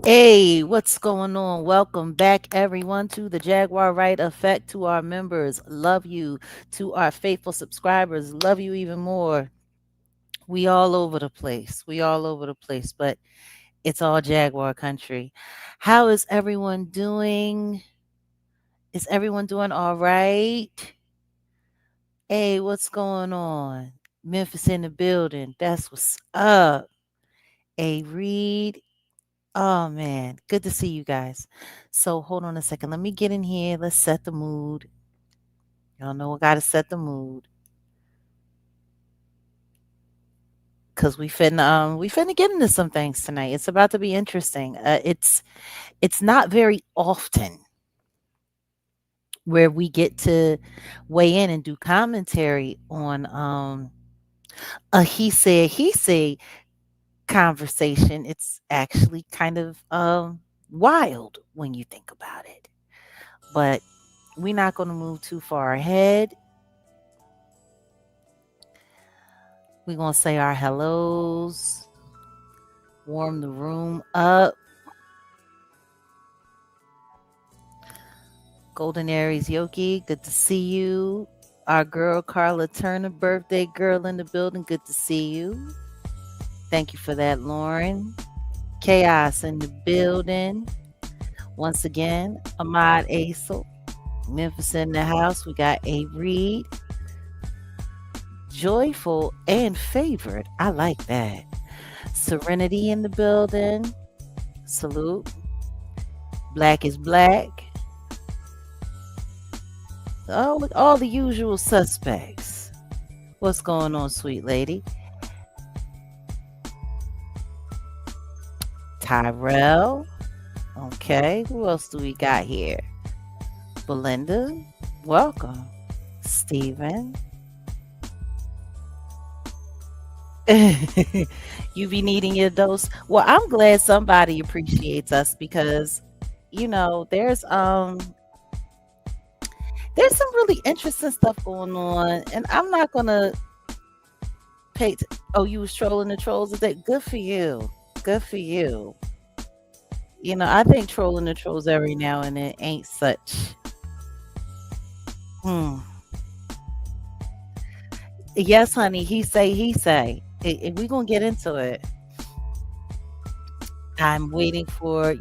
Hey, what's going on? Welcome back, everyone, to the Jaguar Wright Effect. To our members, love you. To our faithful subscribers, love you even more. We all over the place. We all over the place, but it's all Jaguar country. How is everyone doing? Is everyone doing all right? Hey, what's going on? Memphis in the building. That's what's up. Hey, Reed. Oh man, good to see you guys. So hold on a second. Let me get in here. Let's set the mood. Y'all know I gotta set the mood. Cause we finna get into some things tonight. It's about to be interesting. It's not very often where we get to weigh in and do commentary on a he said conversation. It's actually kind of wild when you think about it. But we're not gonna move too far ahead. We're going to say our hellos, warm the room up. Golden Aries Yoki, good to see you. Our girl Carla Turner, birthday girl in the building, good to see you. Thank you for that, Lauren. Chaos in the building. Once again, Ahmad Asel, Memphis in the house. We got A Reed, joyful and favored. I like that. Serenity in the building. Salute. Black is black. All the usual suspects. What's going on, sweet lady? Tyrell. Okay. Who else do we got here? Belinda. Welcome. Steven. You be needing your dose. Well, I'm glad somebody appreciates us because there's some really interesting stuff going on, and I'm not gonna pay. Oh, you was trolling the trolls? Is that good for you? Good for you. I think trolling the trolls every now and then ain't such. Hmm. Yes, honey. He say. He say. We gonna get into it. I'm waiting for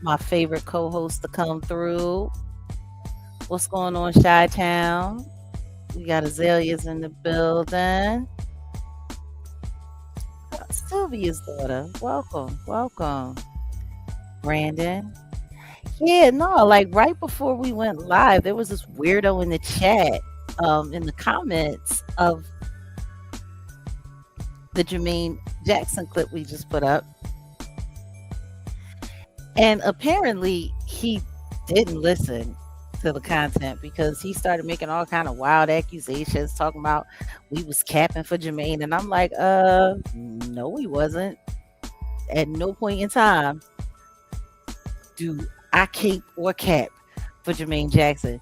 my favorite co-host to come through. What's going on, Chi Town? We got Azalea's in the building. Sylvia's daughter. Welcome, welcome. Brandon. Yeah, no, like right before we went live, there was this weirdo in the chat, in the comments of the Jermaine Jackson clip we just put up. And apparently he didn't listen to the content because he started making all kind of wild accusations talking about we was capping for Jermaine. And I'm like, no, he wasn't. At no point in time do I cape or cap for Jermaine Jackson.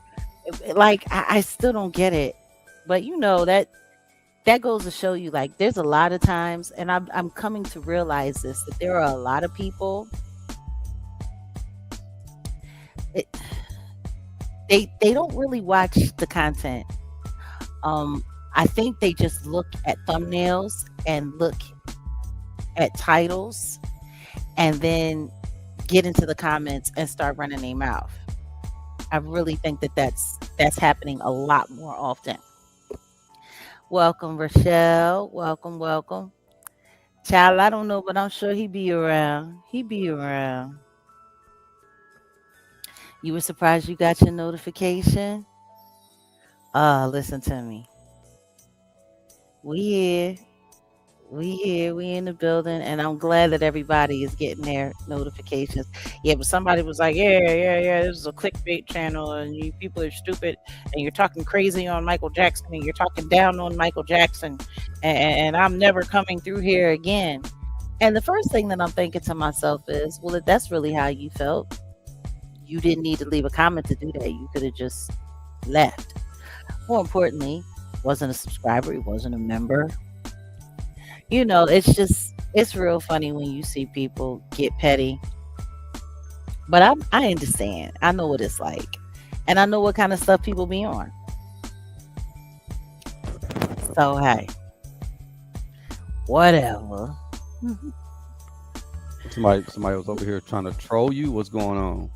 Like, I still don't get it. But that goes to show you, like, there's a lot of times, and I'm coming to realize this, that there are a lot of people. They don't really watch the content. I think they just look at thumbnails and look at titles and then get into the comments and start running their mouth. I really think that that's happening a lot more often. Welcome, Rochelle. Welcome, welcome. Child, I don't know, but I'm sure he be around. He be around. You were surprised you got your notification? Listen to me. We here. We here. We in the building, and I'm glad that everybody is getting their notifications. Yeah, but somebody was like, yeah. This is a clickbait channel, and you people are stupid, and you're talking crazy on Michael Jackson, and you're talking down on Michael Jackson, and I'm never coming through here again. And the first thing that I'm thinking to myself is, well, if that's really how you felt, you didn't need to leave a comment to do that. You could have just left. More importantly, wasn't a subscriber, he wasn't a member. It's real funny when you see people get petty But I understand. I know what it's like. And I know what kind of stuff people be on. So hey, whatever. Somebody was over here trying to troll you. What's going on?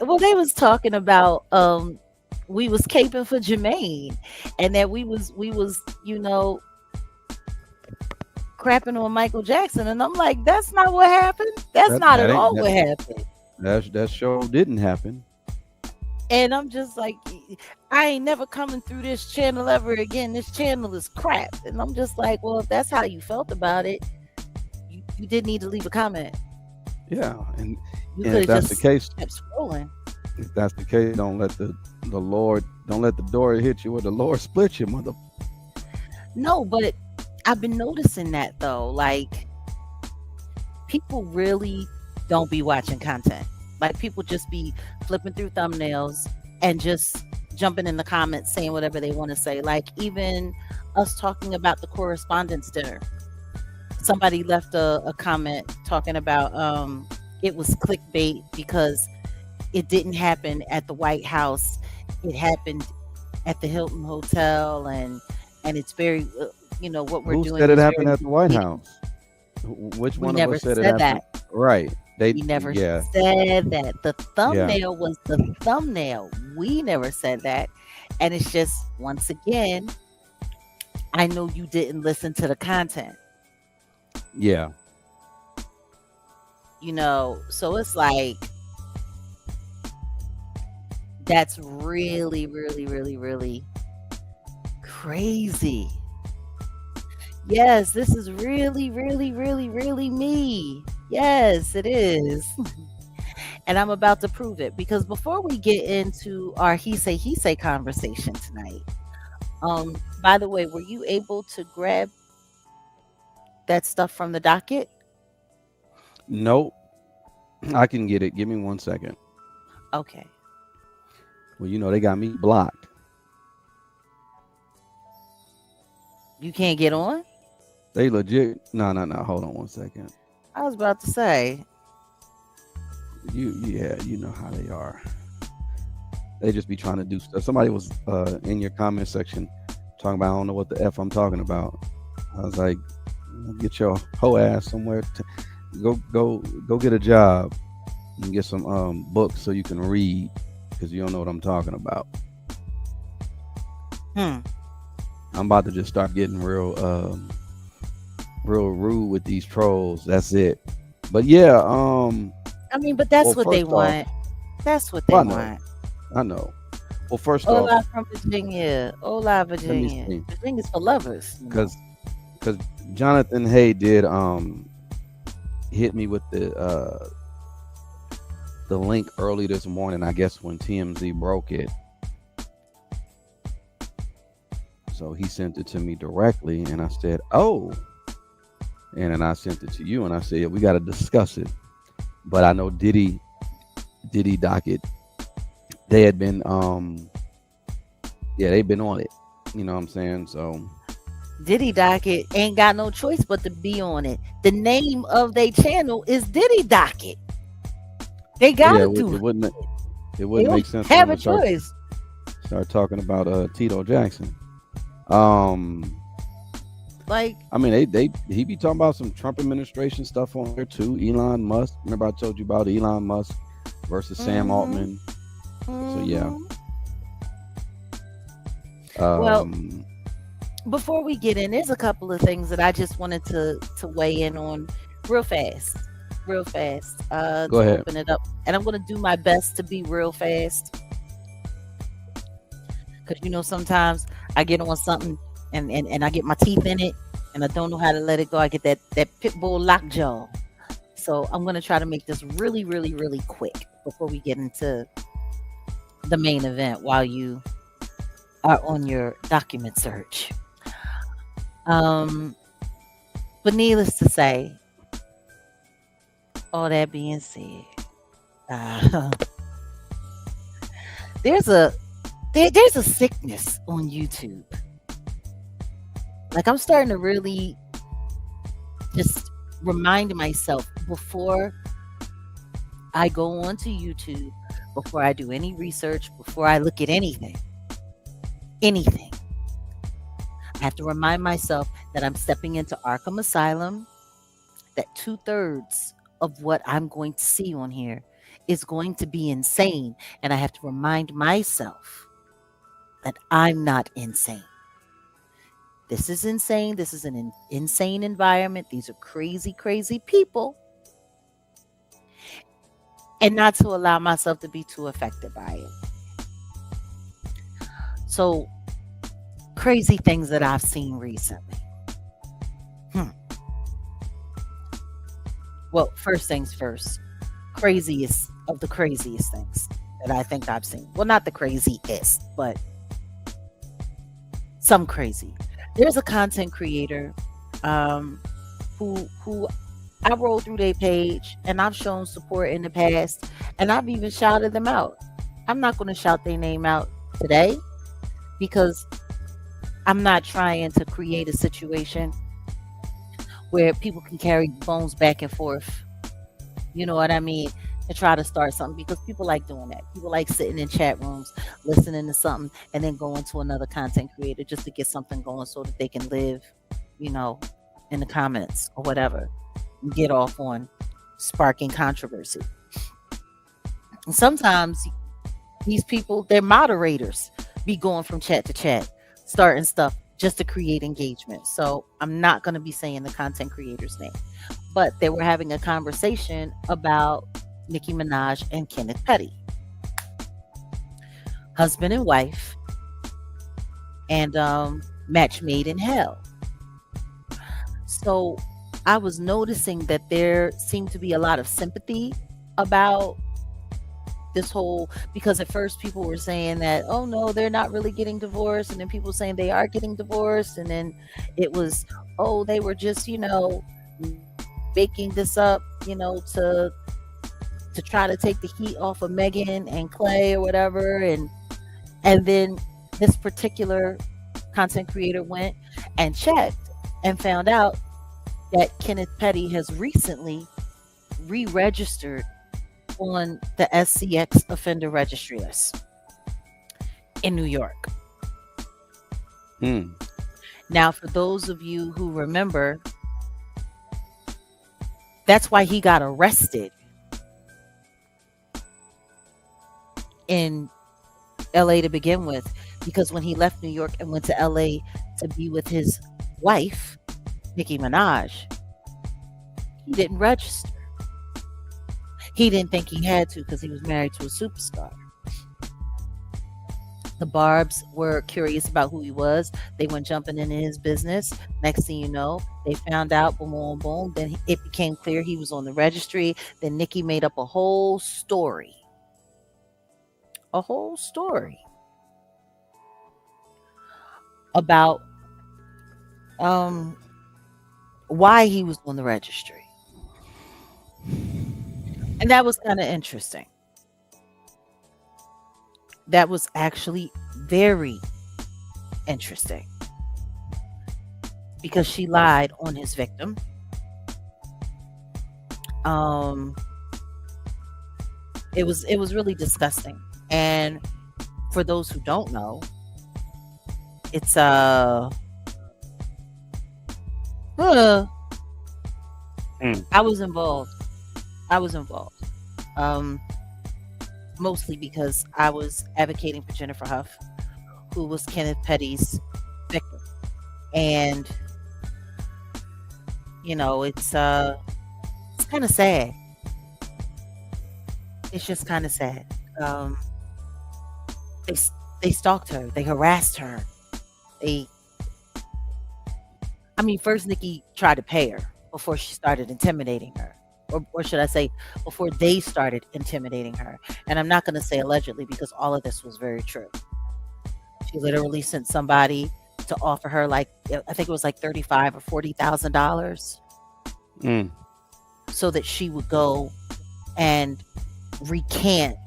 Well, they was talking about we was caping for Jermaine, and that we was crapping on Michael Jackson, and I'm like, that's not what happened. That's That not that at ain't all that what happened. that show didn't happen. And I'm just like, I ain't never coming through this channel ever again. This channel is crap. And I'm just like, well, if that's how you felt about it, you didn't need to leave a comment. Yeah, You and could if have that's the just case, kept scrolling. if that's the case, the Lord don't let the door hit you, or the Lord split you, mother. No, but I've been noticing that though. Like, people really don't be watching content. Like, people just be flipping through thumbnails and just jumping in the comments saying whatever they want to say. Like, even us talking about the correspondence dinner. Somebody left a comment talking about it was clickbait because it didn't happen at the White House. It happened at the Hilton Hotel, and it's very what we're Who doing said it is happened very at the White misleading. House? Which We one of never us said it said happened? that. Right. We They, never yeah, said that. The yeah, thumbnail was the thumbnail. We never said that. And it's just, once again, I know you didn't listen to the content, yeah. so it's like, that's really, really, really, really crazy. Yes, this is really, really, really, really me. Yes, it is. And I'm about to prove it, because before we get into our he say conversation tonight, by the way, were you able to grab that stuff from the docket? Nope. I can get it. Give me 1 second. Okay. Well, they got me blocked. You can't get on? They legit. No, no, no. Hold on 1 second. I was about to say. Yeah, you know how they are. They just be trying to do stuff. Somebody was in your comment section talking about, I don't know what the F I'm talking about. I was like, get your hoe ass somewhere. Go get a job and get some books so you can read, because you don't know what I'm talking about. Hmm. I'm about to just start getting real rude with these trolls. That's it. But yeah, I mean, but that's well, what they first off, want. That's what they I know, want. I know. Well, first off, Hola from Virginia. Hola, let me Virginia. see, Virginia's for lovers. because Jonathan Hay did hit me with the link early this morning, I guess, when TMZ broke it. So he sent it to me directly, and I said, "Oh," and then I sent it to you, and I said, "We got to discuss it." But I know Diddy docket. They had been yeah, they've been on it. You know what I'm saying? So Diddy Docket ain't got no choice but to be on it. The name of their channel is Diddy Docket. They yeah, gotta it do it. wouldn't They make don't sense for have them a to start choice. talking about Tito Jackson. Um, Like, I mean, he be talking about some Trump administration stuff on there too. Elon Musk. Remember I told you about Elon Musk versus Sam Altman. So yeah. mhm. Well, Um, before we get in, there's a couple of things that I just wanted to weigh in on real fast. Real fast. go To ahead. open it up. And I'm gonna do my best to be real fast. Because sometimes I get on something and I get my teeth in it and I don't know how to let it go. I get that pit bull lockjaw. So I'm gonna try to make this really, really, really quick before we get into the main event while you are on your document search. Um, but needless to say, all that being said, uh, there's a there's a sickness on YouTube. Like, I'm starting to really just remind myself, before I go onto YouTube before I do any research, before I look at anything. I have to remind myself that I'm stepping into Arkham Asylum, that two-thirds of what I'm going to see on here is going to be insane. And I have to remind myself that I'm not insane. This is insane. This is an insane environment. These are crazy, crazy people. And not to allow myself to be too affected by it. So, crazy things that I've seen recently. Hmm. Well, first things first, craziest of the craziest things that I think I've seen. Well, not the craziest, but some crazy. There's a content creator who I roll through their page and I've shown support in the past and I've even shouted them out. I'm not going to shout their name out today because I'm not trying to create a situation where people can carry phones back and forth. You know what I mean? To try to start something because people like doing that. People like sitting in chat rooms, listening to something, and then going to another content creator just to get something going so that they can live, you know, in the comments or whatever, and get off on sparking controversy. And sometimes these people, they're moderators, be going from chat to chat, starting stuff just to create engagement. So I'm not going to be saying the content creator's name, but they were having a conversation about Nicki Minaj and Kenneth Petty, husband and wife, and match made in hell. So I was noticing that there seemed to be a lot of sympathy about this whole, because at first people were saying that, oh no, they're not really getting divorced, and then people saying they are getting divorced, and then it was, oh, they were just, making this up, to try to take the heat off of Megan and Clay or whatever, and then this particular content creator went and checked and found out that Kenneth Petty has recently re-registered on the SCX offender registry list in New York. Now, for those of you who remember, that's why he got arrested in LA to begin with, because when he left New York and went to LA to be with his wife, Nicki Minaj, he didn't register. He didn't think he had to because he was married to a superstar. The Barbs were curious about who he was. They went jumping into his business. Next thing you know, they found out, boom, boom, boom. Then it became clear he was on the registry. Then Nicki made up a whole story. About why he was on the registry. And that was kind of interesting. That was actually very interesting because she lied on his victim. It was really disgusting. And for those who don't know, it's I was involved. Mostly because I was advocating for Jennifer Huff, who was Kenneth Petty's victim. And it's kind of sad. It's just kind of sad. They stalked her. They harassed her. First Nicki tried to pay her before she started intimidating her. Or should I say, before they started intimidating her. And I'm not going to say allegedly because all of this was very true. She literally sent somebody to offer her I think it was like $35,000 or $40,000 so that she would go and recant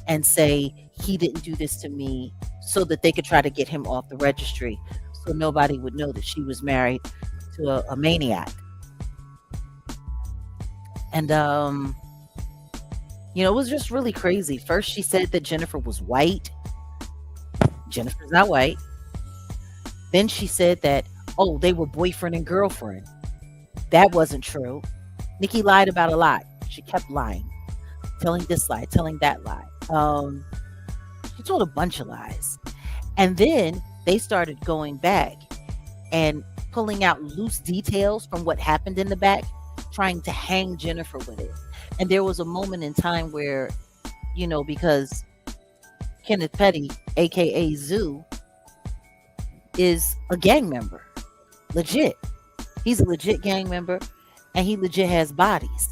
and say he didn't do this to me, so that they could try to get him off the registry, so nobody would know that she was married to a maniac. And It was just really crazy. First, she said that Jennifer was white. Jennifer's not white. Then she said that, oh, they were boyfriend and girlfriend. That wasn't true. Nikki lied about a lot. She kept lying, telling this lie, telling that lie. She told a bunch of lies. And then they started going back and pulling out loose details from what happened in the back, trying to hang Jennifer with it. And there was a moment in time where, because Kenneth Petty, aka Zoo, is a gang member. Legit. He's a legit gang member, and he legit has bodies.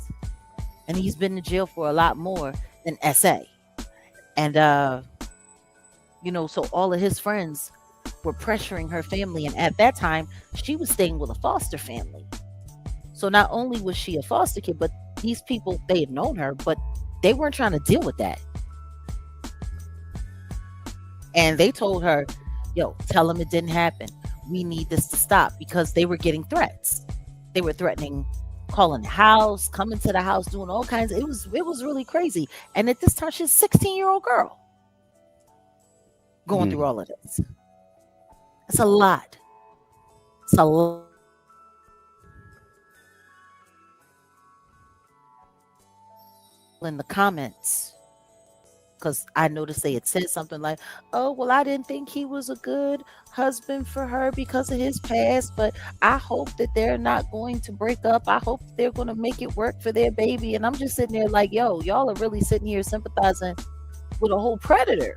And he's been in jail for a lot more than SA. And so all of his friends were pressuring her family, and at that time she was staying with a foster family. So not only was she a foster kid, but these people, they had known her, but they weren't trying to deal with that. And they told her, yo, tell them it didn't happen. We need this to stop, because they were getting threats. They were threatening calling the house, coming to the house, doing all kinds of, it was really crazy. And at this time, she's a 16-year-old girl going through all of this. It's a lot. It's a lot. In the comments, because I noticed they had said something like, oh, well, I didn't think he was a good husband for her because of his past, but I hope that they're not going to break up. I hope they're going to make it work for their baby. And I'm just sitting there like, yo, y'all are really sitting here sympathizing with a whole predator.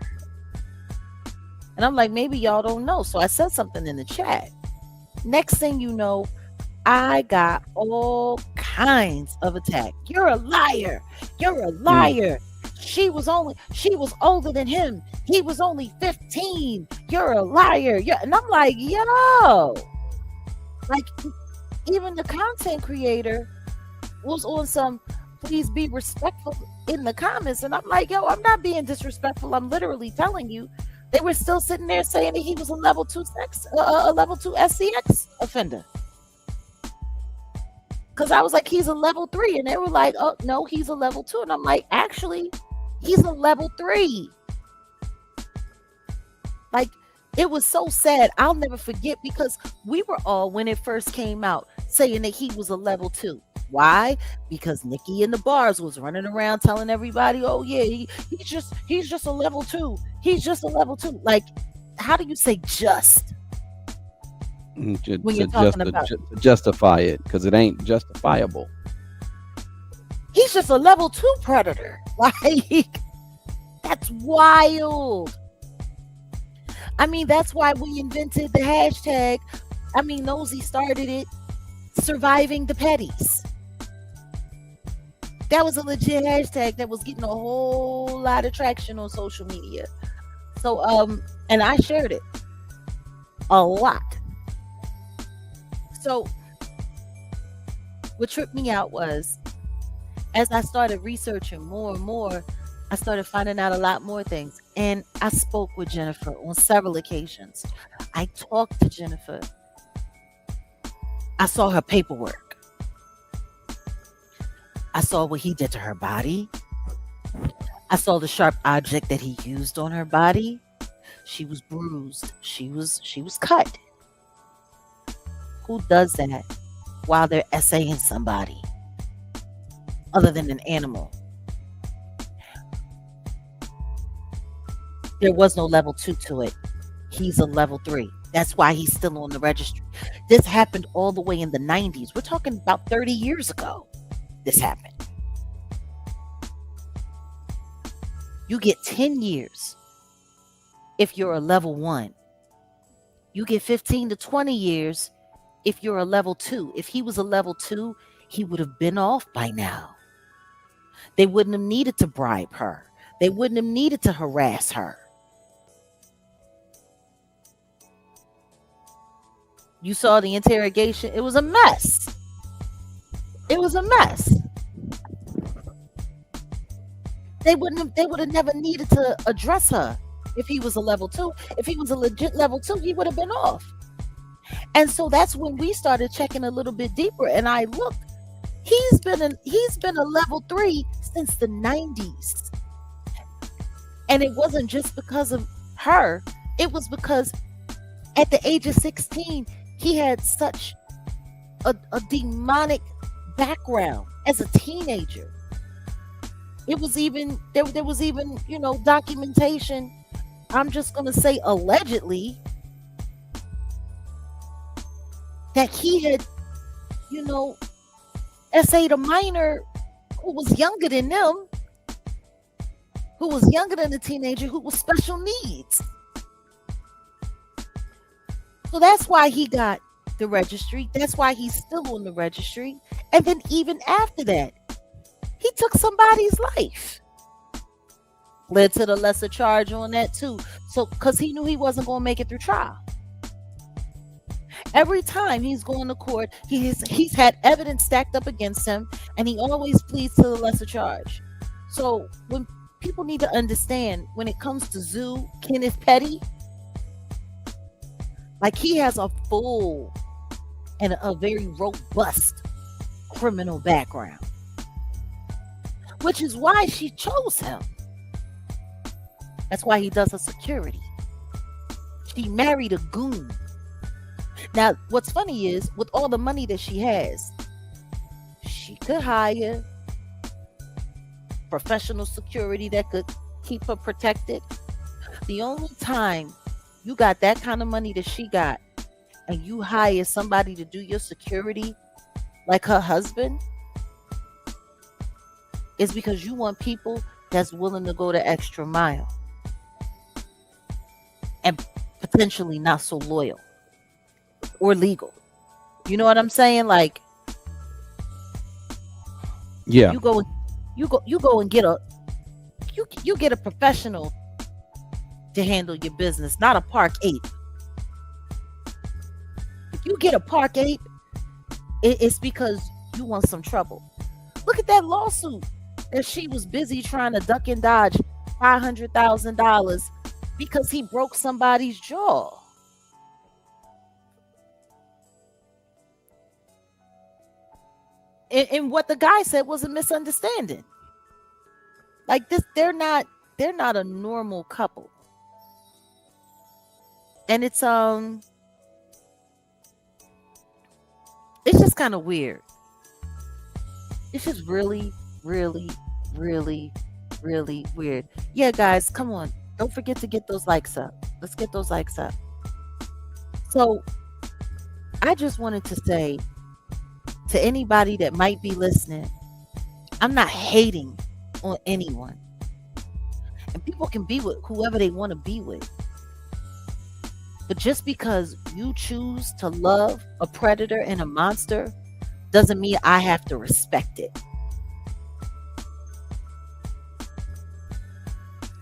And I'm like, maybe y'all don't know. So I said something in the chat. Next thing you know, I got all kinds of attack. You're a liar. You're a liar. She was older than him. He was only 15. You're a liar. Yeah. And I'm like, yo, like, even the content creator was on some please be respectful in the comments. And I'm like, yo, I'm not being disrespectful. I'm literally telling you. They were still sitting there saying that he was a level 2 SCX offender. Because I was like, he's a level 3. And they were like, oh, no, he's a level 2. And I'm like, actually, he's a level 3. Like, it was so sad. I'll never forget, because we were all, when it first came out, saying that he was a level 2. Why? Because Nikki in the bars was running around telling everybody, oh, yeah, he's just a level 2. He's just a level 2. Like, how do you say just? When you're talking about to justify it, because it ain't justifiable. He's just a level 2 predator. Like, that's wild. I mean, that's why we invented the hashtag. I mean, Nosy started it, surviving the petties. That was a legit hashtag that was getting a whole lot of traction on social media. So, and I shared it a lot. So what tripped me out was, as I started researching more and more, I started finding out a lot more things. And I spoke with Jennifer on several occasions. I talked to Jennifer. I saw her paperwork. I saw what he did to her body. I saw the sharp object that he used on her body. She was bruised. She was cut. Who does that while they're essaying somebody other than an animal? There was no level 2 to it. He's a level 3. That's why he's still on the registry. This happened all the way in the 90s. We're talking about 30 years ago. This happened. You get 10 years if you're a level 1. You get 15 to 20 years if you're a level 2. If he was a level 2, he would have been off by now. They wouldn't have needed to bribe her. They wouldn't have needed to harass her. You saw the interrogation. It was a mess. It was a mess. They would have never needed to address her if he was a level 2. If he was a legit level 2, he would have been off. And so that's when we started checking a little bit deeper. And I looked. He's been a level 3 since the 90s. And it wasn't just because of her, it was because at the age of 16, he had such a demonic background as a teenager. It was even there was even, documentation. I'm just gonna say allegedly that he had, you know, essayed a minor who was younger than them, who was younger than the teenager, who was special needs. So that's why he got the registry. That's why he's still on the registry. And then even after that, he took somebody's life. Led to the lesser charge on that too. So because he knew he wasn't going to make it through trial. Every time he's going to court, he's had evidence stacked up against him, and he always pleads to the lesser charge. So when people need to understand, when it comes to Zoo Kenneth Petty, like he has a full and a very robust criminal background, which is why she chose him. That's why he does her security. She married a goon. Now, what's funny is, with all the money that she has, she could hire professional security that could keep her protected. The only time you got that kind of money that she got, and you hire somebody to do your security, like her husband, is because you want people that's willing to go the extra mile and potentially not so loyal or legal. You know what I'm saying? Like, Yeah. you go and get you get a professional to handle your business, not a park ape. If you get a park ape, it's because you want some trouble. Look at that lawsuit that she was busy trying to duck and dodge $500,000 because he broke somebody's jaw. And what the guy said was a misunderstanding. Like this, they're not a normal couple. And it's just kind of weird. It's just really, really, really, really weird. Yeah, guys, come on. Don't forget to get those likes up. Let's get those likes up. So I just wanted to say to anybody that might be listening, I'm not hating on anyone. And people can be with whoever they want to be with. But just because you choose to love a predator and a monster doesn't mean I have to respect it.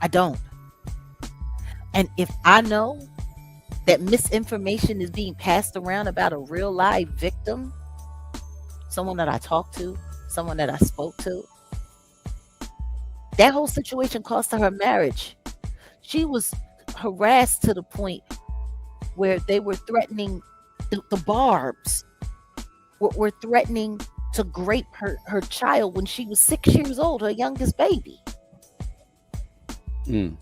I don't. And if I know that misinformation is being passed around about a real live victim, someone that I talked to, someone that I spoke to, that whole situation cost her marriage. She was harassed to the point where they were threatening, the Barbs were threatening to grape her child when she was 6 years old, her youngest baby. Mm.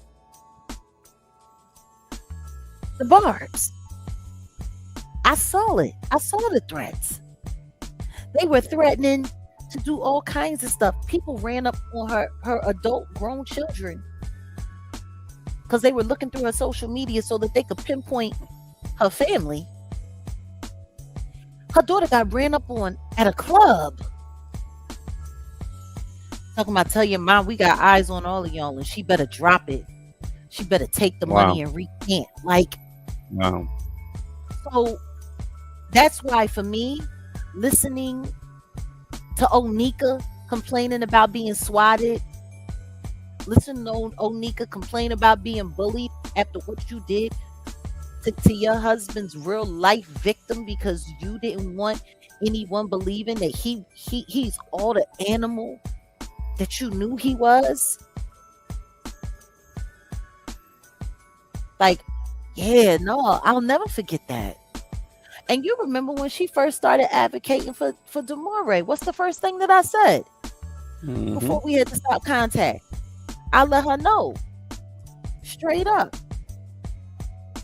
The Barbs. I saw it. I saw the threats. They were threatening to do all kinds of stuff. People ran up on her adult grown children because they were looking through her social media so that they could pinpoint her family. Her daughter got ran up on at a club. Talking about, tell your mom we got eyes on all of y'all and she better drop it. She better take the money and recant. Like, wow. So that's why for me, listening to Onika complaining about being swatted, listening to Onika complain about being bullied after what you did to your husband's real life victim because you didn't want anyone believing that he's all the animal that you knew he was. Like, yeah, no, I'll never forget that. And you remember when she first started advocating for Demore, what's the first thing that I said? Mm-hmm. before we had to stop contact. I let her know straight up.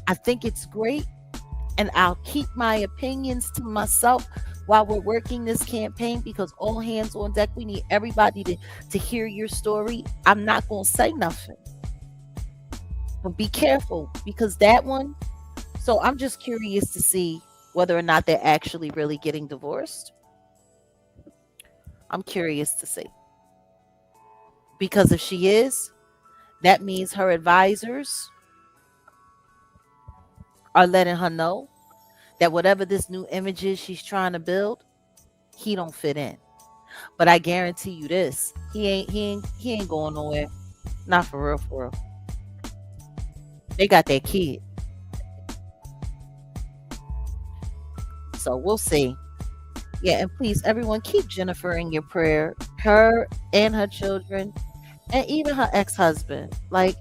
I think it's great, and I'll keep my opinions to myself while we're working this campaign because all hands on deck. We need everybody to hear your story. I'm not going to say nothing, but be careful because that one. So I'm just curious to see whether or not they're actually really getting divorced. I'm curious to see because if she is, that means her advisors are letting her know that whatever this new image is she's trying to build, he don't fit in. But I guarantee you this, he ain't going nowhere. Not for real, for real. They got that kid. So we'll see. Yeah, and please everyone keep Jennifer in your prayer. Her and her children and even her ex-husband. Like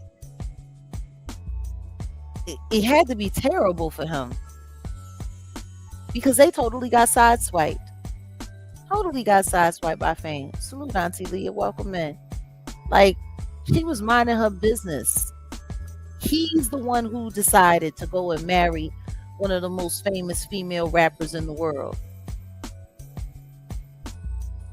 it had to be terrible for him because they totally got sideswiped. Totally got sideswiped by fame. Salute Auntie Leah. Welcome in. Like she was minding her business. He's the one who decided to go and marry one of the most famous female rappers in the world.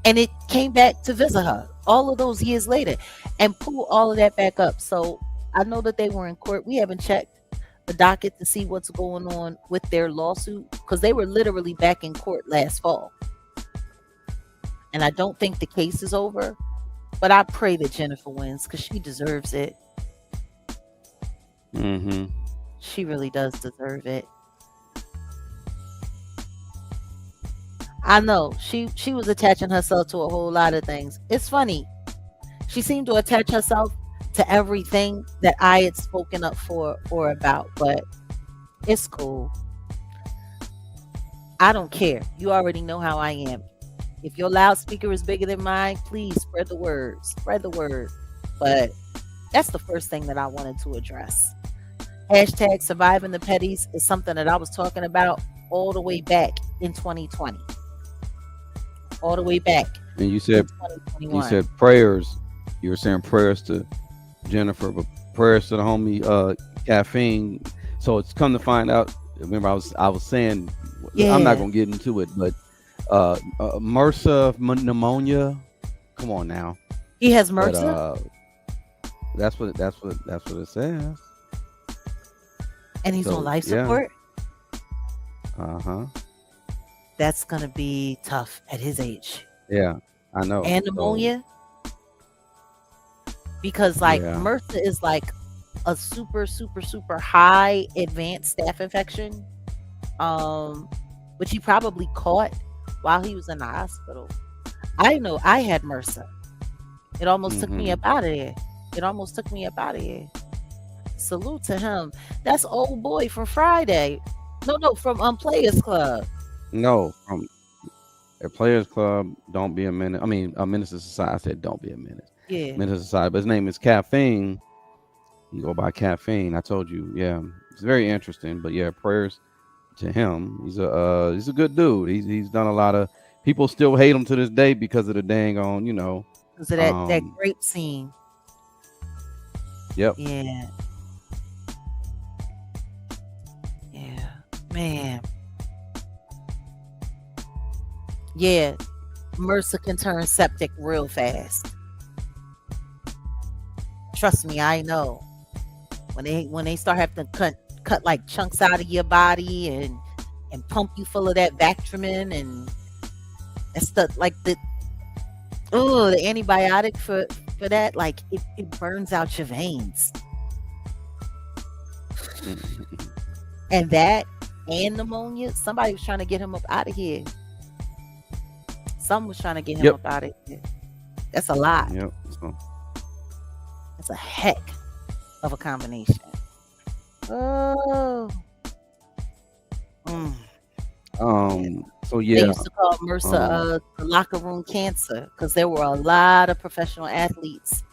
And it came back to visit her all of those years later and pull all of that back up. So I know that they were in court. We haven't checked the docket to see what's going on with their lawsuit because they were literally back in court last fall. And I don't think the case is over, but I pray that Jennifer wins because she deserves it. Mm-hmm. She really does deserve it. I know she was attaching herself to a whole lot of things. It's funny. She seemed to attach herself to everything that I had spoken up for or about, but it's cool. I don't care. You already know how I am. If your loudspeaker is bigger than mine, please spread the word. Spread the word. But that's the first thing that I wanted to address. Hashtag surviving the petties is something that I was talking about all the way back in 2020. All the way back And in you 2021. said prayers. You were saying prayers to Jennifer, but prayers to the homie Caffeine. So it's come to find out. Remember, I was saying I'm not Yeah. gonna get into it, but MRSA pneumonia. Come on now. He has But MRSA that's what it says. and he's on So life yeah. support. Uh-huh. That's going to be tough at his age. Yeah, I know. And So pneumonia because like yeah. MRSA is like a super super super high advanced staph infection. Which he probably caught while he was in the hospital. I know I had MRSA. It almost took me Mm-hmm. up out of there. It almost took me up out of here. Salute to him. That's old boy from Friday. No, from Players Club. No, from a Players Club. Don't be a menace. I mean, a menace to society. I said don't be a menace. Yeah. Menace to society. But his name is Caffeine. You go by Caffeine. I told you. Yeah, it's very interesting. But yeah, prayers to him. He's a good dude. He's done a lot of. People still hate him to this day because of the dang on. Because of that Um. grape scene. Yep. Yeah. Yeah. Man. Yeah. MRSA can turn septic real fast. Trust me, I know. When they start having to cut like chunks out of your body and pump you full of that Vactremin and stuff like the antibiotic for that, like it burns out your veins. And that and pneumonia, somebody was trying to get him up out of here. Someone was trying to get him Yep. up out of here. That's a lot. Yep. So, That's a heck of a combination. Oh. Mm. So They yeah. used to call MRSA the locker room cancer because there were a lot of professional athletes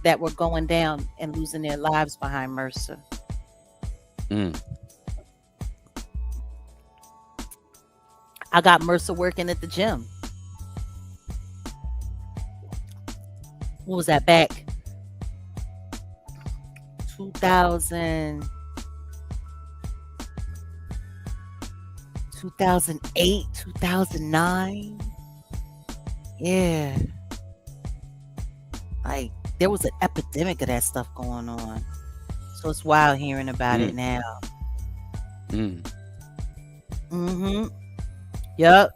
that were going down and losing their lives behind MRSA. Mm. I got MRSA working at the gym. What was that back? 2000, 2008, 2009. Yeah, like there was an epidemic of that stuff going on. So it's wild hearing about it Mm, now. mm. Mm-hmm. Yep.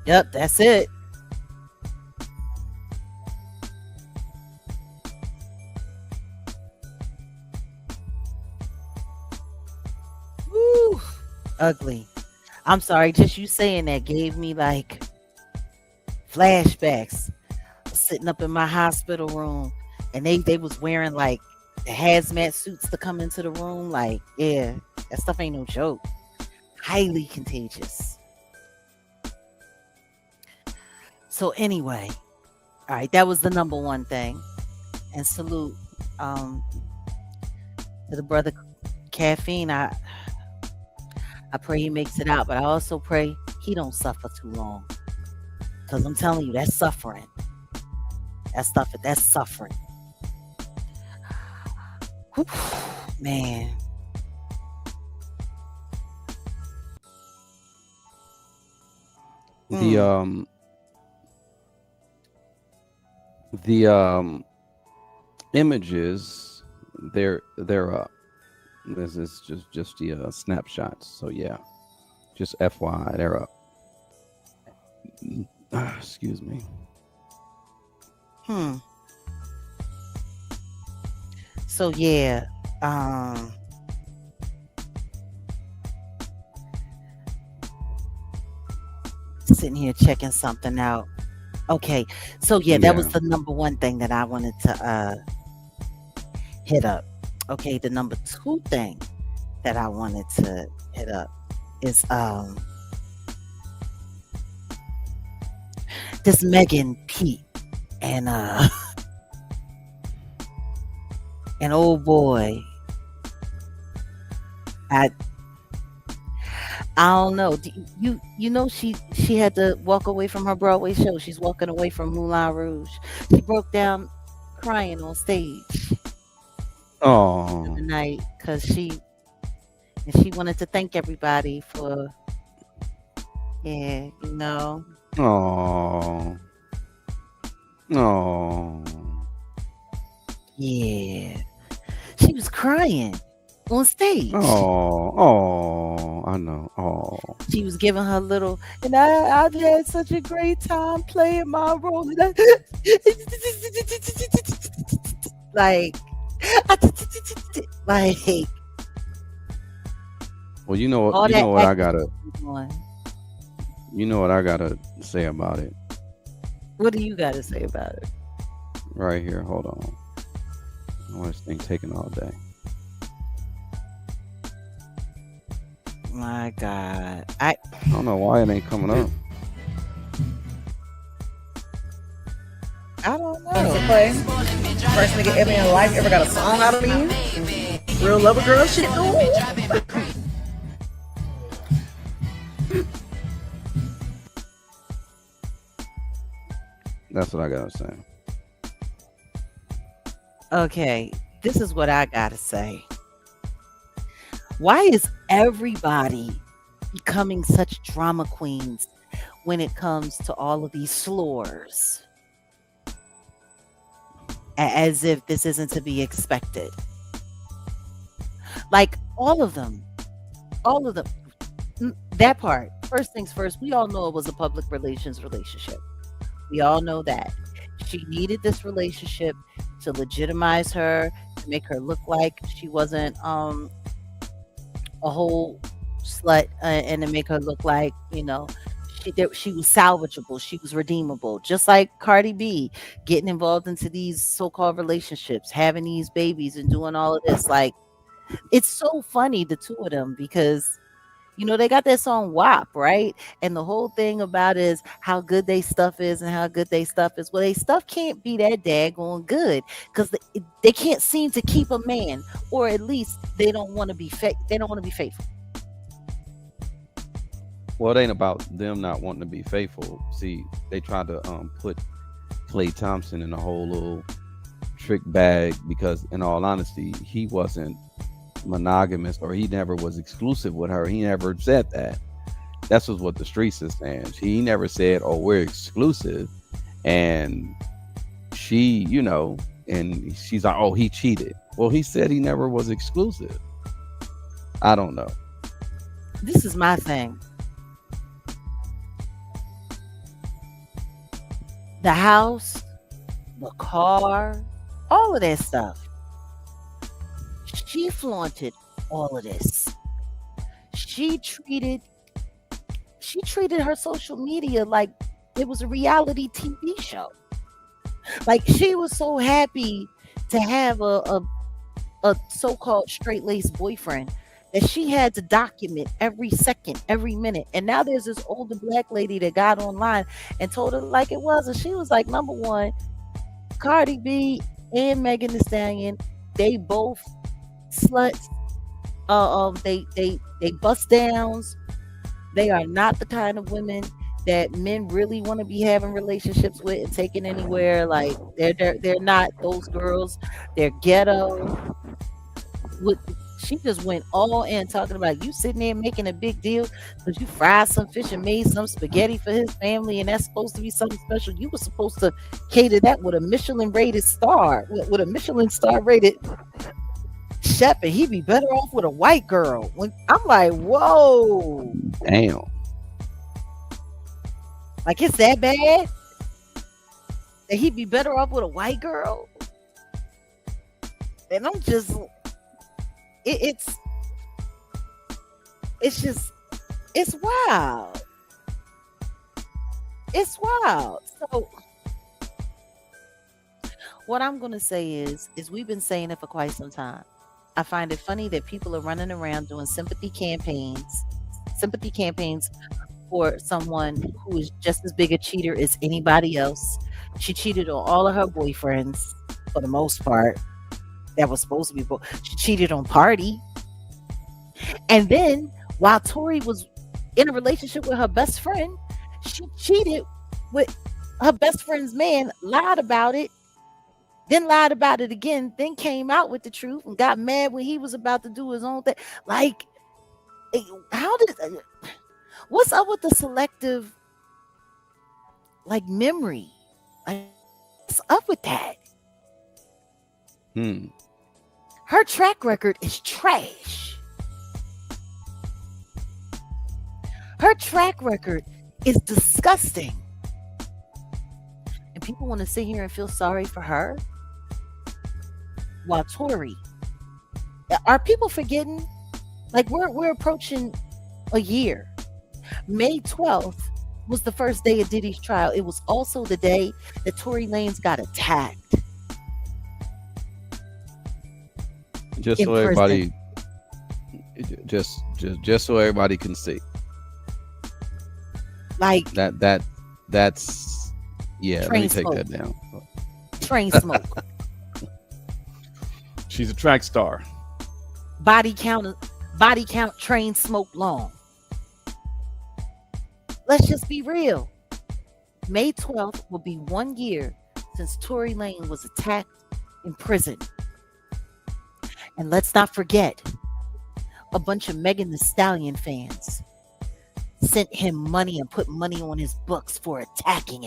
Yep. That's it. Woo. Ugly. I'm sorry. Just you saying that gave me like flashbacks. Sitting up in my hospital room, and they was wearing like the hazmat suits to come into the room. Like, yeah, that stuff ain't no joke. Highly contagious. So anyway, all right, that was the number one thing. And salute um to the brother Caffeine. I pray he makes it out, but I also pray he don't suffer too long. Cause I'm telling you, that's suffering. That stuff, that's suffering. Whew, man. The Mm, um the images, they're up. This is just the snapshots. So yeah, just FYI, they're up. Excuse me. hmm. So yeah, um, sitting here checking something out. Okay, so yeah, that was Yeah. the number one thing that I wanted to hit up. Okay, the number two thing that I wanted to hit up is this Megan Pete and and old boy. I I don't know. You know she had to walk away from her Broadway show. She's walking away from Moulin Rouge. She broke down crying on stage the Oh. other night because she wanted to thank everybody for, yeah, Oh. Oh. yeah, she was crying on stage. Oh. Oh. I know. Oh. She was giving her little, and I've had such a great time playing my role. And like, like Well, you know all you that know what I acting gotta she was doing. you know what I gotta say about it What do you got to say about it? right here. Hold on. I want this thing taking all day. My God, I don't know why it ain't coming up. I don't To know. play. First nigga ever in life ever got a song out of me. Real lover girl shit. Ooh. That's what I gotta say. Okay, this is what I gotta say. Why is everybody becoming such drama queens when it comes to all of these slurs? As if this isn't to be expected. Like all of them. That part. First things first, we all know it was a public relations relationship. We all know that. She needed this relationship to legitimize her, to make her look like she wasn't a whole slut, and to make her look like, she was salvageable, she was redeemable, just like Cardi B getting involved into these so-called relationships, having these babies and doing all of this. Like, it's so funny, the two of them, because they got that song WAP, right? And the whole thing about is how good they stuff is and how good they stuff is. Well, they stuff can't be that daggone good because they can't seem to keep a man, or at least they don't want to be fake. They don't want to be faithful. Well, it ain't about them not wanting to be faithful. See, they tried to put Clay Thompson in a whole little trick bag because, in all honesty, he wasn't monogamous or he never was exclusive with her. He never said that. That's what the streets is saying. He never said, "Oh, we're exclusive," and she, and she's like, "Oh, he cheated." Well, he said he never was exclusive. I don't know. This is my thing. The house, the car, all of that stuff. She flaunted all of this. She treated she treated her social media like it was a reality TV show. Like she was so happy to have a so-called straight-laced boyfriend that she had to document every second, every minute. And now there's this older black lady that got online and told her like it was. And she was like, number one, Cardi B and Megan Thee Stallion, they both sluts. They bust downs. They are not the kind of women that men really want to be having relationships with and taking anywhere. Like they're not those girls. They're ghetto. With she just went all in talking about you sitting there making a big deal because you fried some fish and made some spaghetti for his family, and that's supposed to be something special. You were supposed to cater that with a Michelin rated star, with a Michelin star rated chef, and he'd be better off with a white girl. When I'm like, whoa, Damn. like it's that bad that he'd be better off with a white girl. And I'm just, it's just, it's wild. It's wild. So what I'm gonna say is we've been saying it for quite some time. I find it funny that people are running around doing sympathy campaigns for someone who is just as big a cheater as anybody else. She cheated on all of her boyfriends for the most part. That was supposed to be. She cheated on Party, and then while Tori was in a relationship with her best friend, she cheated with her best friend's man. Lied about it, then lied about it again. Then came out with the truth and got mad when he was about to do his own thing. Like, how did? What's up with the selective like memory? Like, what's up with that? Her track record is trash. Her track record is disgusting. And people want to sit here and feel sorry for her. While Tori, are people forgetting? Like we're approaching a year. May 12th was the first day of Diddy's trial. It was also the day that Tory Lanez got attacked. Just so everybody, just so everybody can see, like that's yeah. Let me take that down. Train smoke. She's a track star. Body count, train smoke long. Let's just be real. May 12th will be 1 year since Tory Lanez was attacked in prison. And let's not forget, a bunch of Megan Thee Stallion fans sent him money and put money on his books for attacking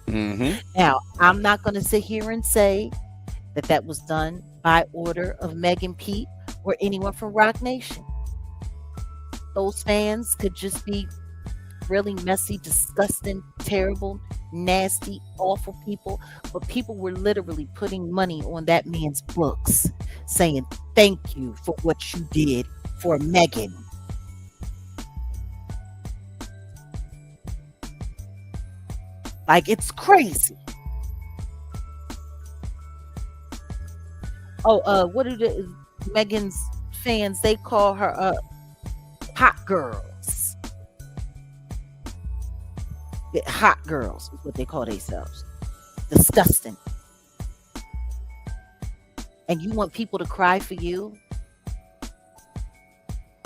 him. Now, I'm not going to sit here and say that was done by order of Megan Pete or anyone from Rock Nation. Those fans could just be really messy, disgusting, terrible, nasty, awful people. But people were literally putting money on that man's books, saying thank you for what you did for Megan. Like, it's crazy. Oh, what are Megan's fans? They call her hot girls. Hot girls is what they call themselves. Disgusting. And you want people to cry for you?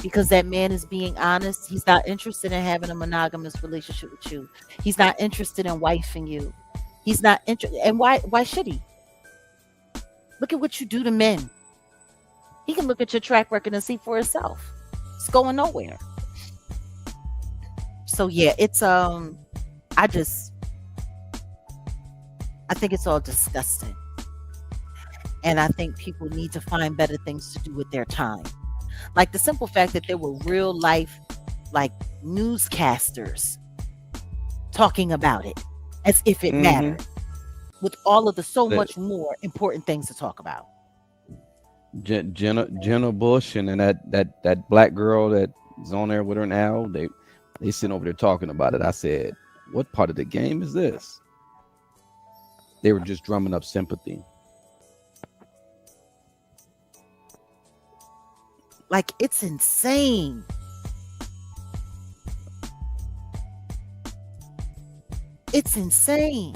because that man is being honest. He's not interested in having a monogamous relationship with you. He's not interested in wifing you. He's not interested. And why should he? Look at what you do to men. He can look at your track record and see for himself. It's going nowhere. So yeah, it's I just I think it's all disgusting. And I think people need to find better things to do with their time. Like the simple fact that there were real life like newscasters talking about it as if it Mm-hmm. mattered, with all of the so That much more important things to talk about. Jenna Bush and then that black girl that's on there with her now, they sitting over there talking about it. I said, what part of the game is this? They were just drumming up sympathy. Like it's insane. It's insane.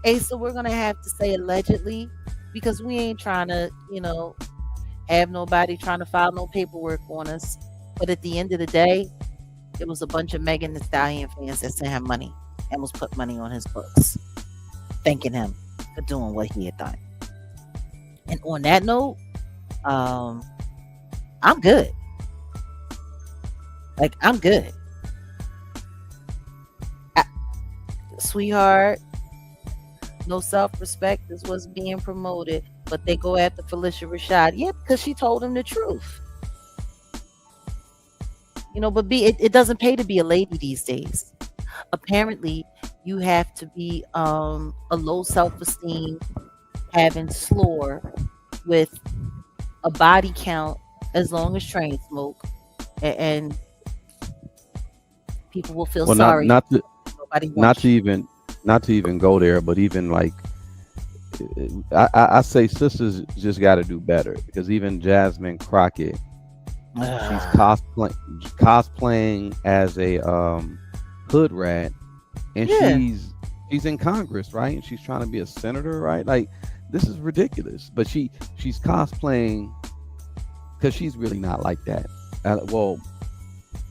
Hey, so we're gonna have to say allegedly because we ain't trying to, have nobody trying to file no paperwork on us. But at the end of the day, it was a bunch of Megan Thee Stallion fans that sent him money and was put money on his books, thanking him for doing what he had done. And on that note, I'm good. Like I'm good. I, Sweetheart, no self-respect is what's being promoted, but they go after Felicia Rashad. Yeah, because she told him the truth. But it doesn't pay to be a lady these days. Apparently, you have to be a low self-esteem, having slore with a body count as long as train smoke, and people will feel Well, sorry. Nobody not wants to you. even go there, but even like I say sisters just got to do better because even Jasmine Crockett, she's cosplaying as a hood rat, and Yeah. she's in Congress, right? And she's trying to be a senator, right? Like this is ridiculous. But she's cosplaying because she's really not like that. Well,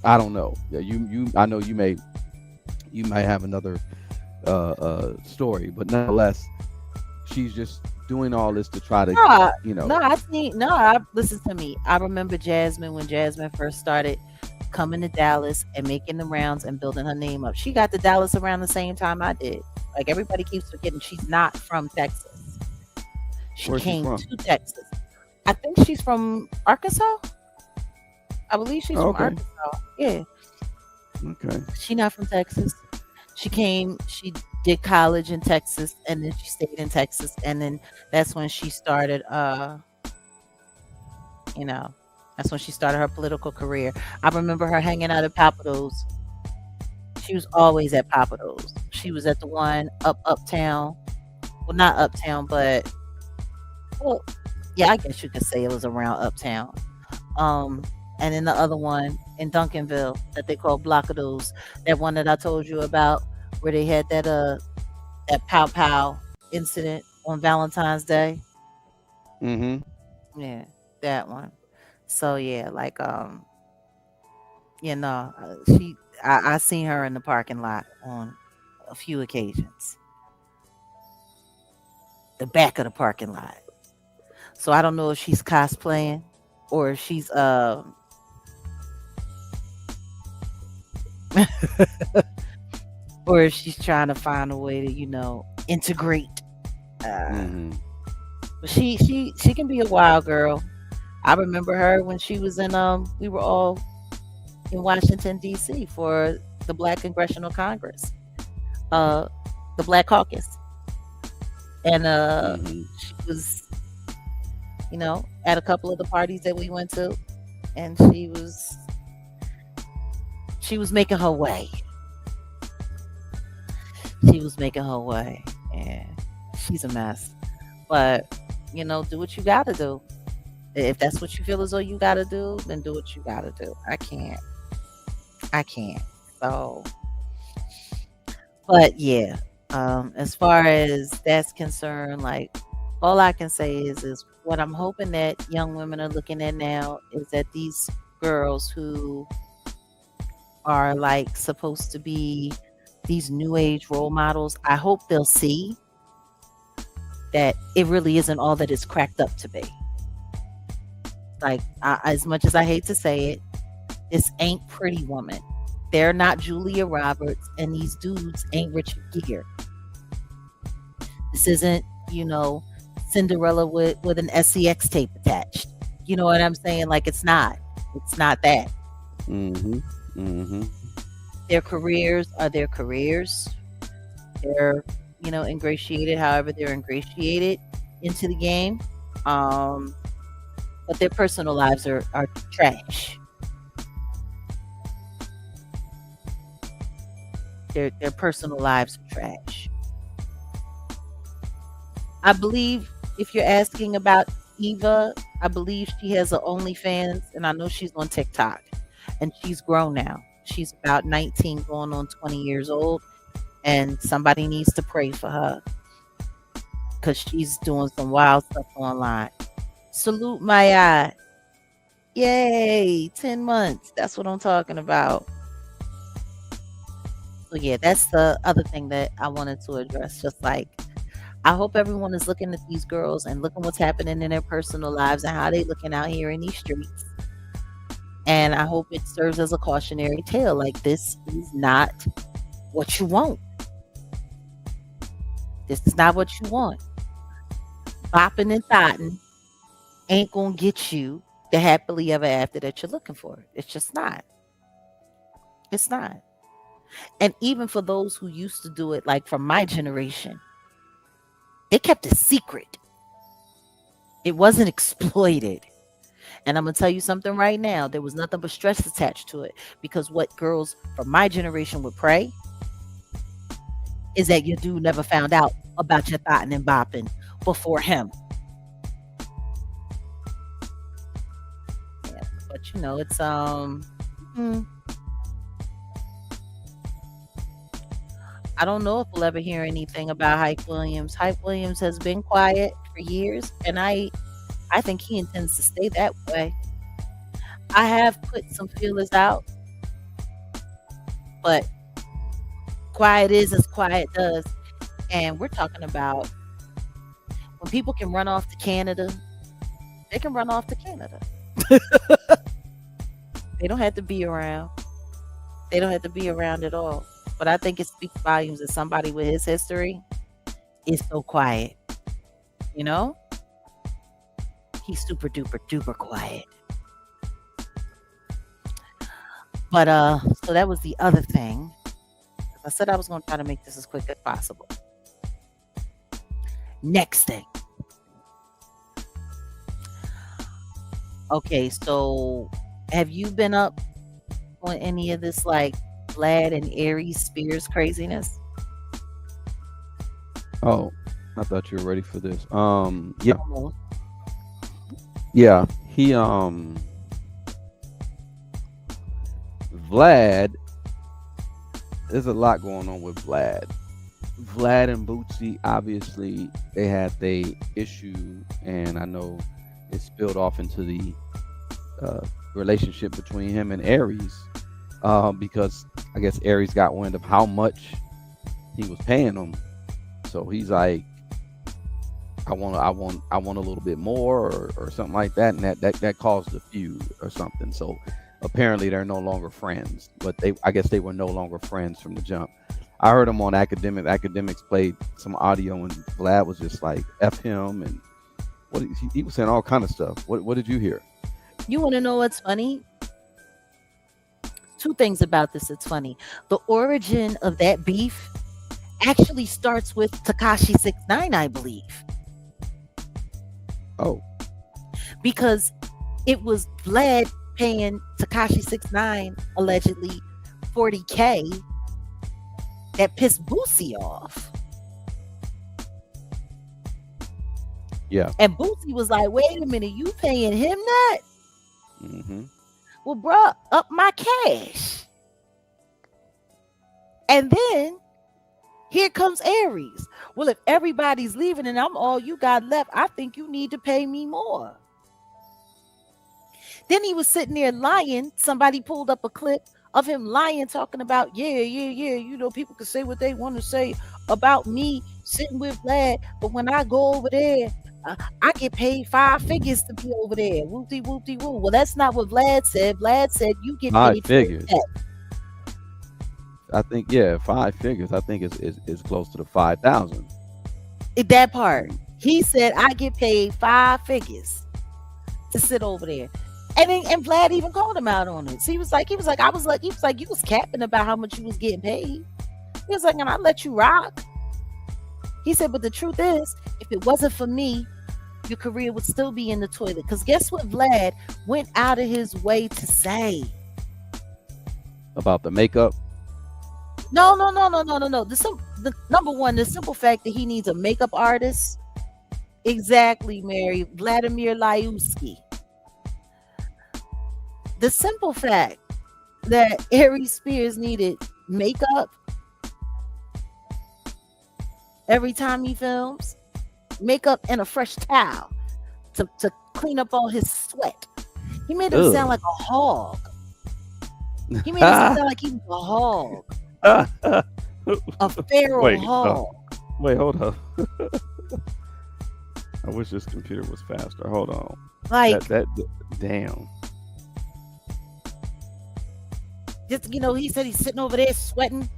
I don't know. Yeah, I know you might have another story, but nonetheless, she's just doing all this to try to, No, you know. no, listen to me. I remember Jasmine when Jasmine first started coming to Dallas and making the rounds and building her name up. She got to Dallas around the same time I did. Like everybody keeps forgetting she's not from Texas. She Where's she came from? to Texas. I think she's from Arkansas. I believe she's Oh, from okay, Arkansas. Yeah. okay. She not from Texas. She did college in Texas and then she stayed in Texas and then that's when she started you know, that's when she started her political career. I remember her hanging out at Papados. She was always at Papados. She was at the one uptown. Well, not uptown, but well, yeah, I guess you could say it was around uptown. Um, and then the other one in Duncanville that they call Blockados, that one that I told you about, where they had that pow pow incident on Valentine's Day. Mm-hmm. Yeah, that one. So yeah, like I seen her in the parking lot on a few occasions, the back of the parking lot. So I don't know if she's cosplaying or if she's or if she's trying to find a way to integrate. Uh, Mm-hmm. but she can be a wild girl. I remember her when she was in we were all in Washington D.C. for the Black Congressional Congress, uh, the Black Caucus, and Mm-hmm. she was at a couple of the parties that we went to, and she was making her way. She was making her way, and she's a mess. But do what you gotta do. If that's what you feel as though you gotta do, then do what you gotta do. I can't. I can't. So, but yeah, as far as that's concerned, like All I can say is what I'm hoping that young women are looking at now is that these girls who are like supposed to be these new age role models, I hope they'll see that it really isn't all that it's cracked up to be. Like, as much as I hate to say it, this ain't Pretty Woman. They're not Julia Roberts, and these dudes ain't Richard Gere. This isn't, Cinderella with an SCX tape attached. You know what I'm saying? Like, it's not. It's not that. Mm-hmm. Mm-hmm. Their careers are their careers. They're, ingratiated however they're ingratiated into the game. But their personal lives are trash. Their personal lives are trash. I believe if you're asking about Eva, I believe she has a OnlyFans, and I know she's on TikTok, and she's grown now. She's about 19, going on 20 years old, and somebody needs to pray for her because she's doing some wild stuff online. Salute my eye. Yay, 10 months. That's what I'm talking about. So yeah, that's the other thing that I wanted to address. Just like, I hope everyone is looking at these girls and looking what's happening in their personal lives and how they looking out here in these streets. And I hope it serves as a cautionary tale. Like, this is not what you want. This is not what you want. Bopping and thotting ain't gonna get you the happily ever after that you're looking for. It's just not. It's not. And even for those who used to do it, like from my generation, they kept it secret. It wasn't exploited. And I'm going to tell you something right now. There was nothing but stress attached to it, because what girls from my generation would pray is that your dude never found out about your thotting and bopping before him. Yeah, but it's hmm, I don't know if we'll ever hear anything about Hype Williams. Hype Williams has been quiet for years, and I think he intends to stay that way. I have put some feelers out, but quiet is as quiet does. And we're talking about when people can run off to Canada, they can run off to Canada. They don't have to be around. They don't have to be around at all. But I think it speaks volumes that somebody with his history is so quiet. You know? He's super duper duper quiet. But so that was the other thing. I said I was going to try to make this as quick as possible. Next thing. Okay, so have you been up on any of this like Vlad and Aries Spears craziness? Oh, I thought you were ready for this. Yeah, Almost. yeah. Vlad. There's a lot going on with Vlad. Vlad and Bootsy, obviously, they had their issue, and I know it spilled off into the relationship between him and Aries, because I guess Aries got wind of how much he was paying him, so he's like, I want a little bit more, or something like that, and that caused a feud or something. So apparently they're no longer friends, but I guess they were no longer friends from the jump. I heard him on Academics played some audio, and Vlad was just like F him, and he was saying all kind of stuff. What did you hear? You want to know what's funny? Two things about this that's funny. The origin of that beef actually starts with Tekashi 6ix9ine, I believe, Oh, because it was Vlad paying Tekashi 6ix9ine allegedly $40K that pissed Boosie off. yeah. And Boosie was like, wait a minute, you paying him that? Mm-hmm. Well, bruh, up my cash. And then here comes Aries. Well, if everybody's leaving and I'm all you got left, I think you need to pay me more. Then he was sitting there lying. Somebody pulled up a clip of him lying, talking about, yeah. People can say what they want to say about me sitting with Vlad, but when I go over there, I get paid 5 figures to be over there. Whoopty whoopty woo. Well, that's not what Vlad said. Vlad said you get Five paid for figures. that. I think, yeah, 5 figures. I think is close to the 5,000. That part. He said I get paid 5 figures to sit over there. And Vlad even called him out on it. So he was like, you was capping about how much you was getting paid. He was like, and I let you rock. He said, but the truth is, if it wasn't for me, your career would still be in the toilet. Because guess what Vlad went out of his way to say? About the makeup? No. The number one, the simple fact that he needs a makeup artist. Exactly, Mary. Vladimir Lyuski. The simple fact that Aries Spears needed makeup every time he films, makeup and a fresh towel to clean up all his sweat. He made him sound like a hog. He made him sound like he was a hog. A feral hog. Wait, hold up. I wish this computer was faster. Hold on. Like that damn. Just, he said he's sitting over there sweating.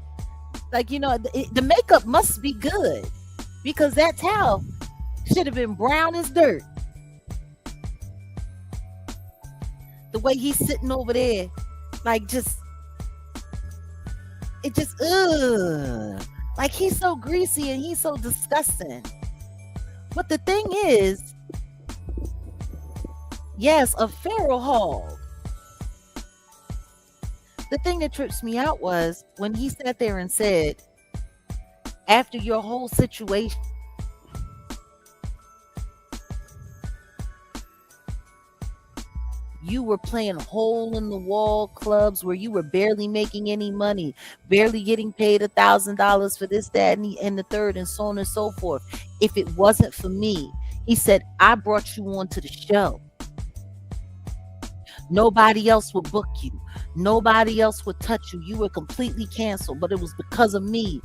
Like, the makeup must be good because that towel should have been brown as dirt. The way he's sitting over there, like like he's so greasy and he's so disgusting. But the thing is, yes, a feral hog. The thing that trips me out was when he sat there and said, after your whole situation, you were playing hole in the wall clubs where you were barely making any money, barely getting paid $1,000 for this, that, and the third, and so on and so forth. If it wasn't for me, he said, I brought you onto the show. Nobody else would book you. Nobody else would touch you. You were completely canceled, but it was because of me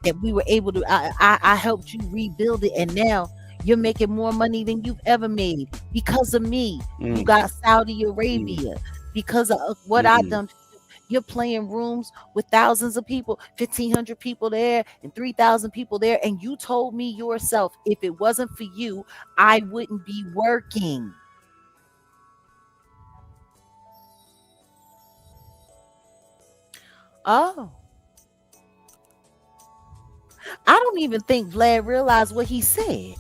that we were able to, I helped you rebuild it. And now you're making more money than you've ever made because of me. You got Saudi Arabia because of what I done. You're playing rooms with thousands of people, 1,500 people there and 3,000 people there. And you told me yourself, if it wasn't for you, I wouldn't be working. Oh, I don't even think Vlad realized what he said.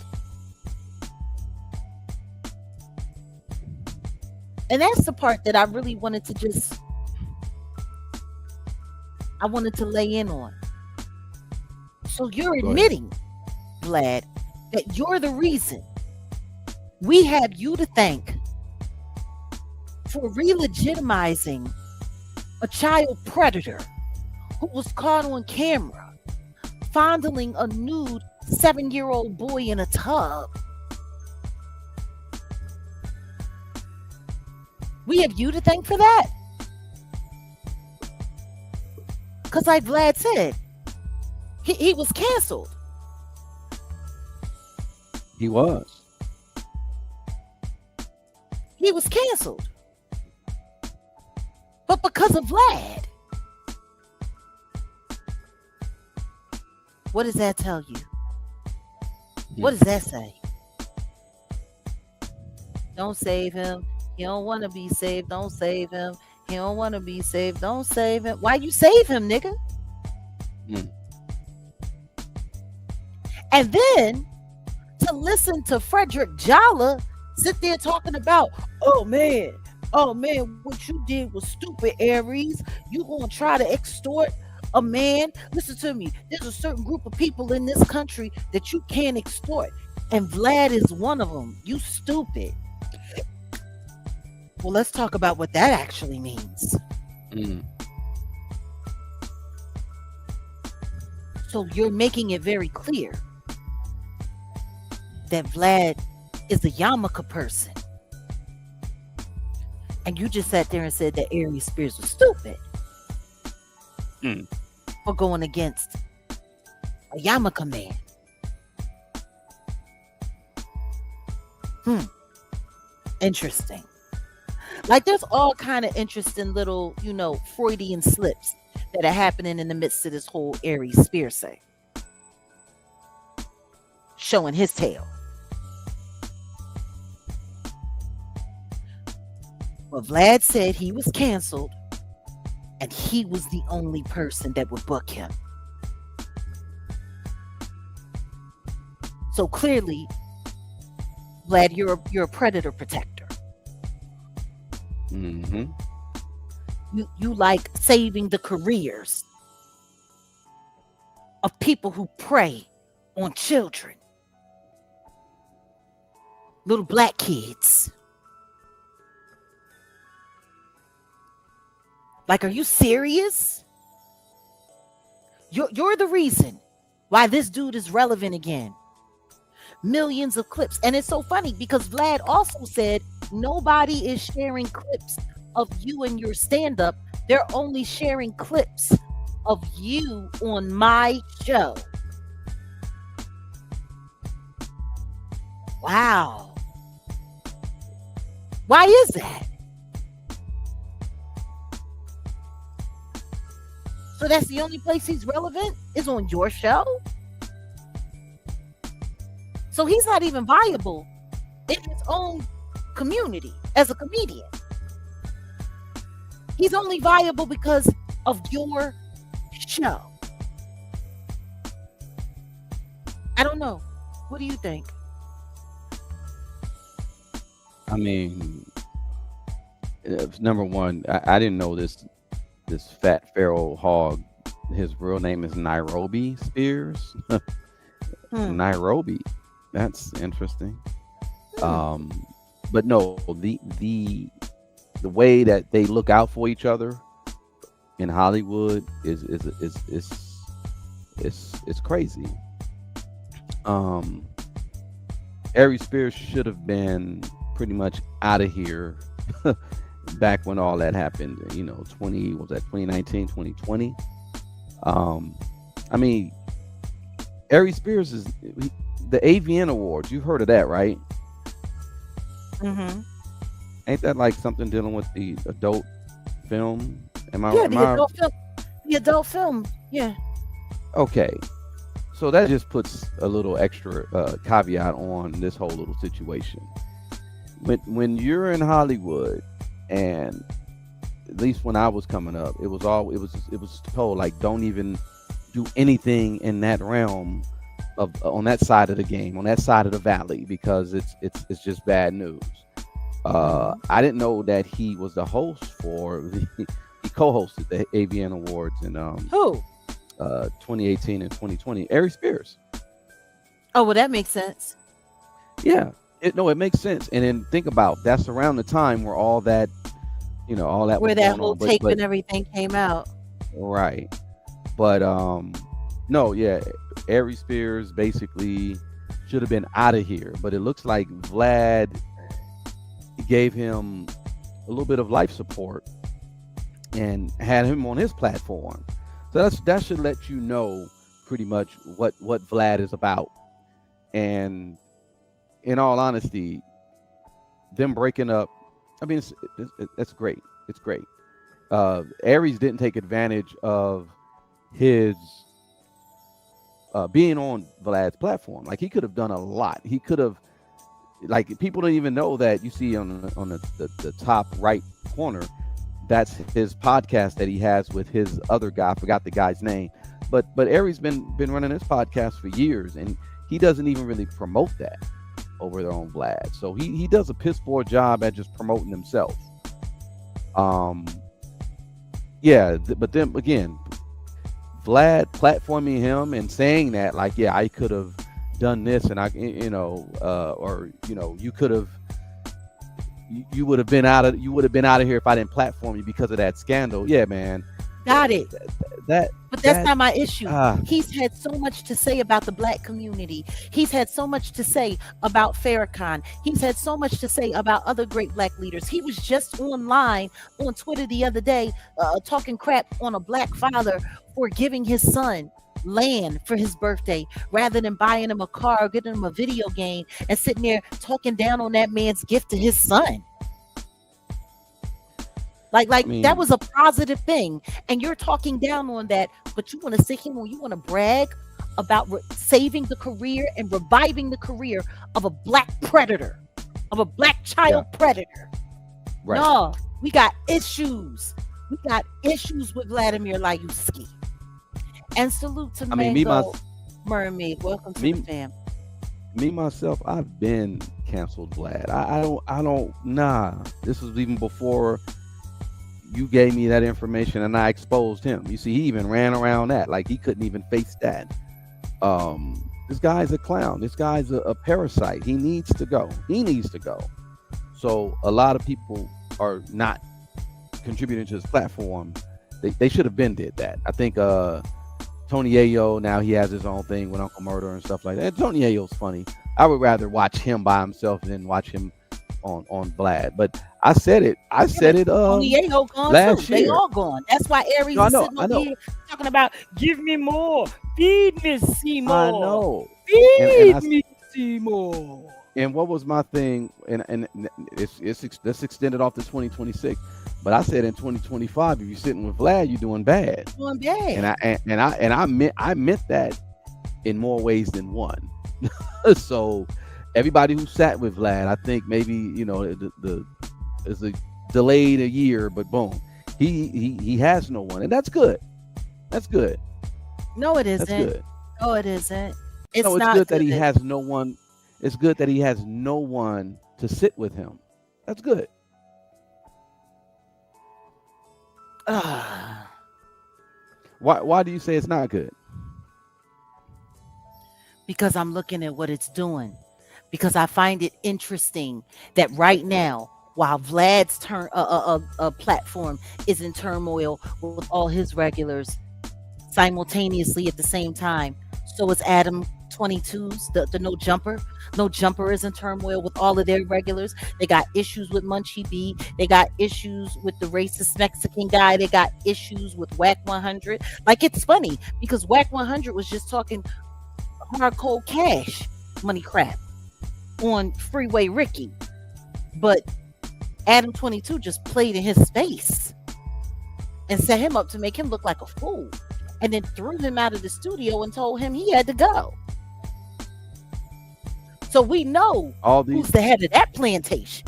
And that's the part that I really wanted to I wanted to lay in on. So you're admitting, Vlad, that you're the reason we have you to thank for re-legitimizing a child predator who was caught on camera fondling a nude 7-year-old boy in a tub. We have you to thank for that. Because like Vlad said, he was canceled. He was. He was canceled. But because of Vlad. What does that tell you? What does that say? Don't save him. He don't want to be saved. Don't save him. He don't want to be saved. Don't save him. Why you save him, nigga? And then to listen to Frederick Jalla sit there talking about, oh man, what you did was stupid, Aries. You gonna try to extort a man? Listen to me. There's a certain group of people in this country that you can't extort. And Vlad is one of them. You stupid. Well, let's talk about what that actually means. So you're making it very clear that Vlad is a Yamaka person. And you just sat there and said that Aries Spears was stupid Mm. for going against a Yamaka man. Interesting. Like there's all kind of interesting little, Freudian slips that are happening in the midst of this whole Aries Spears thing. Showing his tail. But Vlad said he was canceled and he was the only person that would book him. So clearly, Vlad, you're a predator protector. Mm-hmm. You like saving the careers of people who prey on children, little black kids. Like, are you serious? You're the reason why this dude is relevant again. Millions of clips. And it's so funny because Vlad also said nobody is sharing clips of you and your stand-up. They're only sharing clips of you on my show. Wow. Why is that? So that's the only place he's relevant is on your show? So he's not even viable in his own community as a comedian. He's only viable because of your show. I don't know. What do you think? I mean, number one, I didn't know this fat feral hog. His real name is Nairobi Spears. Nairobi. That's interesting. But no, the way that they look out for each other in Hollywood is crazy. Aries Spears should have been pretty much out of here back when all that happened. 2019, 2020. I mean, Aries Spears is the AVN Awards. You've heard of that, right? Mm-hmm. Ain't that like something dealing with the adult film? The adult film. Yeah. Okay. So that just puts a little extra caveat on this whole little situation. When you're in Hollywood, and at least when I was coming up, it was told like don't even do anything in that realm of on that side of the game, on that side of the valley, because it's just bad news. I didn't know that he was the host for he co-hosted the AVN Awards in 2018 and 2020. Aries Spears. Oh, well, that makes sense. Yeah, it makes sense. And then think about that's around the time where all that where that whole tape and everything came out. Right. But no, yeah, Aries Spears basically should have been out of here. But it looks like Vlad gave him a little bit of life support and had him on his platform. So that should let you know pretty much what Vlad is about. And in all honesty, them breaking up, I mean, that's great. It's great. Aries didn't take advantage of his being on Vlad's platform. Like he could have done a lot. He could have, like, people don't even know that. You see on the top right corner, that's his podcast that he has with his other guy. I forgot the guy's name, but Aries been running his podcast for years, and he doesn't even really promote that over their own Vlad. So he does a piss poor job at just promoting himself. But then again, Vlad platforming him and saying that, like, yeah, I could have done this, and you could have, you would have been out of here if I didn't platform you because of that scandal. Yeah, man, Got it. That But that's that not my issue. ah He's had so much to say about the black community. He's had so much to say about Farrakhan. He's had so much to say about other great black leaders. He was just online on Twitter the other day talking crap on a black father for giving his son land for his birthday rather than buying him a car or getting him a video game, and sitting there talking down on that man's gift to his son. Like I that mean, was a positive thing, and you're talking down on that, but you want to sit here and you want to brag about saving the career and reviving the career of a black predator, of a black yeah, child predator. right. No, we got issues. We got issues with Vladimir Layuski. And salute to I mean, me my Mango Mermaid. Welcome to the me fam. me myself, I've been canceled, Vlad. I don't. Nah. This was even before you gave me that information, and I exposed him. You see, he even ran around that like he couldn't even face that. This guy's a clown. This guy's a parasite. He needs to go. He needs to go. So a lot of people are not contributing to his platform. They should have been did that. I think Tony Ayo, now he has his own thing with Uncle Murder and stuff like that. Tony Ayo's funny. I would rather watch him by himself than watch him on Vlad. But I said it. I Yeah, but said it Tony Ayo gone too. last They year. all gone. That's why Aries No, I is know, sitting I over know, here talking about give me more, feed me I Seymour, know. And feed me Seymour. and what was my thing? And let's extend it off to 2026. But I said in 2025, if you're sitting with Vlad, you're doing bad. Doing And bad. I meant that in more ways than one. So everybody who sat with Vlad, I think maybe the is a delayed a year, but boom, he has no one, and that's good. That's good. No, it That's isn't. good. No, it isn't. No, It's it's not good that he good. has no one. It's good that he has no one to sit with him. That's good. Ah, Why do you say it's not good? because I'm looking at what it's doing. Because I find it interesting that right now, while Vlad's platform is in turmoil with all his regulars simultaneously at the same time, so is Adam 22's the no jumper. No jumper is in turmoil with all of their regulars. They got issues with Munchie B. They got issues with the racist Mexican guy. They got issues with Whack 100. Like, it's funny because Whack 100 was just talking hard cold cash money crap on Freeway Ricky, but Adam 22 just played in his space and set him up to make him look like a fool, and then threw him out of the studio and told him he had to go. So we know All who's these, the head of that plantation.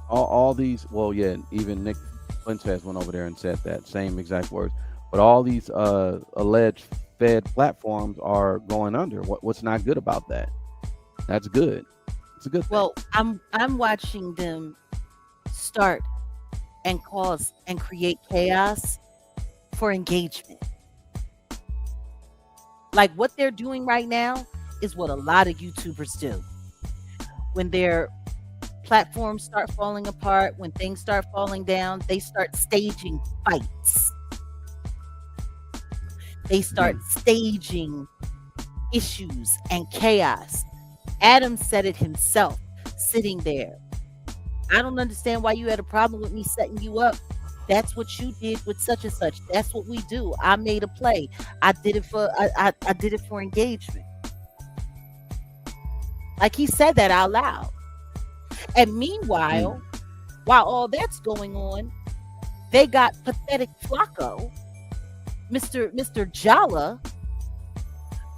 all these. Well, yeah, even Nick Fuentes went over there and said that same exact words. But all these alleged Fed platforms are going under. What's not good about that? That's good. It's a good thing. Well, I'm watching them start and cause and create chaos for engagement. Like what they're doing right now is what a lot of YouTubers do. When their platforms start falling apart, when things start falling down, they start staging fights. They start Hmm. staging issues and chaos. Adam said it himself, sitting there. I don't understand why you had a problem with me setting you up. That's what you did with such and such. That's what we do. I made a play. I did it for I did it for engagement. Like he said that out loud. And Hmm. meanwhile, while all that's going on, they got pathetic Flacco, Mr. Jala,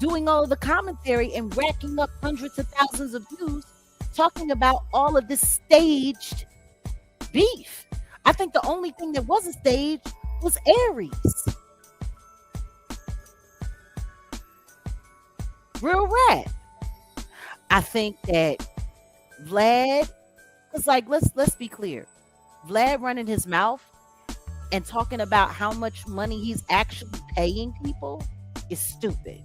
doing all the commentary and racking up hundreds of thousands of views, talking about all of this staged beef. I think the only thing that wasn't staged was Aries. Real rap. I think that Vlad was like, let's be clear. Vlad running his mouth and talking about how much money he's actually paying people is stupid.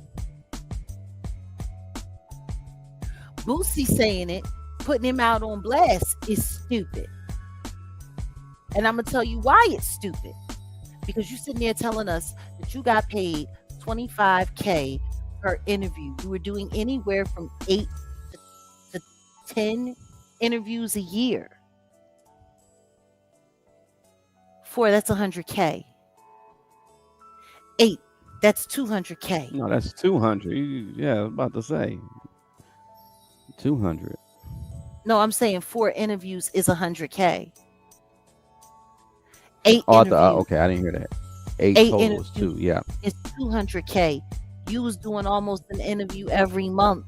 Boosie saying it, putting him out on blast is stupid. And I'm gonna tell you why it's stupid. because you sitting there telling us that you got paid 25K per interview. You were doing anywhere from 8 to 10 interviews a year. 4, that's 100K. 8, that's 200K. No, that's 200. Yeah, I was about to say 200. No, I'm saying 4 interviews is 100K. 8 Oh, interviews. okay, I didn't hear that. 8 8 total is 2. interviews Yeah. is 200K. You was doing almost an interview every month.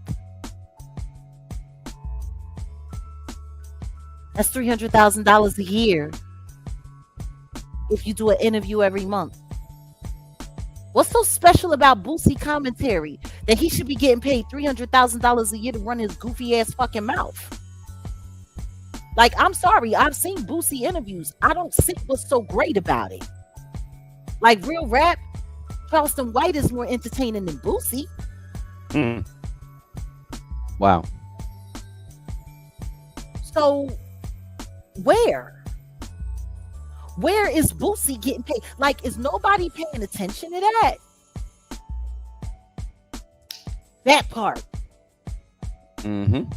That's $300,000 a year if you do an interview every month. What's so special about Boosie commentary that he should be getting paid $300,000 a year to run his goofy ass fucking mouth? Like, I'm sorry, I've seen Boosie interviews. I don't see what's so great about it. Like, real rap, Charleston White is more entertaining than Boosie. Mm. Wow. So, where is Boosie getting paid? Like, is nobody paying attention to that? That part. Mm-hmm.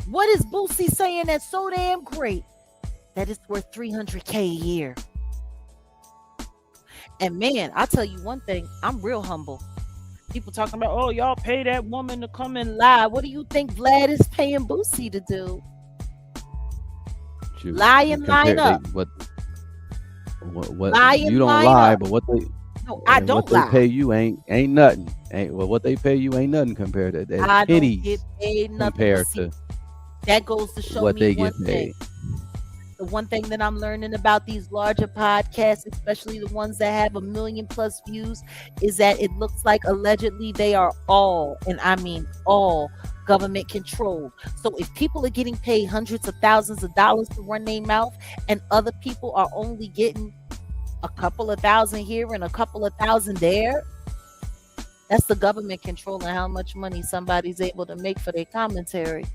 What is Boosie saying that's so damn great that it's worth 300K a year? And man, I tell you one thing, I'm real humble. People talking about, oh, y'all pay that woman to come and lie. What do you think Vlad is paying Boosie to do? Lie and line up. What Lie you and don't line lie, up. but what they No, I don't what lie. they pay you ain't nothing. What they pay you ain't nothing compared to that. I don't Pennies get paid nothing. compared See, to that goes to show what me they one get thing. paid. The one thing that I'm learning about these larger podcasts, especially the ones that have 1 million plus views, is that it looks like allegedly they are all, and I mean all, government controlled. So if people are getting paid hundreds of thousands of dollars to run their mouth, and other people are only getting a couple of thousand here and a couple of thousand there, that's the government controlling how much money somebody's able to make for their commentary.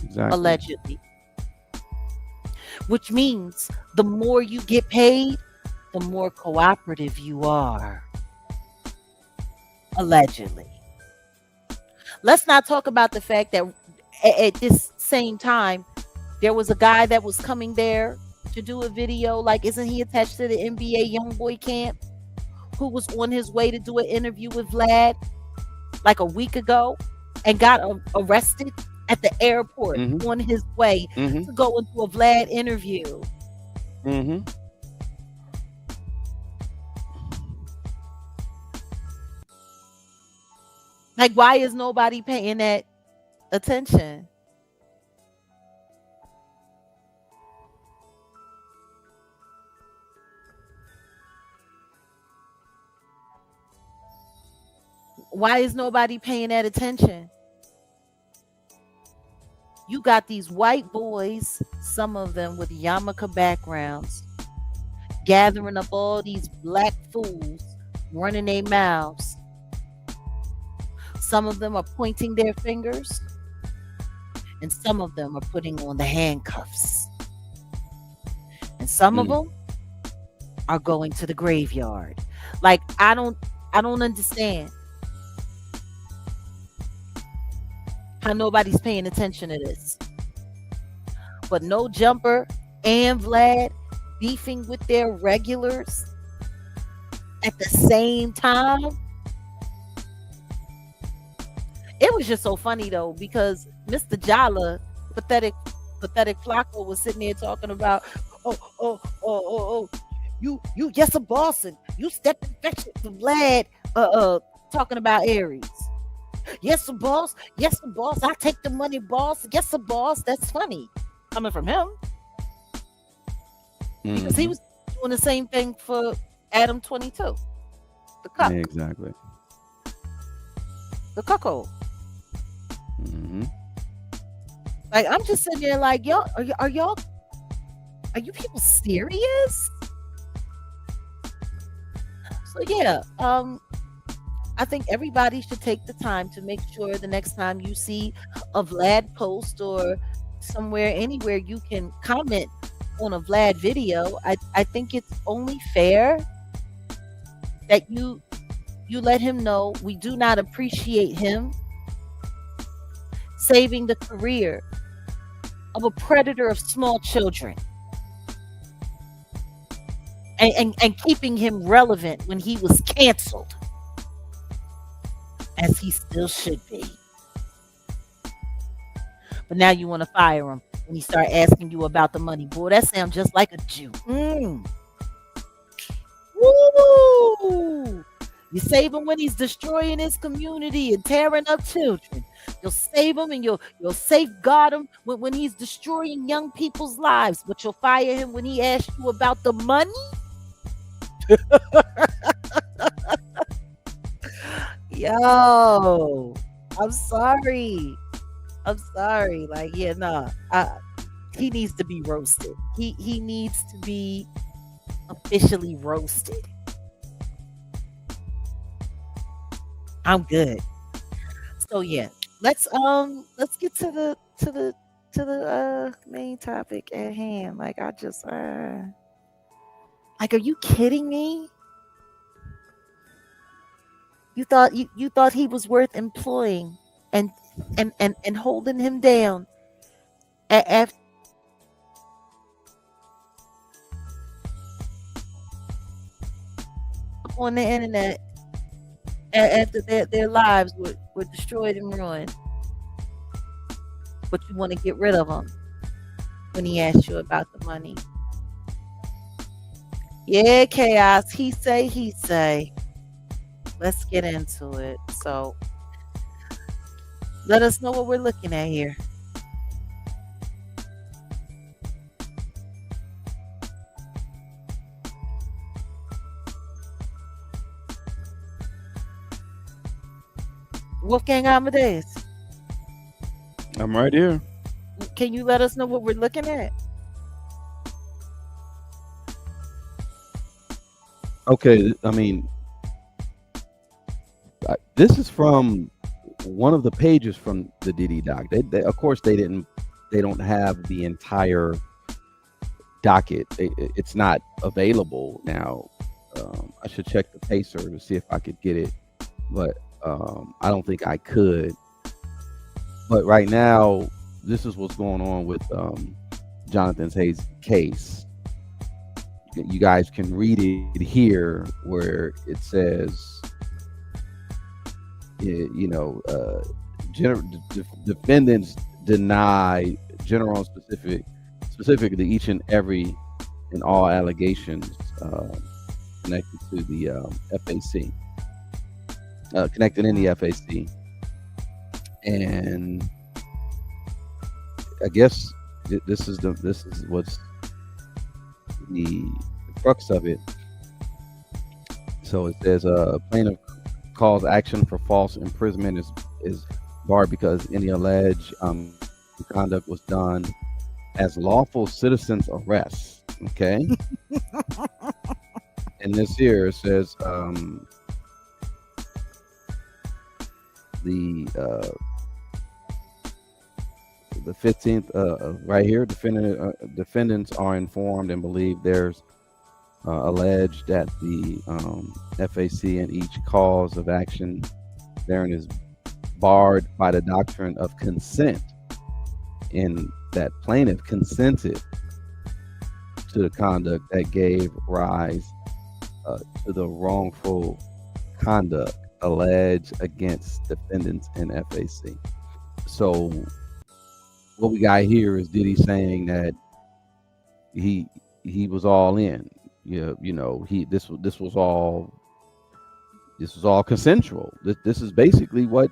Exactly. Allegedly. Which means the more you get paid, the more cooperative you are. Allegedly. Let's not talk about the fact that at this same time, there was a guy that was coming there to do a video. Like, isn't he attached to the NBA Youngboy camp? Who was on his way to do an interview with Vlad like a week ago and got arrested at the airport on his way to go into a Vlad interview. Mm-hmm. Like, why is nobody paying that attention? Why is nobody paying that attention? You got these white boys, some of them with yarmulke backgrounds, gathering up all these black fools, running their mouths. Some of them are pointing their fingers, and some of them are putting on the handcuffs. And some of them are going to the graveyard. Like, I don't understand how nobody's paying attention to this. But No Jumper and Vlad beefing with their regulars at the same time. It was just so funny though, because Mr. Jala, pathetic Flacco, was sitting there talking about, you yes a boss, and you stepped and fetched it for Vlad, talking about Aries. Yes, a boss. Yes, a boss. I take the money, boss. Yes, a boss. That's funny coming from him, because he was doing the same thing for Adam 22, the cuck, Exactly. the cuckold. Mm-hmm. Like, I'm just sitting there like, y'all, are you people serious? So yeah, I think everybody should take the time to make sure the next time you see a Vlad post or somewhere, anywhere you can comment on a Vlad video. I think it's only fair that you let him know we do not appreciate him saving the career of a predator of small children and keeping him relevant when he was canceled, as he still should be. But now you want to fire him when he start asking you about the money. Boy, that sounds just like a Jew. Woo! You save him when he's destroying his community and tearing up children. You'll save him and you'll safeguard him when he's destroying young people's lives. But you'll fire him when he asks you about the money? Yo, I'm sorry. Like, yeah, nah. He needs to be roasted. He needs to be officially roasted. I'm good. So yeah, let's get to the main topic at hand. Like, I just like, are you kidding me? You thought he was worth employing and holding him down after on the internet after their lives were destroyed and ruined. But you want to get rid of him when he asked you about the money. Yeah, chaos. He say. Let's get into it. So let us know what we're looking at here. Wolfgang Amadeus, I'm right here. can you let us know what we're looking at? Okay, I mean, this is from one of the pages from the Diddy doc. They of course they don't have the entire docket. It's not available now. I should check the pacer to see if I could get it, but I don't think I could. But right now, this is what's going on with Jonathan Hayes' case. You guys can read it here, where it says, defendants deny general and specifically each and every and all allegations connected to the FAC, connected in the FAC, and I guess this is what's the crux of it. So it says plaintiff calls action for false imprisonment is barred because any alleged conduct was done as lawful citizens arrests. Okay. And this here says the 15th right here, defendants are informed and believe there's alleged that the FAC in each cause of action therein is barred by the doctrine of consent, in that plaintiff consented to the conduct that gave rise to the wrongful conduct alleged against defendants in FAC. So what we got here is Diddy saying that he was all in. This was all consensual. This is basically what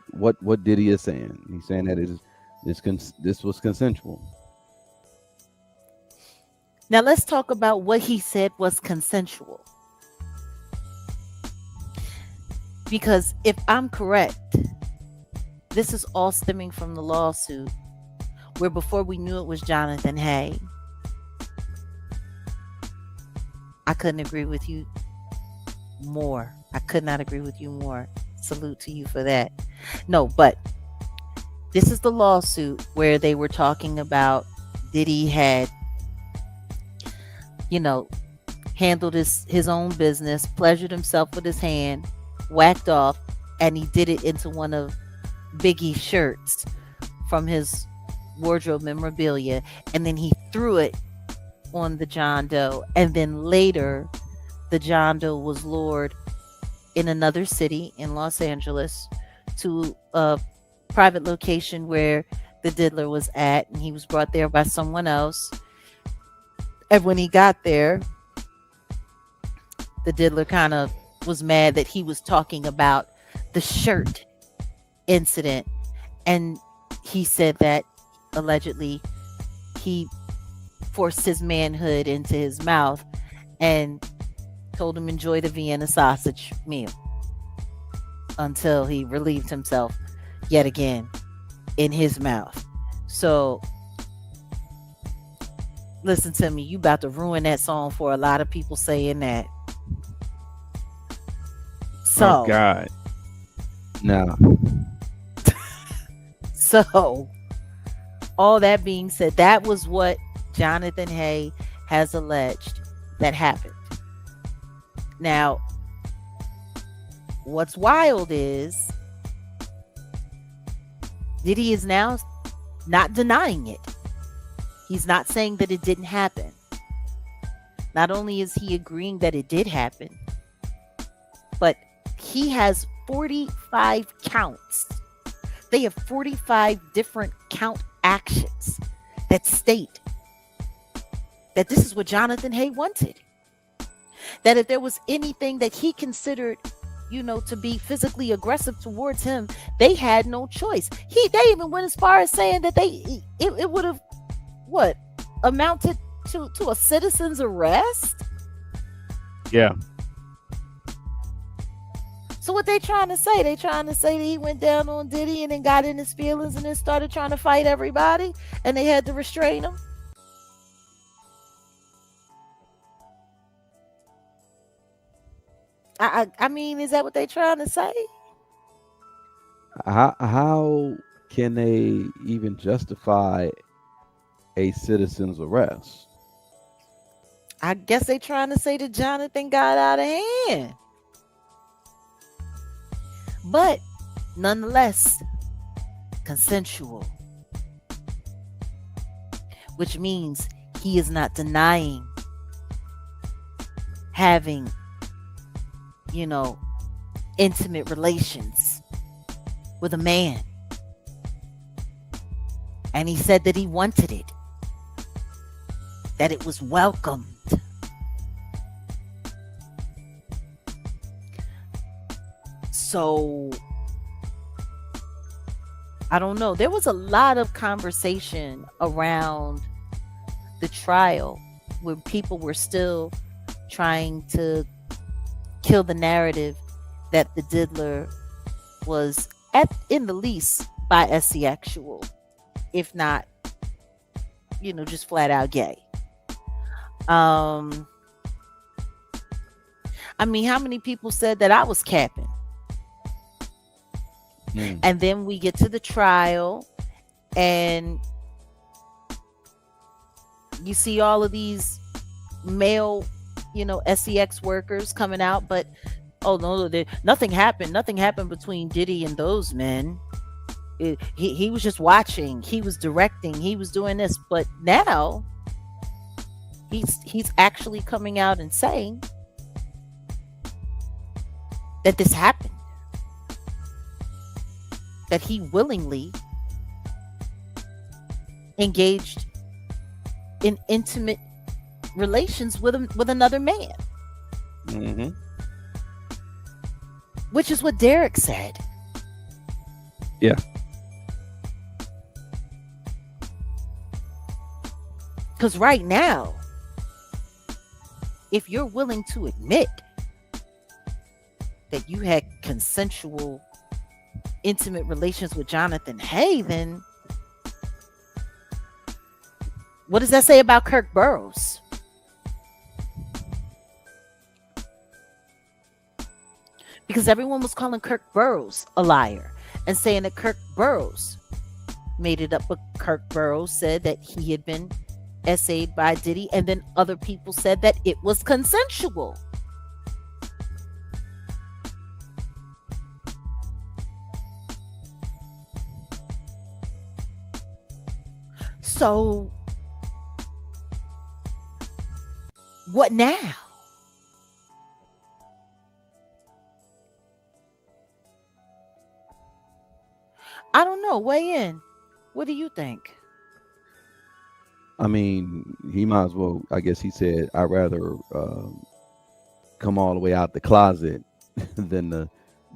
Diddy is saying. He's saying that this was consensual. Now let's talk about what he said was consensual. Because if I'm correct, this is all stemming from the lawsuit, where before we knew it was Jonathan Hay. I couldn't agree with you more. I could not agree with you more. Salute to you for that. No, but this is the lawsuit where they were talking about Diddy had, you know, handled his own business, pleasured himself with his hand, whacked off, and he did it into one of Biggie's shirts from his wardrobe memorabilia, and then he threw it on the John Doe. And then later, the John Doe was lured in another city in Los Angeles to a private location where the diddler was at, and he was brought there by someone else. And when he got there, the diddler kind of was mad that he was talking about the shirt incident, and he said that allegedly he forced his manhood into his mouth and told him enjoy the Vienna sausage meal until he relieved himself yet again in his mouth. So listen to me, you about to ruin that song for a lot of people saying that. So, Oh God. Nah. so all that being said, that was what Jonathan Hay has alleged that happened. Now, what's wild is Diddy is now not denying it. He's not saying that it didn't happen. Not only is he agreeing that it did happen, but he has 45 counts. They have 45 different count actions that state that this is what Jonathan Hay wanted. That if there was anything that he considered, to be physically aggressive towards him, they had no choice. They even went as far as saying that it would have amounted to a citizen's arrest. Yeah. So what they trying to say? They trying to say that he went down on Diddy and then got in his feelings and then started trying to fight everybody and they had to restrain him? I mean, is that what they trying to say? How can they even justify a citizen's arrest? I guess they trying to say that Jonathan got out of hand. But nonetheless, consensual. Which means he is not denying having, intimate relations with a man. And he said that he wanted it. That it was welcomed. So, I don't know. There was a lot of conversation around the trial where people were still trying to kill the narrative that the diddler was, in the least, bisexual, if not, just flat out gay. I mean, how many people said that I was capping? And then we get to the trial and you see all of these male, sex workers coming out, but oh no, nothing happened. Nothing happened between Diddy and those men. He was just watching. He was directing. He was doing this. But now he's actually coming out and saying that this happened. That he willingly engaged in intimate relations with another man. Mm-hmm. Which is what Derek said. Yeah. Because right now, if you're willing to admit that you had consensual intimate relations with Jonathan Hay, then what does that say about Kirk Burrows? because everyone was calling Kirk Burrows a liar and saying that Kirk Burrows made it up. But Kirk Burrows said that he had been essayed by Diddy, and then other people said that it was consensual. So what now? I don't know. Weigh in. What do you think? I mean, he might as well. I guess he said, "I'd rather come all the way out the closet than to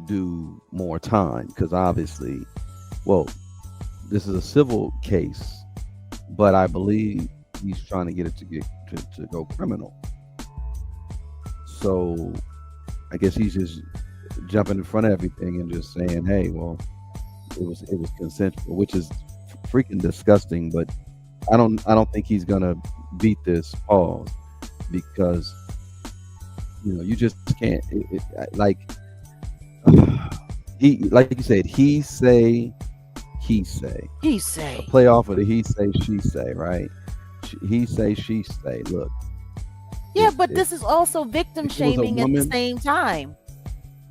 do more time." Because obviously, well, this is a civil case, but I believe he's trying to get it to go criminal. So I guess he's just jumping in front of everything and just saying, "Hey, well, it was consensual," which is freaking disgusting. But I don't think he's gonna beat this pause because you just can't. Like he, like you said, he say, He a say. play off of the he say she say, right? He say she say. Look, Yeah, if but if, this is also victim if it was a shaming at the woman, same time.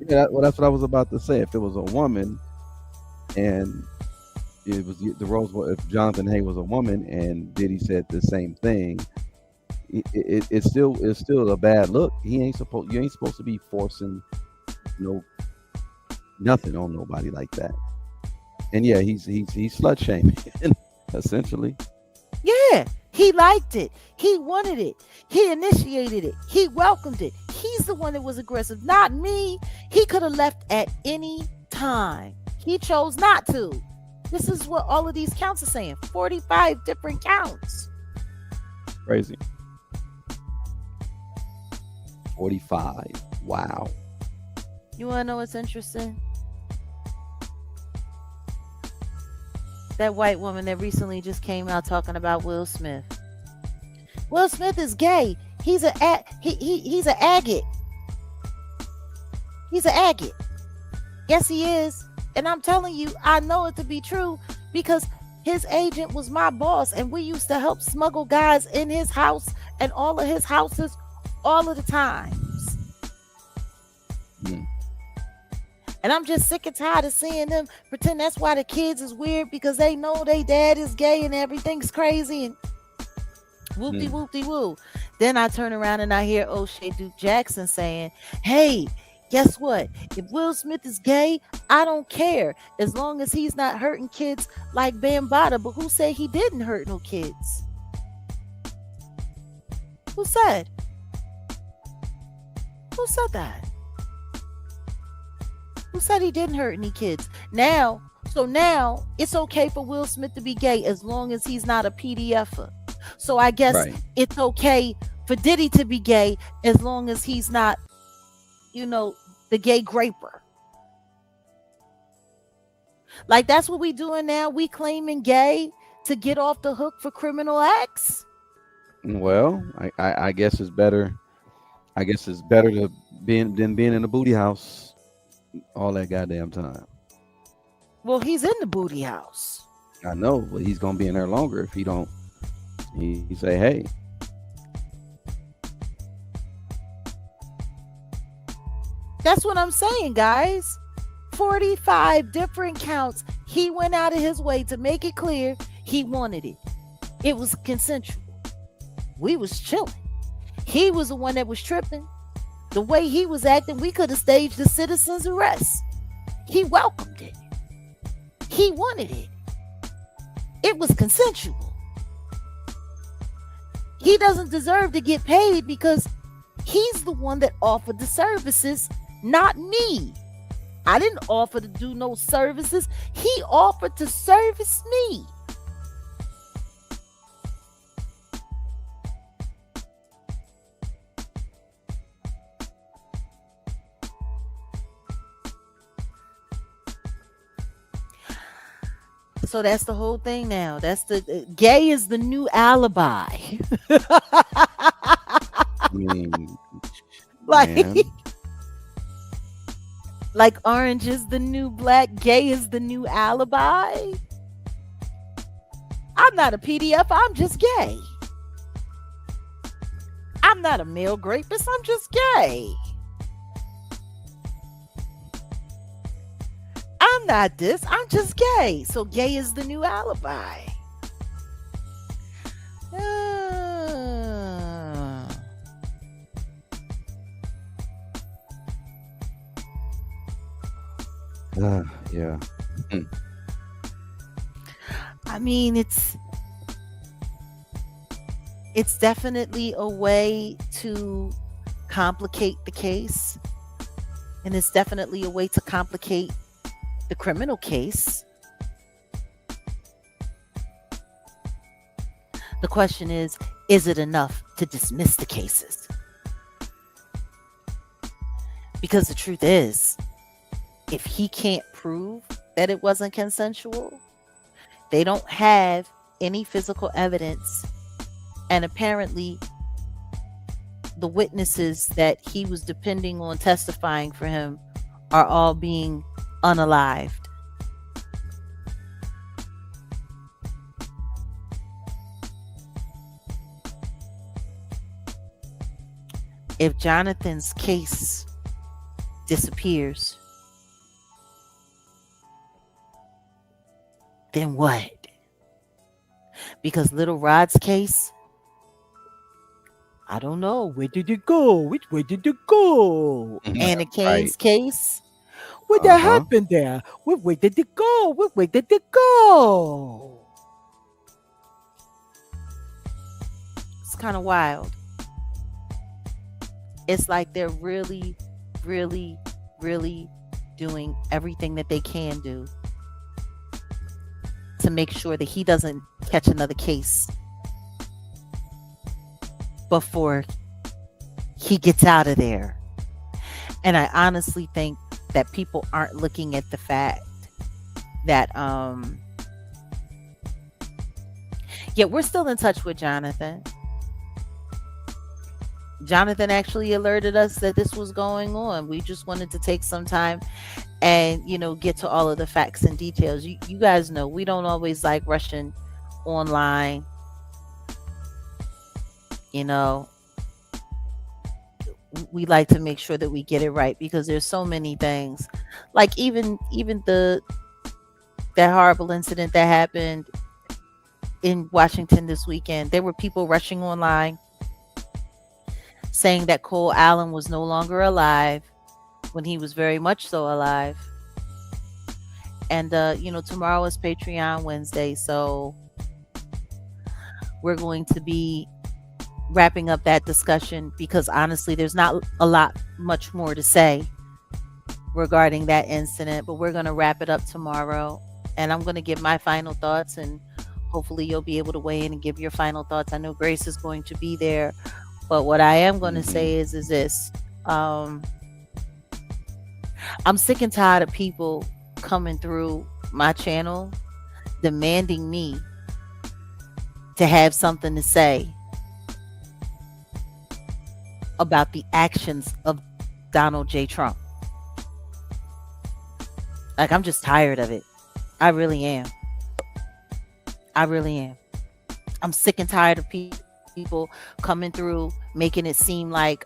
yeah, well, that's what I was about to say. If it was a woman and it was the roles were, if Jonathan Hay was a woman and Diddy said the same thing, it's still a bad look. You ain't supposed to be forcing no nothing on nobody like that. And yeah, he's slut shaming essentially. Yeah, he liked it. He wanted it. He initiated it. He welcomed it. He's the one that was aggressive, not me. He could have left at any time. He chose not to. This is what all of these counts are saying. 45 different counts. Crazy. 45. Wow. You want to know what's interesting? That white woman that recently just came out talking about Will Smith. Will Smith is gay. He's he's an agate. He's an agate. Yes, he is. And I'm telling you, I know it to be true because his agent was my boss, and we used to help smuggle guys in his house and all of his houses all of the times. Mm. And I'm just sick and tired of seeing them pretend that's why the kids is weird because they know they dad is gay and everything's crazy and whoopty Mm. whoopty woo. Then I turn around and I hear O'Shea Duke Jackson saying, "Hey, guess what? If Will Smith is gay, I don't care as long as he's not hurting kids like Bambaataa." But who said he didn't hurt no kids? Who said? Who said that? Who said he didn't hurt any kids? Now it's okay for Will Smith to be gay as long as he's not a PDFer. So I guess Right. it's okay for Diddy to be gay as long as he's not, the gay graper. Like that's what we doing now. We claiming gay to get off the hook for criminal acts. Well, I guess it's better. I guess it's better to than being in a booty house all that goddamn time. Well, he's in the booty house. I know, but he's gonna be in there longer if he don't. He say, "Hey, That's what I'm saying, guys. 45 different counts. He went out of his way to make it clear he wanted it. It was consensual. We was chilling. He was the one that was tripping. The way he was acting, we could have staged a citizen's arrest. He welcomed it. He wanted it. It was consensual. He doesn't deserve to get paid because he's the one that offered the services, not me. I didn't offer to do no services. He offered to service me. So that's the whole thing now. That's gay is the new alibi. I mean, Like man, Like orange is the new black, gay is the new alibi. I'm not a PDF, I'm just gay. I'm not a male rapist, I'm just gay. I'm not this, I'm just gay. So gay is the new alibi. Ah. Yeah. Mm. I mean, it's definitely a way to complicate the case, and it's definitely a way to complicate the criminal case. The question is it enough to dismiss the cases? Because the truth is, if he can't prove that it wasn't consensual, they don't have any physical evidence. And apparently, the witnesses that he was depending on testifying for him are all being unalived. If Jonathan's case disappears, then what? Because Little Rod's case, I don't know. Where did it go? Which way did it go? Anna Right. Kane's case, what that Uh-huh. happened there? Which way did it go? Which way did it go? It's kind of wild. It's like they're really, really, really doing everything that they can do to make sure that he doesn't catch another case before he gets out of there. And I honestly think that people aren't looking at the fact that yeah, we're still in touch with Jonathan. Jonathan actually alerted us that this was going on. We just wanted to take some time and, get to all of the facts and details. You guys know we don't always like rushing online. We like to make sure that we get it right because there's so many things. Like even that horrible incident that happened in Washington this weekend. There were people rushing online saying that Cole Allen was no longer alive when he was very much so alive. And tomorrow is Patreon Wednesday, so we're going to be wrapping up that discussion because honestly there's not a lot much more to say regarding that incident, but we're going to wrap it up tomorrow, and I'm going to give my final thoughts, and hopefully you'll be able to weigh in and give your final thoughts. I know Grace is going to be there, but what I am going to say is this. I'm sick and tired of people coming through my channel demanding me to have something to say about the actions of Donald J. Trump. Like, I'm just tired of it. I really am. I really am. I'm sick and tired of people coming through making it seem like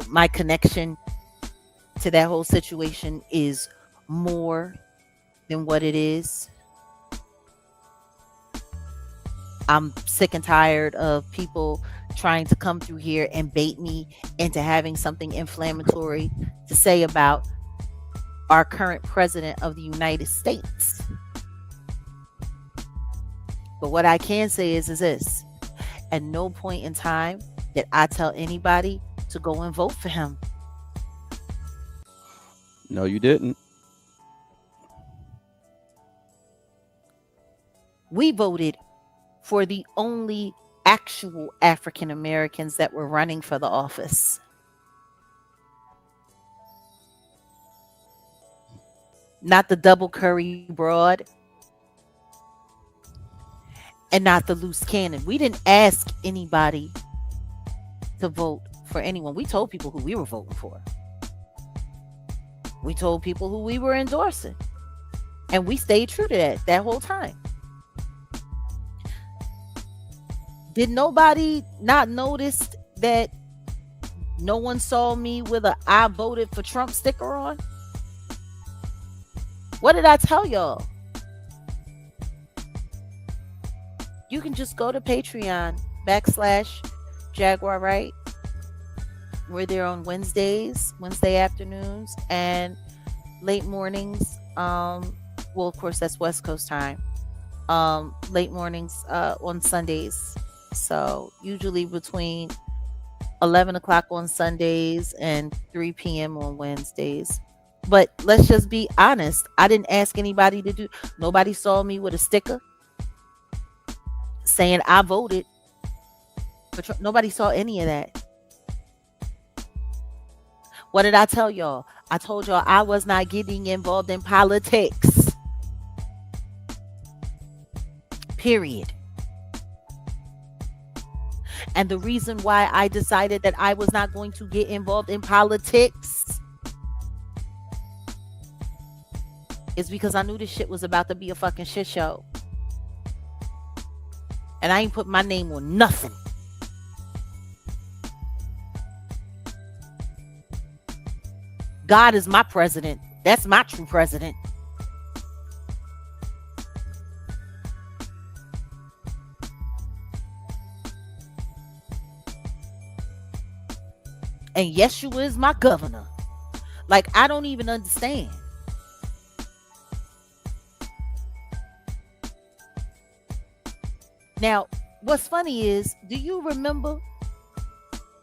my connection to that whole situation is more than what it is. I'm sick and tired of people trying to come through here and bait me into having something inflammatory to say about our current president of the United States. But what I can say is this. At no point in time did I tell anybody to go and vote for him. No, you didn't. We voted for the only actual African Americans that were running for the office. Not the double curry broad and not the loose cannon. We didn't ask anybody to vote for anyone. We told people who we were voting for. We told people who we were endorsing. And we stayed true to that whole time. Did nobody not notice that no one saw me with a "I voted for Trump" sticker on? What did I tell y'all? You can just go to Patreon /Jaguar Wright. We're there on Wednesday afternoons, and late mornings. Well, of course, that's West Coast time. Late mornings on Sundays. So usually between 11 o'clock on Sundays and 3 p.m. on Wednesdays. But let's just be honest. I didn't ask anybody to do. Nobody saw me with a sticker saying I voted for Trump. Nobody saw any of that. What did I tell y'all? I told y'all I was not getting involved in politics. Period. And the reason why I decided that I was not going to get involved in politics is because I knew this shit was about to be a fucking shit show. And I ain't put my name on nothing. God is my president. That's my true president. And Yeshua is my governor. Like, I don't even understand. Now, what's funny is, do you remember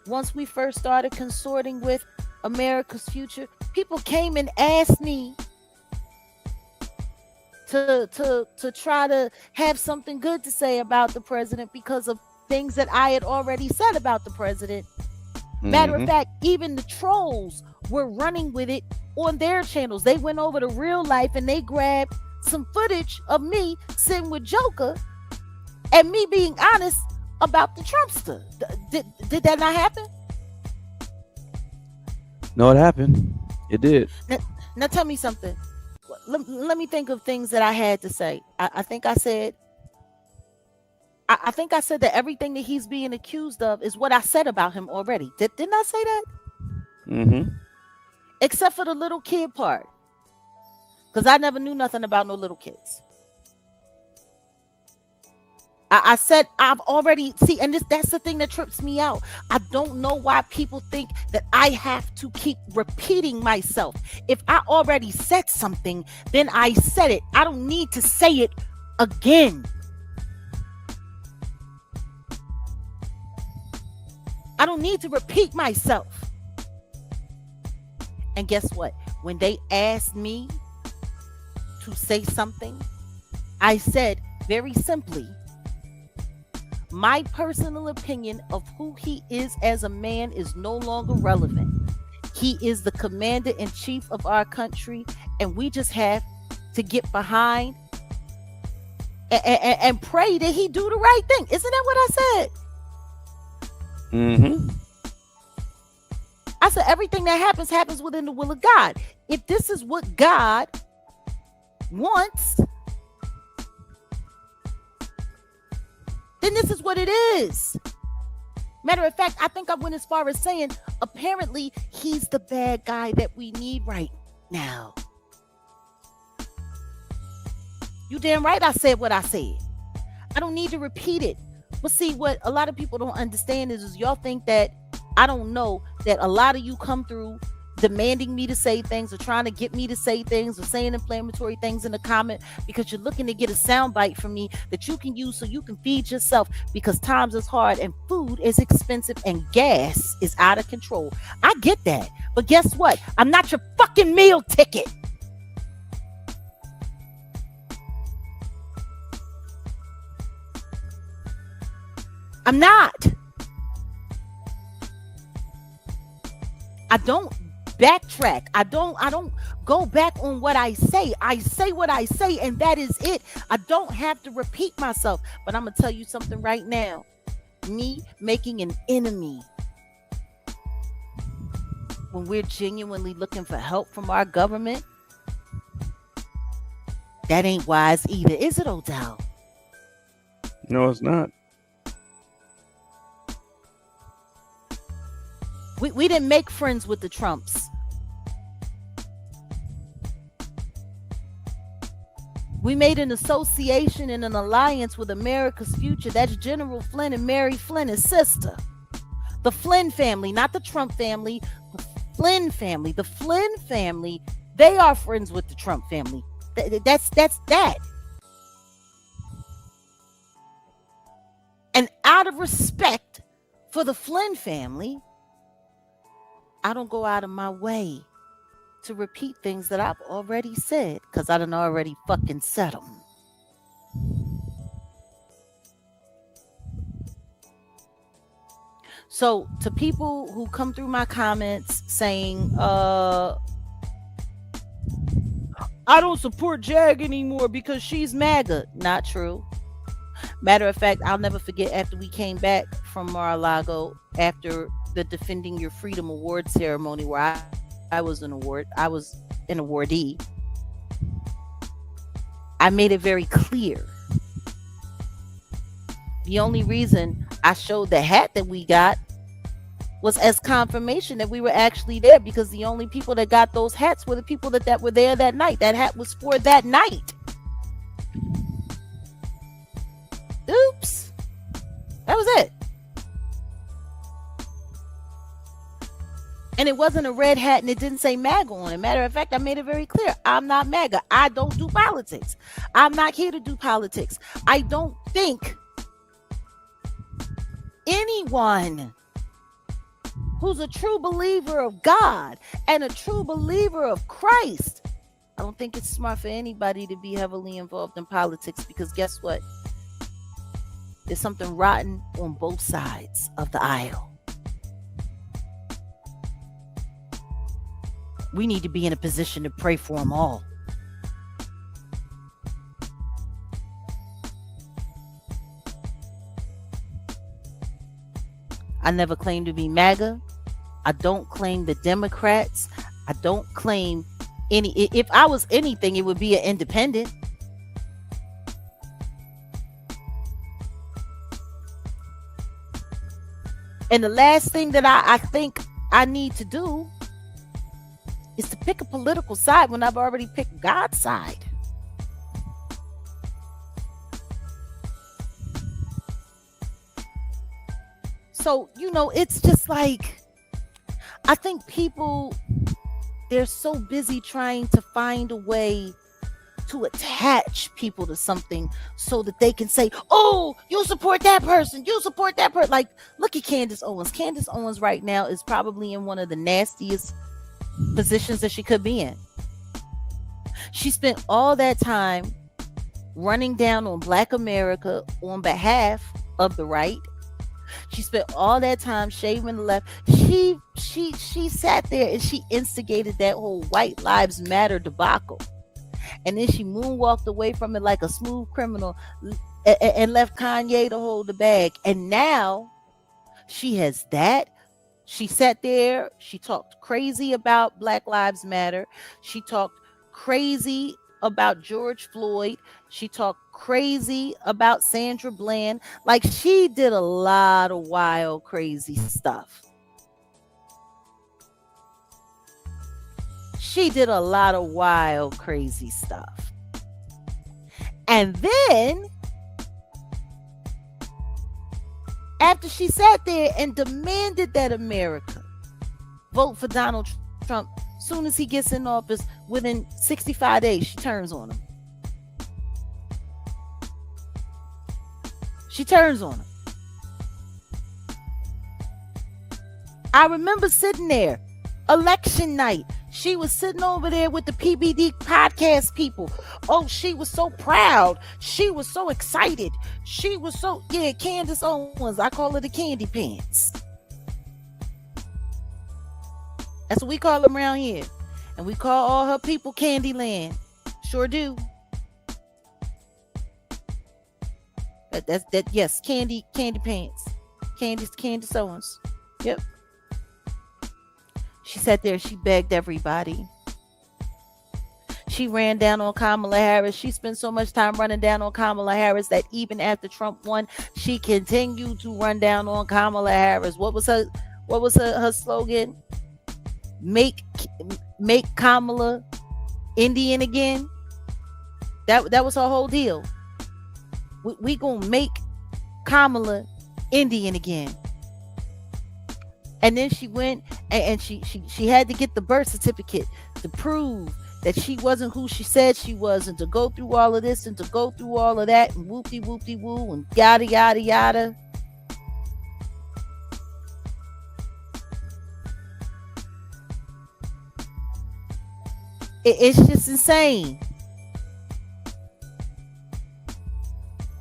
once we first started consorting with America's Future, people came and asked me to try to have something good to say about the president because of things that I had already said about the president. Matter of fact, even the trolls were running with it on their channels. They went over to Real Life and they grabbed some footage of me sitting with Joker and me being honest about the Trumpster. Did that not happen? No, it happened. It did. Now tell me something. Let me think of things that I had to say. I think I said that everything that he's being accused of is what I said about him already. Didn't I say that? Mm-hmm. Except for the little kid part. Because I never knew nothing about no little kids. I said I've already see, and that's the thing that trips me out. I don't know why people think that I have to keep repeating myself. If I already said something, then I said it. I don't need to say it again. I don't need to repeat myself. And guess what? When they asked me to say something, I said very simply, my personal opinion of who he is as a man is no longer relevant. He is the commander-in-chief of our country, and we just have to get behind and pray that he do the right thing. Isn't that what I said? Mm-hmm. I said everything that happens within the will of God. If this is what God wants, then this is what it is. Matter of fact, I think I went as far as saying, apparently, he's the bad guy that we need right now. You damn right I said what I said. I don't need to repeat it. But see, what a lot of people don't understand is y'all think that, I don't know, that a lot of you come through demanding me to say things or trying to get me to say things or saying inflammatory things in the comment because you're looking to get a soundbite from me that you can use so you can feed yourself, because times is hard and food is expensive and gas is out of control. I get that. But guess what? I'm not your fucking meal ticket. I'm not. I don't backtrack. I don't go back on what I say. I say what I say, and that is it. I don't have to repeat myself. But I'm gonna tell you something right now. Me making an enemy when we're genuinely looking for help from our government, that ain't wise either, is it, Odell? No, it's not. We didn't make friends with the Trumps. We made an association and an alliance with America's future. That's General Flynn and Mary Flynn, his sister. The Flynn family, not the Trump family. The Flynn family. The Flynn family, they are friends with the Trump family. That's that. And out of respect for the Flynn family, I don't go out of my way to repeat things that I've already said, because I done already fucking said them. So to people who come through my comments saying, I don't support Jag anymore because she's MAGA. Not true. Matter of fact, I'll never forget, after we came back from Mar-a-Lago, after the Defending Your Freedom Award ceremony, where I was an awardee, I made it very clear. The only reason I showed the hat that we got was as confirmation that we were actually there, because the only people that got those hats were the people that were there that night. That hat was for that night. Oops. That was it. And it wasn't a red hat and it didn't say MAGA on it. Matter of fact, I made it very clear. I'm not MAGA. I don't do politics. I'm not here to do politics. I don't think anyone who's a true believer of God and a true believer of Christ, I don't think it's smart for anybody to be heavily involved in politics, because guess what? There's something rotten on both sides of the aisle. We need to be in a position to pray for them all. I never claimed to be MAGA. I don't claim the Democrats. I don't claim any. If I was anything, it would be an independent. And the last thing that I think I need to do is to pick a political side when I've already picked God's side. So, it's just like, I think people, they're so busy trying to find a way to attach people to something so that they can say, oh, you support that person, you support that person. Like, look at Candace Owens. Candace Owens right now is probably in one of the nastiest positions that she could be in. She spent all that time running down on Black America on behalf of the right. She spent all that time shaving the left. She sat there and she instigated that whole White Lives Matter debacle. And then she moonwalked away from it like a smooth criminal and left Kanye to hold the bag. And now she has that. She sat there. She talked crazy about Black Lives Matter. She talked crazy about George Floyd. She talked crazy about Sandra Bland. Like, she did a lot of wild, crazy stuff. She did a lot of wild, crazy stuff. And then, after she sat there and demanded that America vote for Donald Trump, soon as he gets in office, within 65 days, she turns on him. She turns on him. I remember sitting there, election night. She was sitting over there with the PBD podcast people. Oh, she was so proud. She was so excited. She was so, Candace Owens. I call her the Candy Pants. That's what we call them around here. And we call all her people Candyland. Sure do. Yes, Candy Pants. Candace Owens. Yep. She sat there, she begged everybody. She ran down on Kamala Harris. She spent so much time running down on Kamala Harris that even after Trump won, she continued to run down on Kamala Harris. What was her slogan? Make make Kamala Indian again. That was her whole deal. We gonna make Kamala Indian again. And then she went and she had to get the birth certificate to prove that she wasn't who she said she was, and to go through all of this and to go through all of that and whoopty woo and yada yada yada. It's just insane.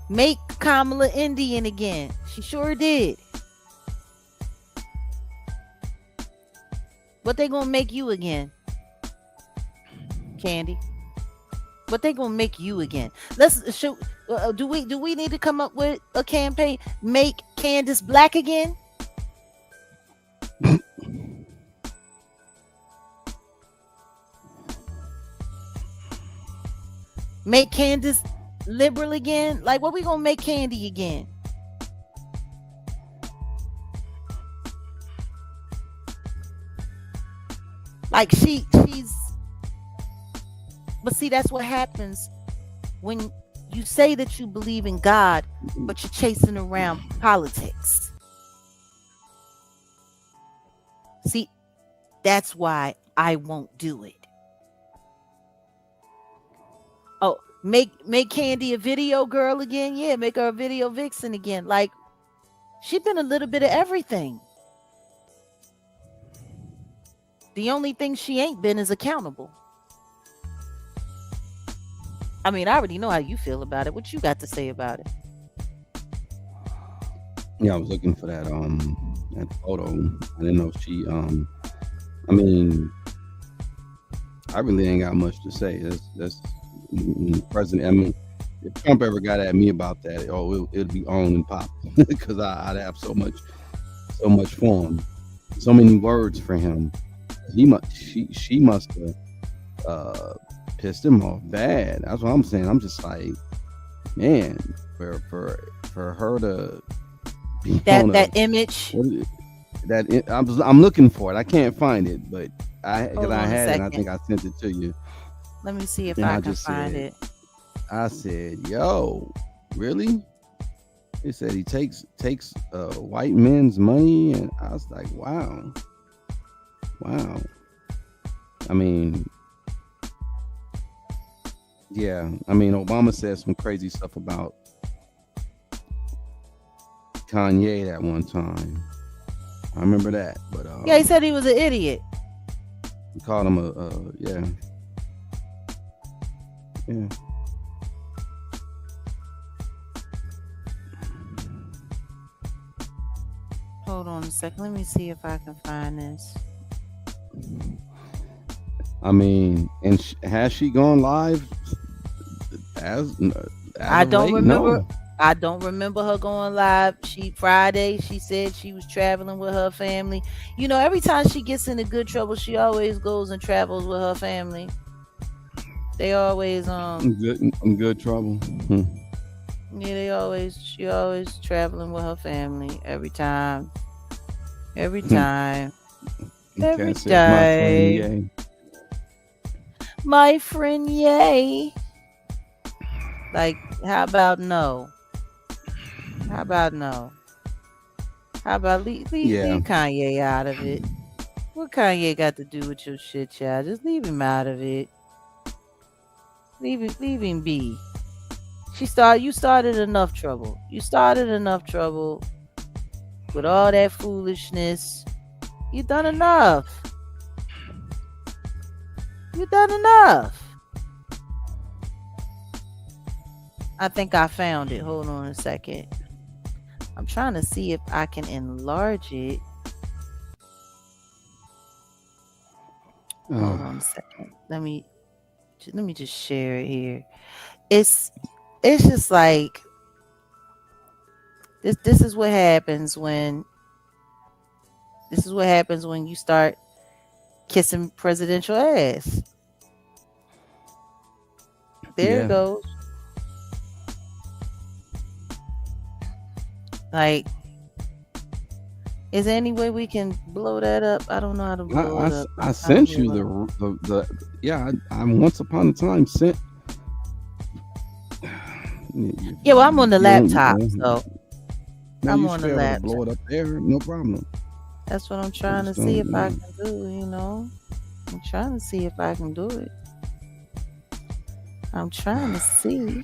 Make Kamala Indian again. She sure did. What they gonna make you again, Candy? What they gonna make you again? Let's show. Do we need to come up with a campaign? Make Candace black again? Make Candace liberal again? Like, what we gonna make Candy again? Like she's. But see, that's what happens when you say that you believe in God, but you're chasing around politics. See, that's why I won't do it. Oh, make Candy a video girl again? Yeah, make her a video vixen again. Like, she's been a little bit of everything. The only thing she ain't been is accountable. I mean, I already know how you feel about it. What you got to say about it? Yeah, I was looking for that photo. I didn't know she I mean, I really ain't got much to say. That's President. I mean, if Trump ever got at me about that, it'd be on and pop because I'd have so much for him, so many words for him. She must have pissed him off bad. That's what I'm saying. I'm just like, man, for her to be on that image. I'm looking for it. I can't find it, but Hold I on a had it. And I think second. I sent it to you. Let me see if And I I can just find said, it. I said, yo, really? He said he takes white men's money, and I was like, wow. I mean, yeah. I mean, Obama said some crazy stuff about Kanye that one time. I remember that, but Yeah, he said he was an idiot. he called him yeah. Hold on a second. Let me see if I can find this. I mean, and has she gone live as I of don't late? remember. No. I don't remember her going live. Friday, she said she was traveling with her family. You know, every time she gets into good trouble, she always goes and travels with her family. They always In good trouble. yeah, she always traveling with her family every time. Every time. Every Cat says my friend, time. yay. My friend, yay. Like, how about no? How about no? How about leave Yeah. Kanye out of it? What Kanye got to do with your shit, child? Just leave him out of it. Leave him be. You started enough trouble. You started enough trouble with all that foolishness. You done enough. You done enough. I think I found it. Hold on a second. I'm trying to see if I can enlarge it. Hold on a second. Let me just share it here. It's just like this is what happens when you start kissing presidential ass. There it Yeah. goes. Like, is there any way we can blow that up? I don't know how to blow it up. I I'm trying to sent get you it. the yeah. I once upon a time sent. Yeah, well, I'm on the You don't, laptop, so no, I'm you on should the be able to laptop. blow it up there. No problem. That's what I'm I trying to just see don't. if I can do, I'm trying to see if I can do it. I'm trying to see.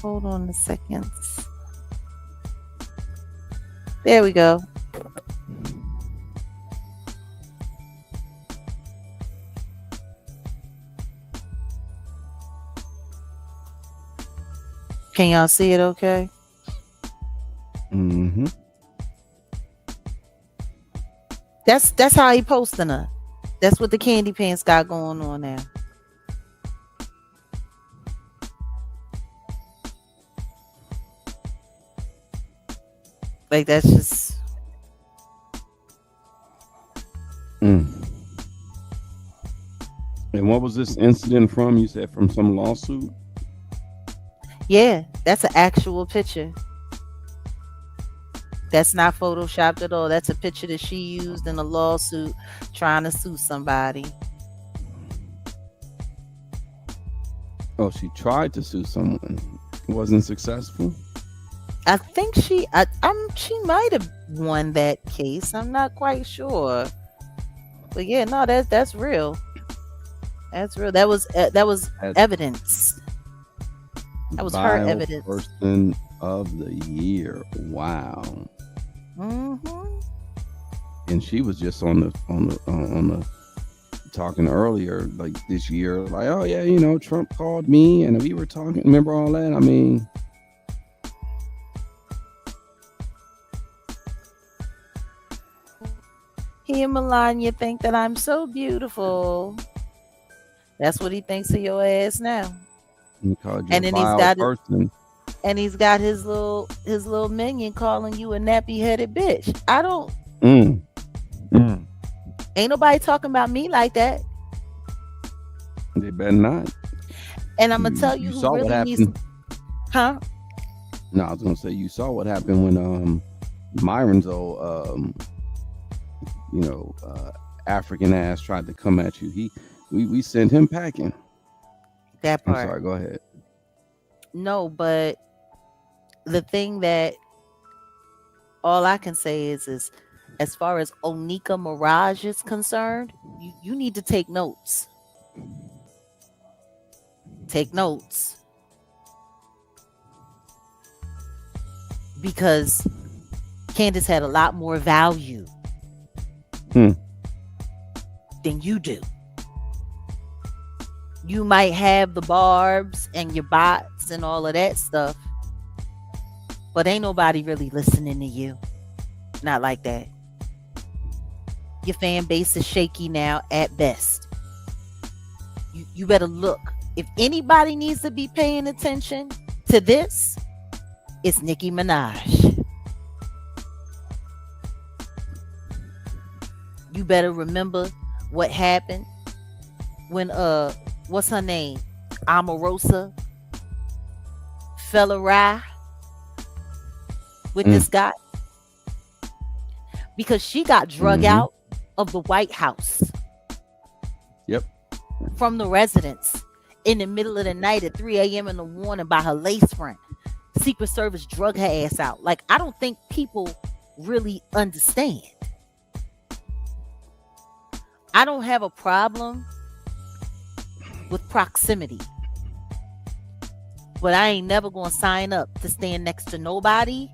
Hold on a second. There we go. Can y'all see it okay? Mm-hmm. That's how he posting her. That's what the candy pants got going on now. Like that's just Mm. And what was this incident from? You said from some lawsuit? yeah, that's an actual picture. That's not photoshopped at all. That's a picture that she used in a lawsuit trying to sue somebody. Oh, she tried to sue someone. Wasn't successful. I think she she might have won that case. I'm not quite sure. But yeah, no, that's real. That's real. That was As evidence. That was her vile evidence. person of the year. Wow. Mm-hmm. And she was just on the talking earlier, like this year, like, oh yeah, Trump called me and we were talking. Remember all that? I mean, He and Melania think that I'm so beautiful. That's what he thinks of your ass now. he called you And a then he's vile got person. his little minion calling you a nappy headed bitch. I don't Mm. Mm. ain't nobody talking about me like that. They better not. And I'm gonna tell you You who saw what really needs, happened. huh? No, I was gonna say you saw what happened when Myron's old African ass tried to come at you. We sent him packing. That I'm part. sorry. Go ahead. No, but the thing that all I can say is as far as Onika Mirage is concerned, you need to take notes. Take notes. Because Candace had a lot more value Hmm. than you do. You might have the barbs and your bots and all of that stuff, but ain't nobody really listening to you. Not like that. Your fan base is shaky now at best. You better look. If anybody needs to be paying attention to this, it's Nicki Minaj. You better remember what happened when what's her name? Omarosa fell awry with this guy because she got drug out of the White House. Yep. From the residence in the middle of the night at 3 a.m. in the morning by her lace front. Secret Service drug her ass out. Like, I don't think people really understand. I don't have a problem with proximity, but I ain't never gonna sign up to stand next to nobody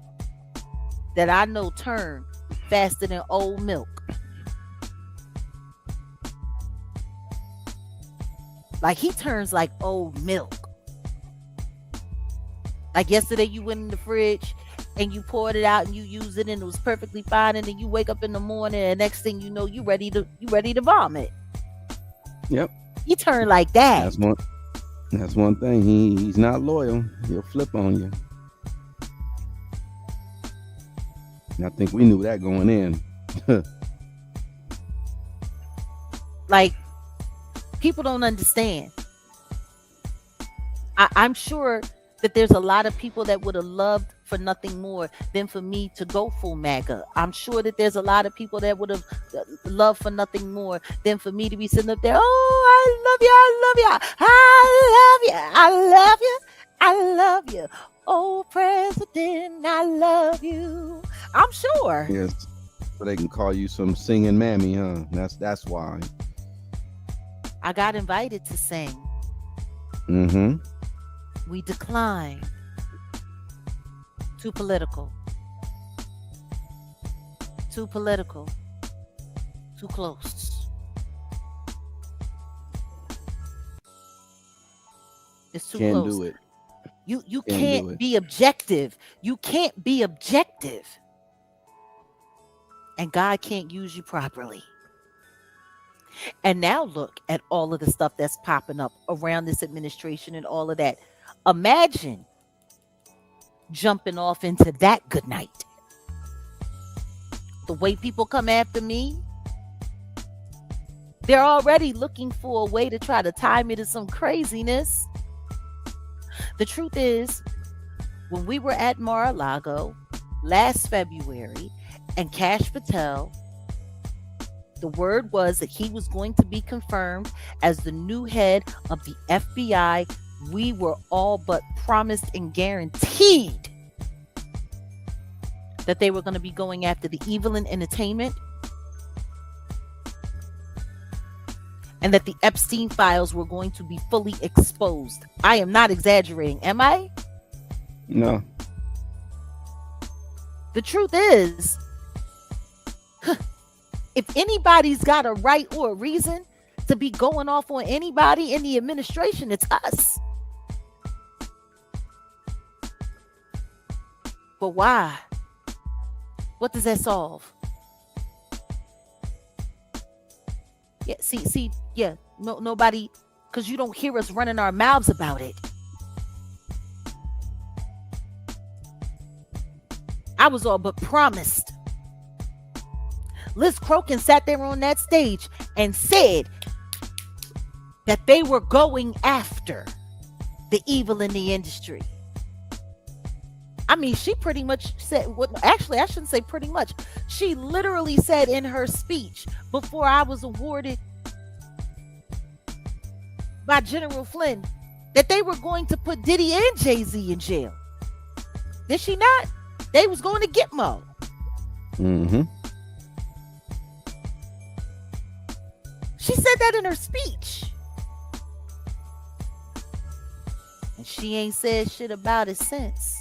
that I know turn faster than old milk. Like, he turns like old milk. Like yesterday, you went in the fridge and you poured it out and you used it and it was perfectly fine, and then you wake up in the morning and next thing you know, you ready to vomit. Yep. He turned like that. That's one thing. He's not loyal. He'll flip on you. And I think we knew that going in. Like, people don't understand. I'm sure that there's a lot of people that would have loved for nothing more than for me to go full MAGA. I'm sure that there's a lot of people that would have loved for nothing more than for me to be sitting up there. Oh, I love you. I love you. I love you. I love you. Oh, President, I love you. I'm sure. Yes, so they can call you some singing mammy, huh? That's why. I got invited to sing. Mm-hmm. We declined. Too political. Too political. Too close. It's too Can't close. do it. You Can't do can't it. be objective. You can't be objective. And God can't use you properly. And now look at all of the stuff that's popping up around this administration and all of that. Imagine jumping off into that good night. The way people come after me, they're already looking for a way to try to tie me to some craziness. The truth is, when we were at Mar-a-Lago last February and Kash Patel, the word was that he was going to be confirmed as the new head of the FBI. We were all but promised and guaranteed that they were going to be going after the evil in entertainment and that the Epstein files were going to be fully exposed. I am not exaggerating, am I? No. The truth is, if anybody's got a right or a reason to be going off on anybody in the administration, it's us. But why? What does that solve? Yeah, nobody, because you don't hear us running our mouths about it. I was all but promised. Liz Crokin sat there on that stage and said that they were going after the evil in the industry. I mean, she pretty much said, actually, I shouldn't say pretty much. She literally said in her speech before I was awarded by General Flynn that they were going to put Diddy and Jay-Z in jail. Did she not? They was going to Gitmo. Mm-hmm. She said that in her speech. And she ain't said shit about it since.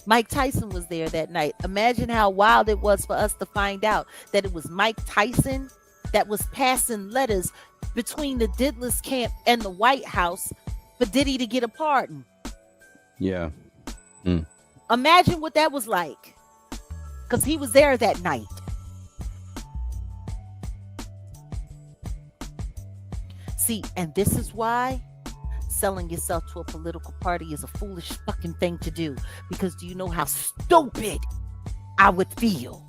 Mike Tyson was there that night. Imagine how wild it was for us to find out that it was Mike Tyson that was passing letters between the Didless camp and the White House for Diddy to get a pardon. Yeah. Imagine what that was like. Because he was there that night. See, and this is why selling yourself to a political party is a foolish fucking thing to do. Because do you know how stupid I would feel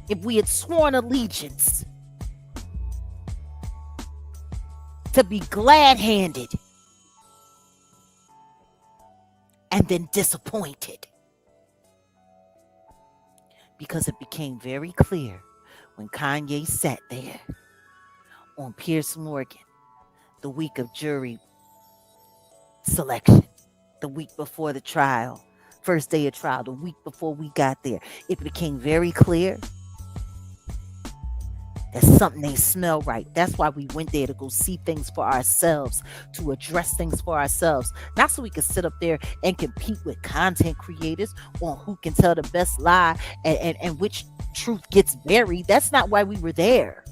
if we had sworn allegiance to be glad-handed and then disappointed? Because it became very clear when Kanye sat there on Piers Morgan the week of jury selection, the week before the trial, first day of trial, the week before we got there. It became very clear that something ain't smell right. That's why we went there, to go see things for ourselves, to address things for ourselves, not so we could sit up there and compete with content creators on who can tell the best lie and which truth gets buried. That's not why we were there.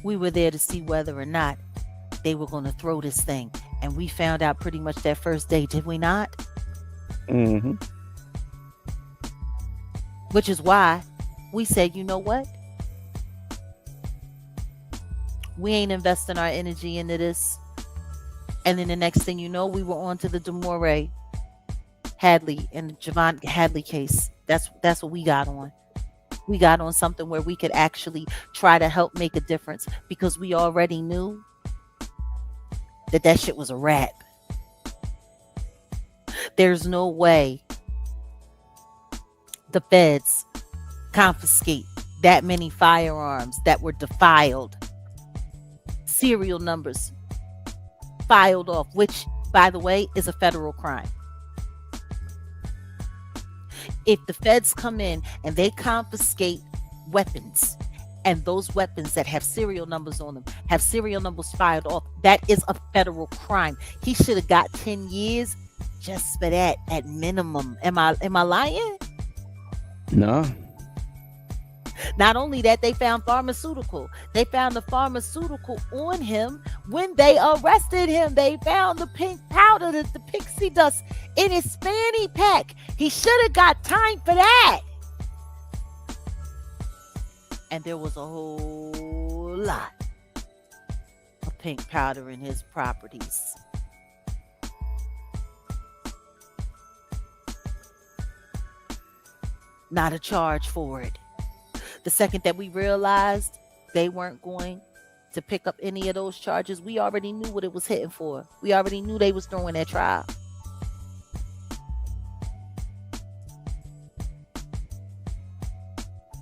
We were there to see whether or not they were going to throw this thing. And we found out pretty much that first day, did we not? Mm-hmm. Which is why we said, you know what? We ain't investing our energy into this. And then the next thing you know, we were on to the Demore Hadley and Javon Hadley case. That's what we got on. We got on something where we could actually try to help make a difference because we already knew that shit was a wrap. There's no way the feds confiscate that many firearms that were defiled, serial numbers filed off, which, by the way, is a federal crime. If the feds come in and they confiscate weapons, and those weapons that have serial numbers on them have serial numbers filed off, that is a federal crime. He should have got 10 years just for that at minimum. Am I lying? No. Not only that, they found pharmaceutical. They found the pharmaceutical on him when they arrested him. They found the pink powder, the pixie dust in his fanny pack. He should have got time for that. And there was a whole lot of pink powder in his properties. Not a charge for it. The second that we realized they weren't going to pick up any of those charges, we already knew what it was hitting for. We already knew they was throwing that trial.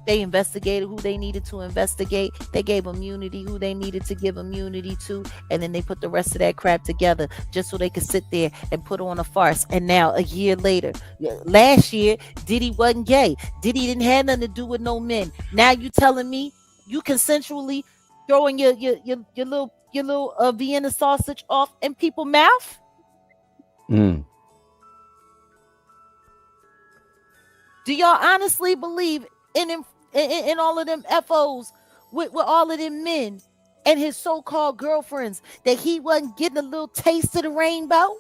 They investigated who they needed to investigate. They gave immunity who they needed to give immunity to. And then they put the rest of that crap together just so they could sit there and put on a farce. And now, a year later, last year, Diddy wasn't gay. Diddy didn't have nothing to do with no men. Now you telling me you consensually throwing your little Vienna sausage off in people's mouth? Mm. Do y'all honestly believe in all of them FOs with all of them men and his so-called girlfriends that he wasn't getting a little taste of the rainbow?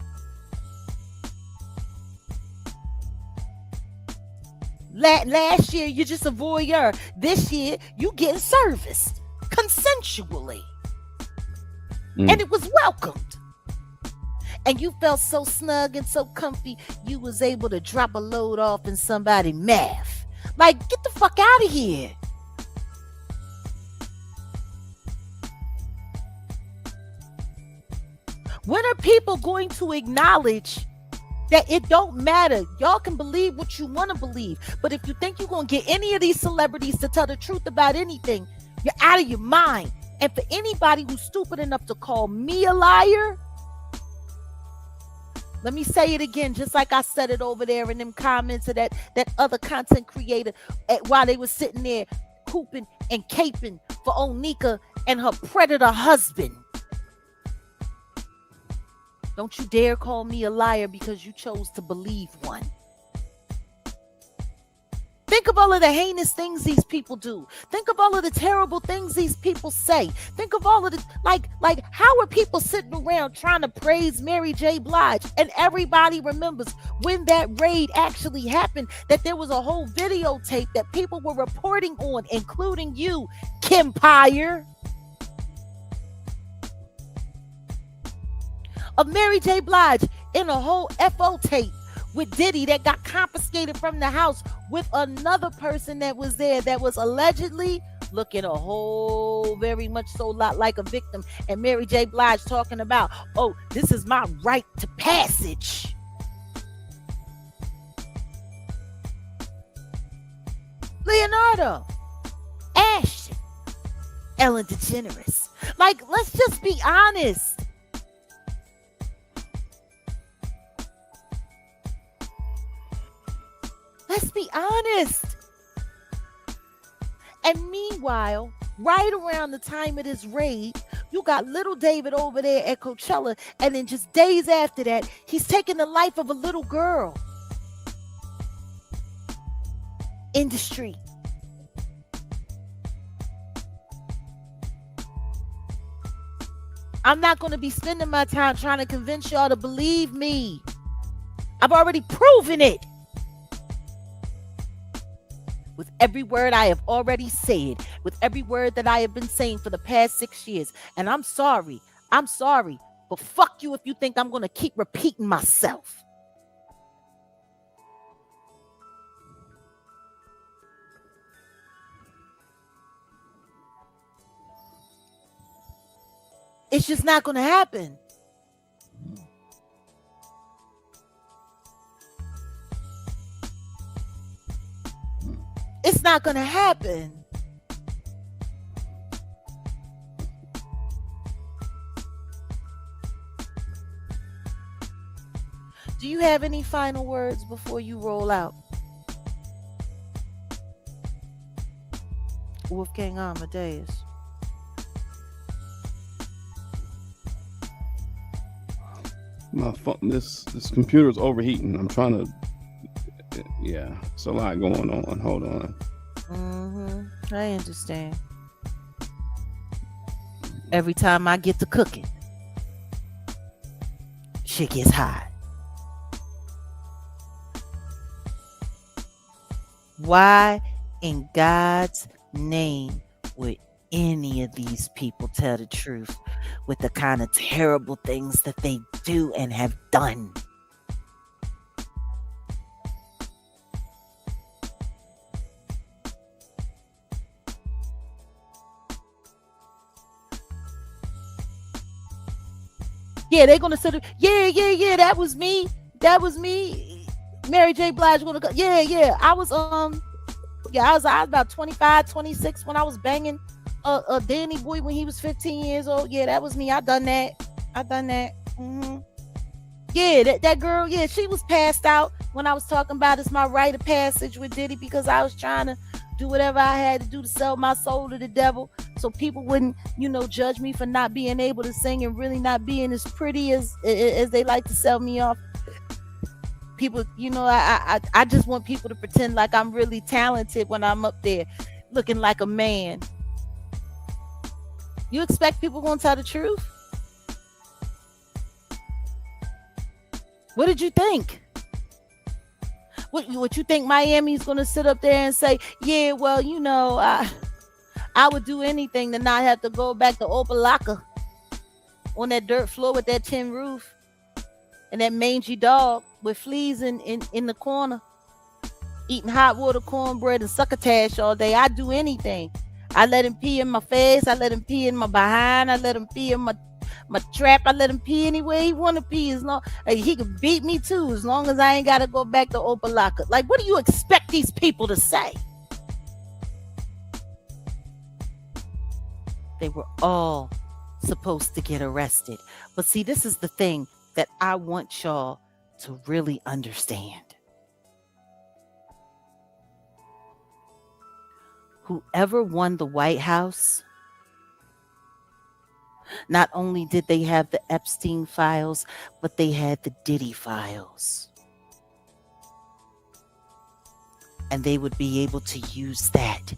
Last year, you're just a voyeur. This year, you getting serviced consensually. And it was welcomed. And you felt so snug and so comfy, you was able to drop a load off in somebody's mouth. Like, get the fuck out of here. When are people going to acknowledge that it don't matter? Y'all can believe what you want to believe, but if you think you're going to get any of these celebrities to tell the truth about anything, you're out of your mind. And for anybody who's stupid enough to call me a liar, let me say it again, just like I said it over there in them comments of that other content creator while they were sitting there cooping and caping for Onika and her predator husband. Don't you dare call me a liar because you chose to believe one. Think of all of the heinous things these people do. Think of all of the terrible things these people say. Think of all of the, like, how are people sitting around trying to praise Mary J. Blige? And everybody remembers when that raid actually happened, that there was a whole videotape that people were reporting on, including you, Kimpire, of Mary J. Blige in a whole FO tape with Diddy that got confiscated from the house with another person that was there that was allegedly looking a whole very much so lot like a victim, and Mary J. Blige talking about, oh, this is my right to passage. Leonardo, Ashton, Ellen DeGeneres. Like, let's just be honest. Let's be honest. And meanwhile, right around the time of this raid, you got little David over there at Coachella, and then just days after that, he's taking the life of a little girl in the street. I'm not going to be spending my time trying to convince y'all to believe me. I've already proven it. With every word I have already said, with every word that I have been saying for the past 6 years. And I'm sorry, But fuck you if you think I'm going to keep repeating myself. It's just not going to happen. It's not going to happen. Do you have any final words before you roll out? Wolfgang Amadeus. My phone, this computer's overheating. I'm trying to. Yeah, it's a lot going on. Hold on. I understand. Every time I get to cooking, shit gets hot. Why in God's name would any of these people tell the truth with the kind of terrible things that they do and have done? Yeah, they're gonna say, yeah, that was me. Mary J. Blige gonna go. Yeah. I was about 25, 26 when I was banging Danny Boy when he was 15 years old. Yeah, that was me. I done that. Yeah, that girl, yeah, she was passed out when I was talking about it's my rite of passage with Diddy because I was trying to do whatever I had to do to sell my soul to the devil so people wouldn't, judge me for not being able to sing and really not being as pretty as they like to sell me off. People, I just want people to pretend like I'm really talented when I'm up there looking like a man. You expect people gonna tell the truth? What did you think? What you think Miami's gonna sit up there and say, yeah, well, I would do anything to not have to go back to Opalaka on that dirt floor with that tin roof and that mangy dog with fleas in the corner eating hot water cornbread and succotash all day. I'd do anything. I let him pee in my face. I let him pee in my behind. I let him pee in my trap. I let him pee anywhere he want to pee. As long he could beat me too, as long as I ain't got to go back to Opalaka. Like, what do you expect these people to say? They were all supposed to get arrested. But see, this is the thing that I want y'all to really understand. Whoever won the White House, not only did they have the Epstein files, but they had the Diddy files. And they would be able to use that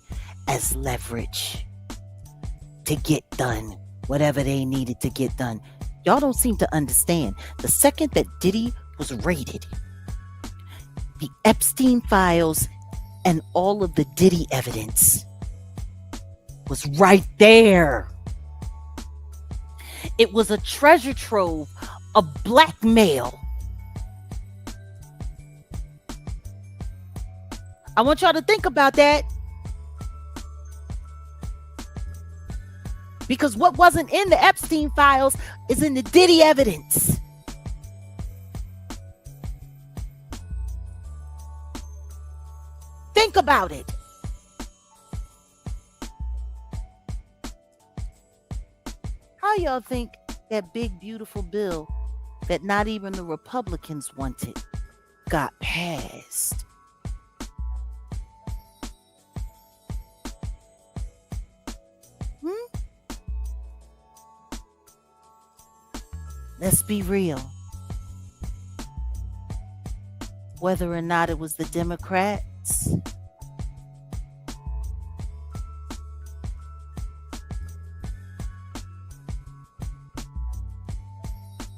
as leverage to get done whatever they needed to get done. Y'all don't seem to understand. The second that Diddy was raided, the Epstein files and all of the Diddy evidence was right there. It was a treasure trove of blackmail. I want y'all to think about that. Because what wasn't in the Epstein files is in the Diddy evidence. Think about it. How y'all think that big, beautiful bill that not even the Republicans wanted got passed? Let's be real. Whether or not it was the Democrats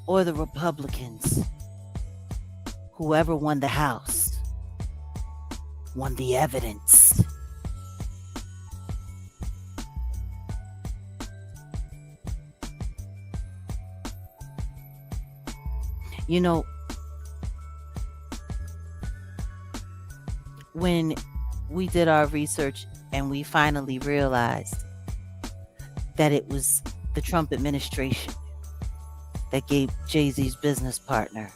or the Republicans, whoever won the House won the evidence. You know, when we did our research and we finally realized that it was the Trump administration that gave Jay-Z's business partner,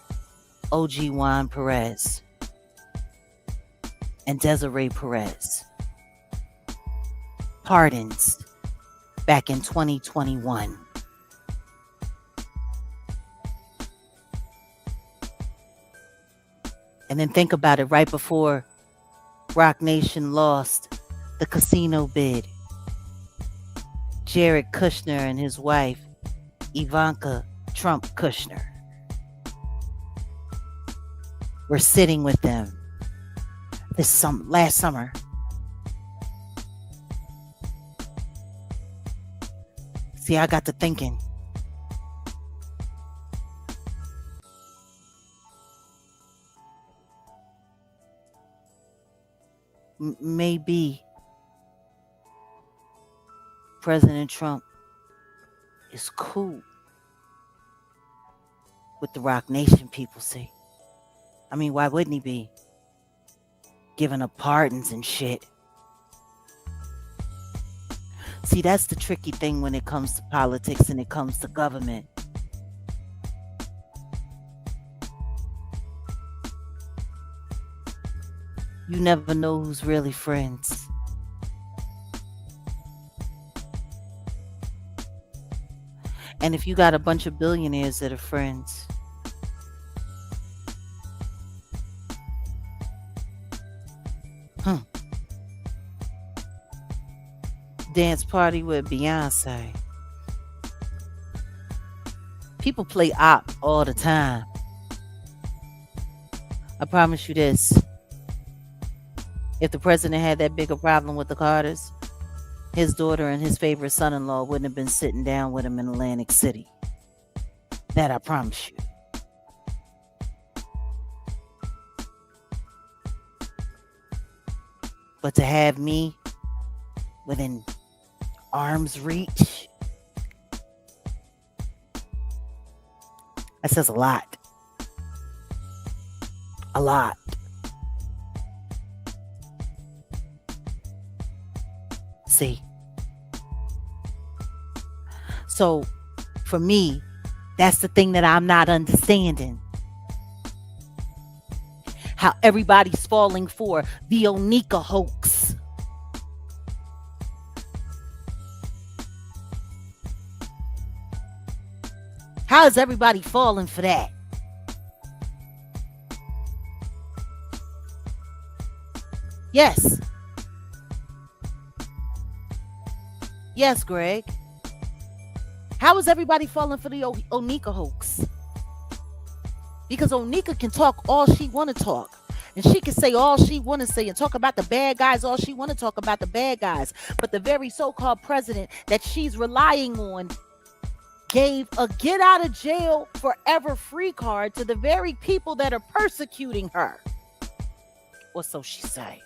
OG Juan Perez and Desiree Perez, pardons back in 2021. And then think about it, right before Roc Nation lost the casino bid, Jared Kushner and his wife, Ivanka Trump Kushner, were sitting with them last summer. See, I got to thinking. Maybe President Trump is cool with the Roc Nation people, see? I mean, why wouldn't he be? Giving up pardons and shit. See, that's the tricky thing when it comes to politics and it comes to government. You never know who's really friends. And if you got a bunch of billionaires that are friends, dance party with Beyonce. People play op all the time. I promise you this. If the president had that big a problem with the Carters, his daughter and his favorite son-in-law wouldn't have been sitting down with him in Atlantic City. That I promise you. But to have me within arm's reach, that says a lot. A lot. See? So, for me, that's the thing that I'm not understanding. How everybody's falling for the Onika hoax. How is everybody falling for that? Yes. Yes, Greg. How is everybody falling for the Onika hoax? Because Onika can talk all she want to talk. And she can say all she want to say and talk about the bad guys, all she want to talk about the bad guys. But the very so-called president that she's relying on gave a get out of jail forever free card to the very people that are persecuting her. Or so she say.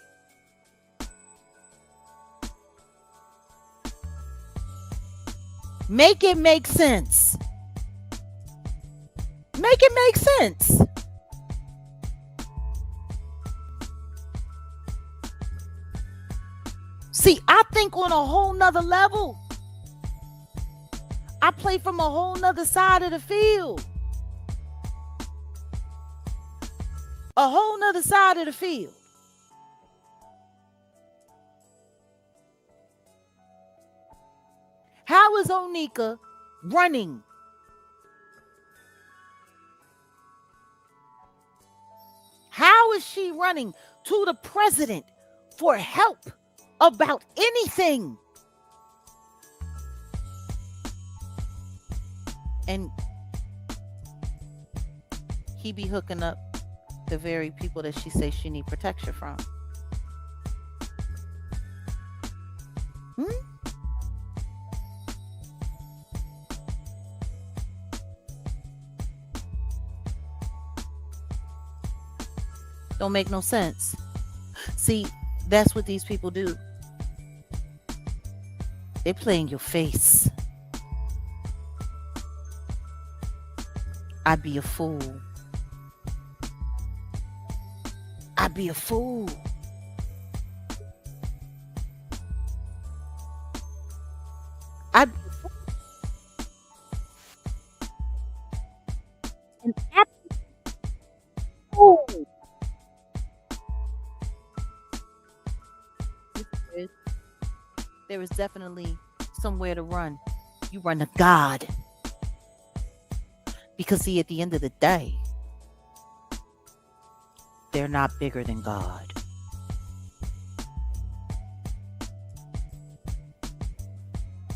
Make it make sense. Make it make sense. See, I think on a whole nother level. I play from a whole nother side of the field. A whole nother side of the field. How is Onika running? How is she running to the president for help about anything? And he be hooking up the very people that she says she need protection from. Don't make no sense. See, that's what these people do. They play in your face. I'd be a fool I'd be a fool. I'd be an absolute fool. There is definitely somewhere to run. You run to God. Because, see, at the end of the day, they're not bigger than God.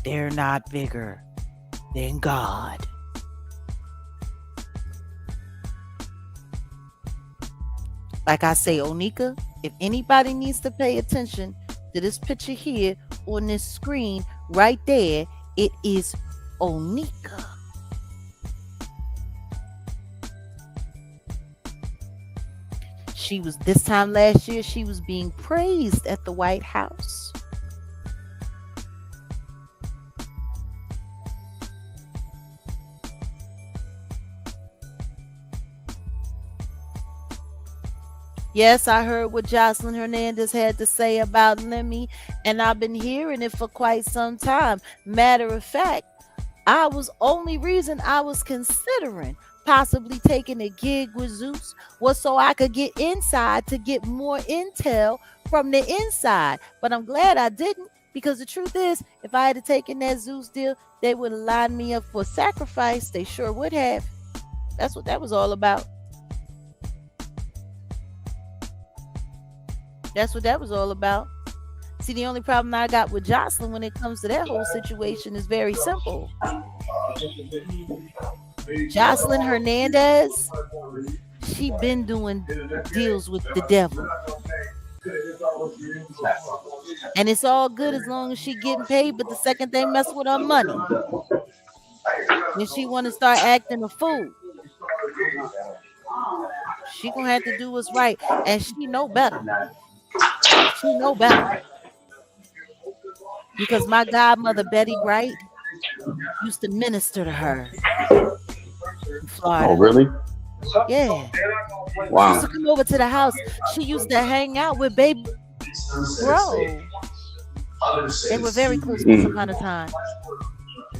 They're not bigger than God. Like I say, Onika, if anybody needs to pay attention to this picture here on this screen right there, it is Onika. She was, this time last year, she was being praised at the White House. Yes, I heard what Jocelyn Hernandez had to say about Lemmy, and I've been hearing it for quite some time. Matter of fact, only reason I was considering possibly taking a gig with Zeus was so I could get inside to get more intel from the inside. But I'm glad I didn't, because the truth is, if I had taken that Zeus deal, they would have lined me up for sacrifice. They sure would have. That's what that was all about. That's what that was all about. See, the only problem I got with Jocelyn when it comes to that whole situation is very simple. Jocelyn Hernandez, she been doing deals with the devil. And it's all good as long as she getting paid, but the second they mess with her money, then she want to start acting a fool. She gonna have to do what's right, and she know better. She know better. Because my godmother, Betty Wright, used to minister to her in Florida. Oh, really? Yeah. Wow. She used to come over to the house. She used to hang out with Baby Bro. They were very close once upon a time.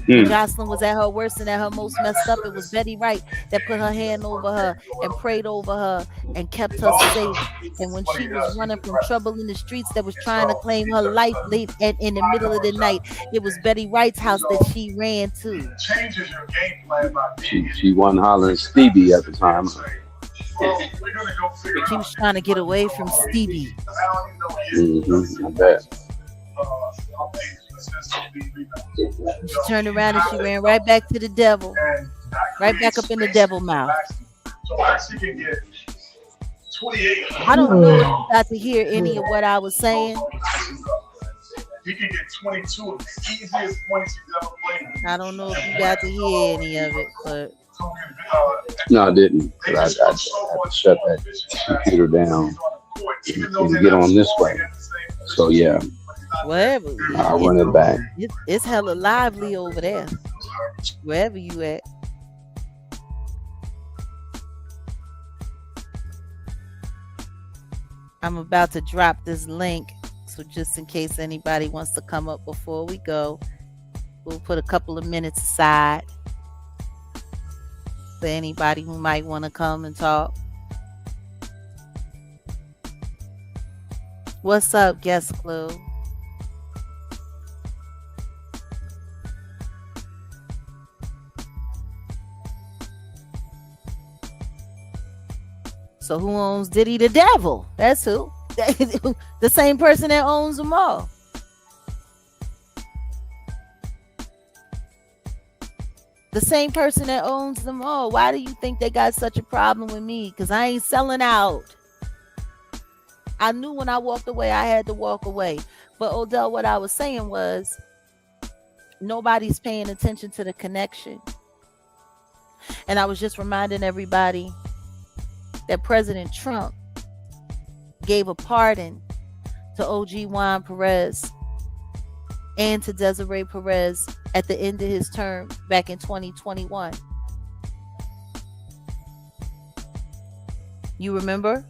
When Jocelyn was at her worst and at her most messed up, it was Betty Wright that put her hand over her and prayed over her and kept her safe. And when she was running from trouble in the streets that was trying to claim her life late in the middle of the night, it was Betty Wright's house that she ran to. She wasn't hollering Stevie at the time. She was trying to get away from Stevie. I bet. She turned around and she ran right back to the devil, right back up in the devil mouth. I don't know if you got to hear any of what I was saying. I don't know if you got to hear any of it, but no, I didn't. But I had to shut that computer down and get on this way. So yeah. Whatever. I'll run it back. It's hella lively over there. Wherever you at. I'm about to drop this link. So just in case anybody wants to come up before we go, we'll put a couple of minutes aside for anybody who might want to come and talk. What's up, Guest Clue? So who owns Diddy? The devil. That's who. The same person that owns them all. The same person that owns them all. Why do you think they got such a problem with me? Because I ain't selling out. I knew when I walked away, I had to walk away. But Odell, what I was saying was, nobody's paying attention to the connection. And I was just reminding everybody that President Trump gave a pardon to OG Juan Perez and to Desiree Perez at the end of his term back in 2021. You remember?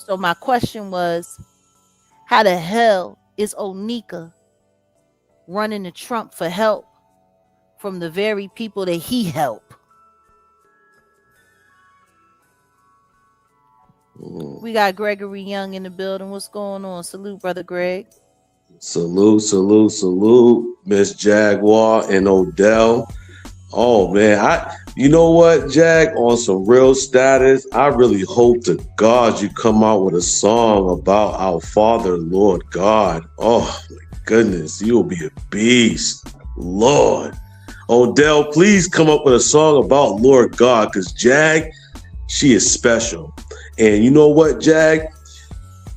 So my question was, how the hell is Onika running to Trump for help from the very people that he helped? We got Gregory Young in the building. What's going on? Salute, Brother Greg. Salute, Miss Jaguar and Odell. Oh man, you know what, Jag? On some real status, I really hope to God you come out with a song about our Father, Lord God. Oh my goodness, you will be a beast, Lord. Odell, please come up with a song about Lord God, because Jag, she is special. And you know what, Jag?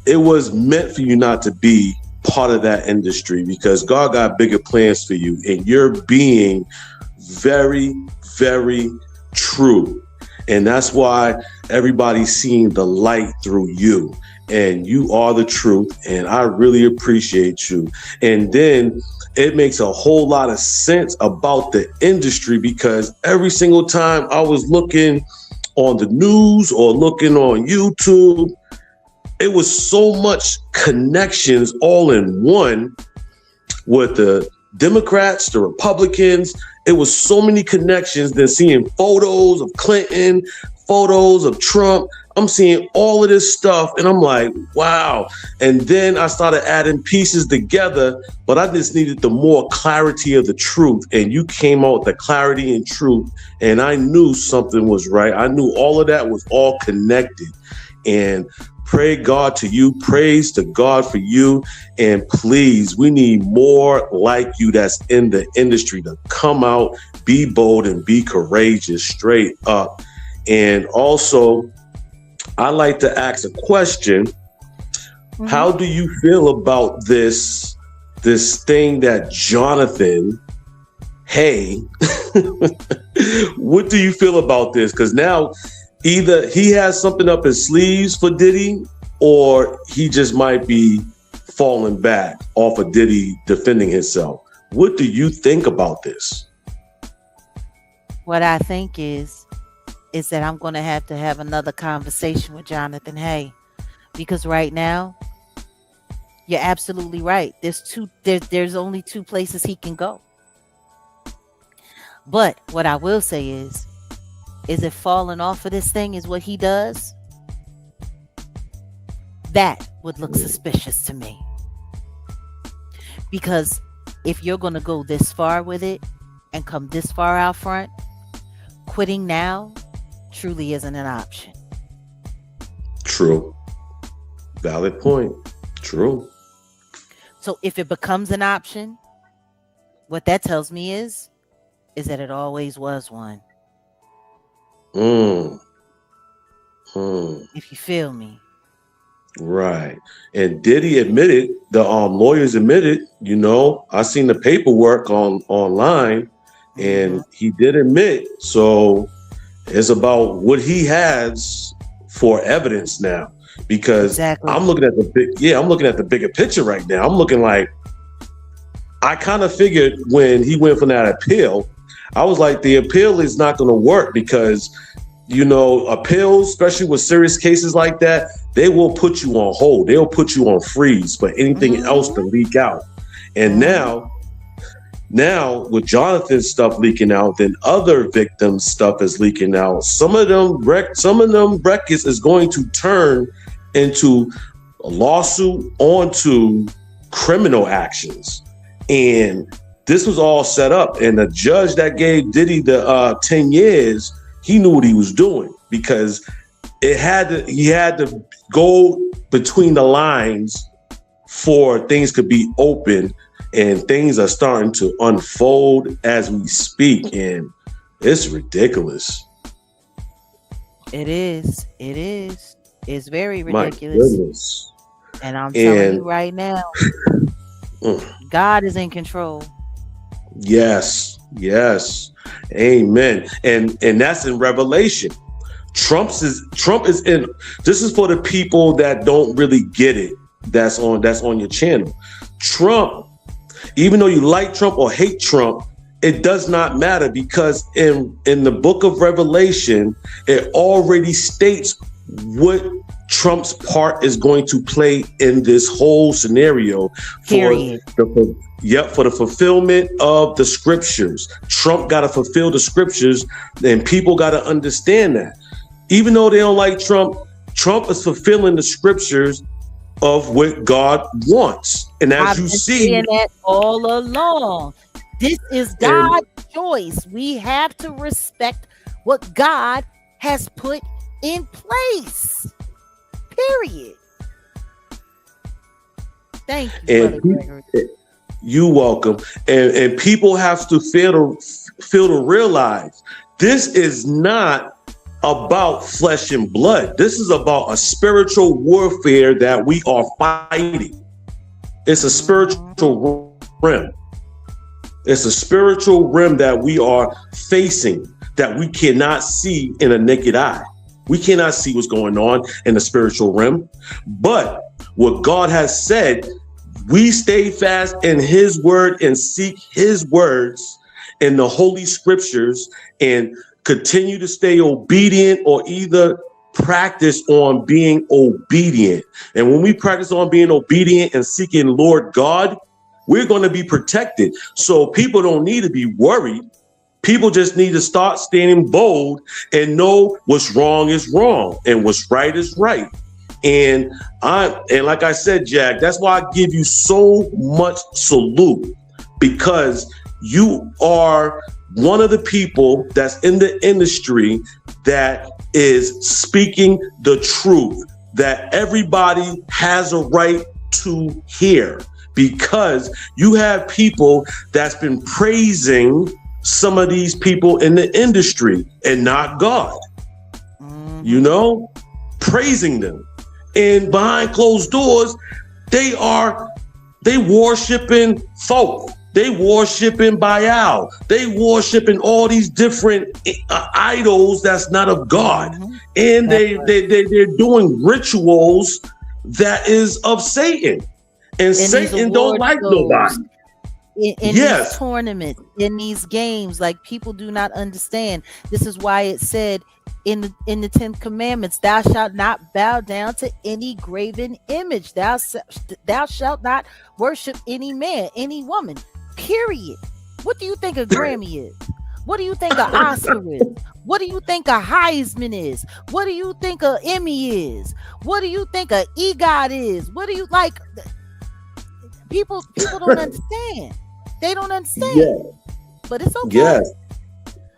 It was meant for you not to be part of that industry, because God got bigger plans for you, and you're being very, very true. And that's why everybody's seeing the light through you, and you are the truth. And I really appreciate you. And then it makes a whole lot of sense about the industry, because every single time I was looking on the news or looking on YouTube, it was so much connections all in one with the Democrats, the Republicans. It was so many connections. Then seeing photos of Clinton, photos of Trump. I'm seeing all of this stuff and I'm like, wow. And then I started adding pieces together, but I just needed the more clarity of the truth. And you came out with the clarity and truth. And I knew something was right. I knew all of that was all connected. And pray God to you. Praise to God for you. And please, we need more like you that's in the industry to come out, be bold and be courageous straight up. And also, I like to ask a question. Mm-hmm. How do you feel about this thing that Jonathan, hey, what do you feel about this? Because now either he has something up his sleeves for Diddy, or he just might be falling back off of Diddy defending himself. What do you think about this? What I think is that I'm going to have another conversation with Jonathan Hay, because right now, you're absolutely right. There's only two places he can go. But what I will say is if falling off of this thing is what he does, that would look suspicious to me. Because if you're going to go this far with it and come this far out front, quitting now truly isn't an option. True. Valid point. True. So if it becomes an option, what that tells me is that it always was one. If you feel me. Right. And Diddy admitted, the lawyers admitted, I seen the paperwork online, and he did admit. So it's about what he has for evidence now, because exactly. I'm looking at the bigger picture right now. I'm looking like, I kind of figured when he went for that appeal, I was like, the appeal is not going to work, because appeals, especially with serious cases like that, they will put you on hold. They'll put you on freeze for anything else to leak out. And now with Jonathan's stuff leaking out, then other victims' stuff is leaking out. Some of them records is going to turn into a lawsuit onto criminal actions. And this was all set up. And the judge that gave Diddy the 10 years, he knew what he was doing, because he had to go between the lines for things could be open, and things are starting to unfold as we speak, and it's ridiculous. It is. It's very ridiculous. My goodness. And I'm telling you right now, God is in control. Yes. Amen. And that's in Revelation. Trump is in. This is for the people that don't really get it. That's on your channel. Trump, even though you like Trump or hate Trump, it does not matter, because in the book of Revelation, it already states what Trump's part is going to play in this whole scenario for Period. for the fulfillment of the scriptures. Trump got to fulfill the scriptures, and people got to understand that. Even though they don't like Trump, Trump is fulfilling the scriptures of what God wants. And as I've you been see, saying that all along. This is God's choice. We have to respect what God has put in place. Period. Thank you, and Brother Gregory. you welcome. And people have to feel to realize this is not about flesh and blood. This is about a spiritual warfare that we are fighting. It's a spiritual realm. It's a spiritual realm that we are facing that we cannot see in a naked eye. We cannot see what's going on in the spiritual realm. But what God has said, we stay fast in his word and seek his words in the holy scriptures and continue to stay obedient, or either practice on being obedient. And when we practice on being obedient and seeking Lord God, we're going to be protected. So people don't need to be worried. People just need to start standing bold and know what's wrong is wrong and what's right is right. And like I said, Jack, that's why I give you so much salute, because you are one of the people that's in the industry that is speaking the truth that everybody has a right to hear, because you have people that's been praising some of these people in the industry and not God, you know, praising them. And behind closed doors, they worshiping folk. They worshiping Baal. They worshiping all these different idols that's not of God. And they're doing rituals that is of Satan. And Satan don't like nobody. In these tournaments, in these games, like, people do not understand. This is why it said in the 10 commandments, thou shalt not bow down to any graven image. Thou shalt not worship any man, any woman, period. What do you think a Grammy is? What do you think an Oscar is? What do you think a Heisman is? What do you think a Emmy is? What do you think a EGOT is? What do you like? People don't understand. They don't understand. But it's okay.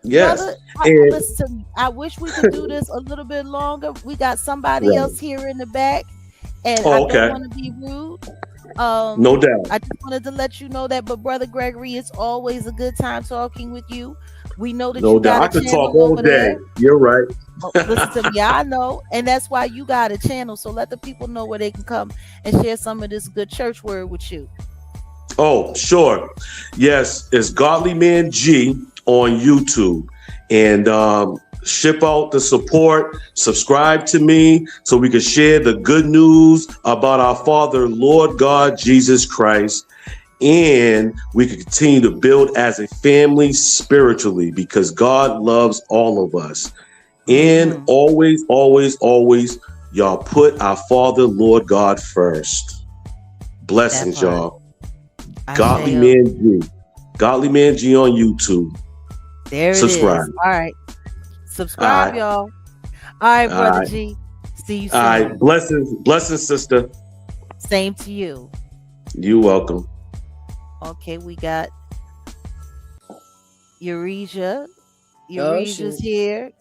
Yes. Brother, listen, I wish we could do this a little bit longer. We got somebody else here in the back, and I don't want to be rude. No doubt. I just wanted to let you know that. But Brother Gregory, it's always a good time talking with you. We know that you got a channel. I could talk all day. There. You're right. Listen to me, I know, and that's why you got a channel. So let the people know where they can come and share some of this good church word with you. Oh, sure. Yes, it's Godly Man G on YouTube. And ship out the support, subscribe to me so we can share the good news about our Father, Lord God, Jesus Christ. And we can continue to build as a family spiritually, because God loves all of us. And always, y'all put our Father, Lord God, first. Blessings, y'all. Godly Man G. Godly Man G on YouTube. There it subscribe. Is. All right. Subscribe, y'all. All right, Brother G. See you soon. All right. Blessings, sister. Same to you. You're welcome. Okay, we got Euresia. Euresia's here.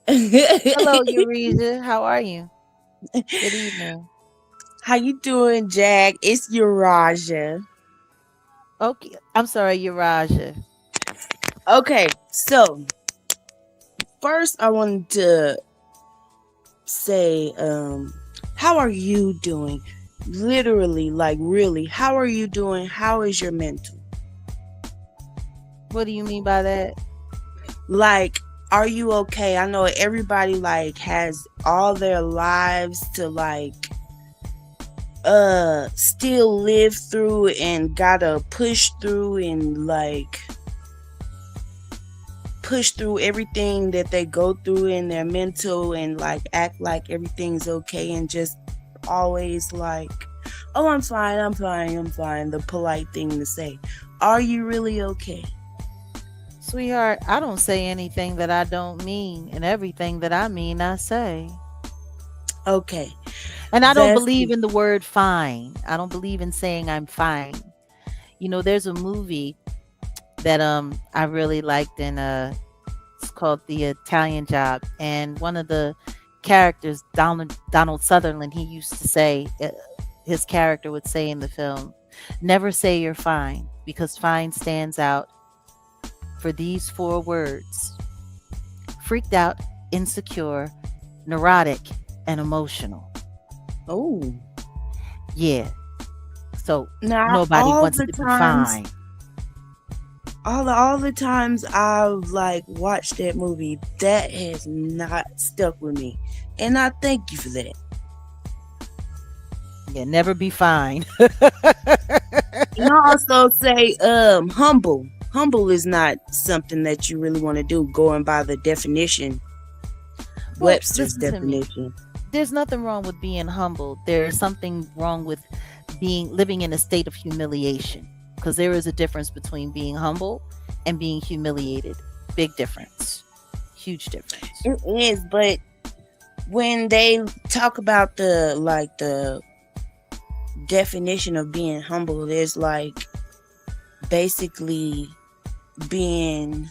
Hello, Euresia. How are you? Good evening. How you doing, Jag? It's Eurasia. Okay, I'm sorry, Eurasia. Okay, so first I wanted to say, how are you doing? Literally, like, really, how are you doing? How is your mental? What do you mean by that? Like, are you okay? I know everybody like has all their lives to like still live through and gotta push through, and like push through everything that they go through in their mental and like act like everything's okay and just always like, oh, I'm fine, I'm fine, I'm fine, the polite thing to say. Are you really okay? Sweetheart, I don't say anything that I don't mean, and everything that I mean, I say. Okay. And I don't That's believe in the word fine. I don't believe in saying I'm fine. There's a movie that I really liked, and it's called The Italian Job. And one of the characters, Donald Sutherland, he used to say, his character would say in the film, never say you're fine, because fine stands out for these four words: freaked out, insecure, neurotic, and emotional. oh. Yeah. So Now nobody wants to be fine. all the times I've like watched that movie, that has not stuck with me. And I thank you for that. Yeah, never be fine. And I also say humble. Humble is not something that you really want to do going by the definition, Well, Webster's listen to me. definition. There's nothing wrong with being humble. There's something wrong with living in a state of humiliation, because there is a difference between being humble and being humiliated. Big difference. Huge difference. It is, but when they talk about the definition of being humble, there's like basically being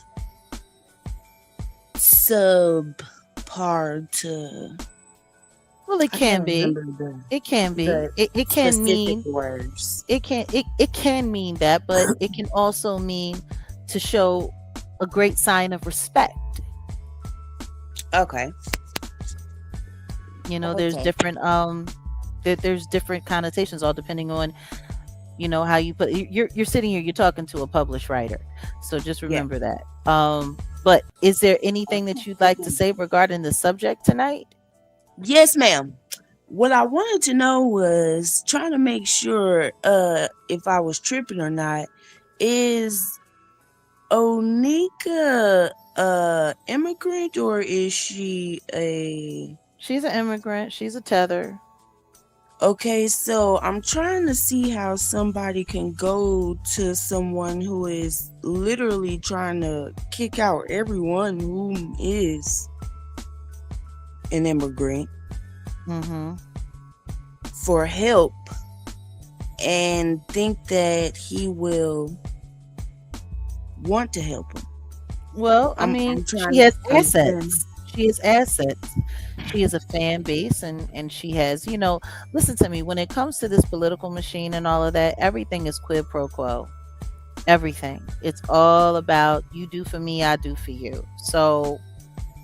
subpar to, Well, it I can can't be. remember It can be. the It can specific mean words. it can mean that, but it can also mean to show a great sign of respect. Okay. There's Okay. different there's different connotations, all depending on how you put you're sitting here, you're talking to a published writer, so just Yeah. remember that. But is there anything that you'd like to say regarding the subject tonight? Yes, ma'am. What I wanted to know was trying to make sure if I was tripping or not. Is Onika immigrant or is she a She's an immigrant, she's a tether. okay, so I'm trying to see how somebody can go to someone who is literally trying to kick out everyone who is an immigrant Mm-hmm. for help and think that he will want to help him. Well, I I'm mean, trying she has to understand. assets. She has assets. She has a fan base, and she has, listen to me, when it comes to this political machine and all of that, everything is quid pro quo. Everything. It's all about you do for me, I do for you. So,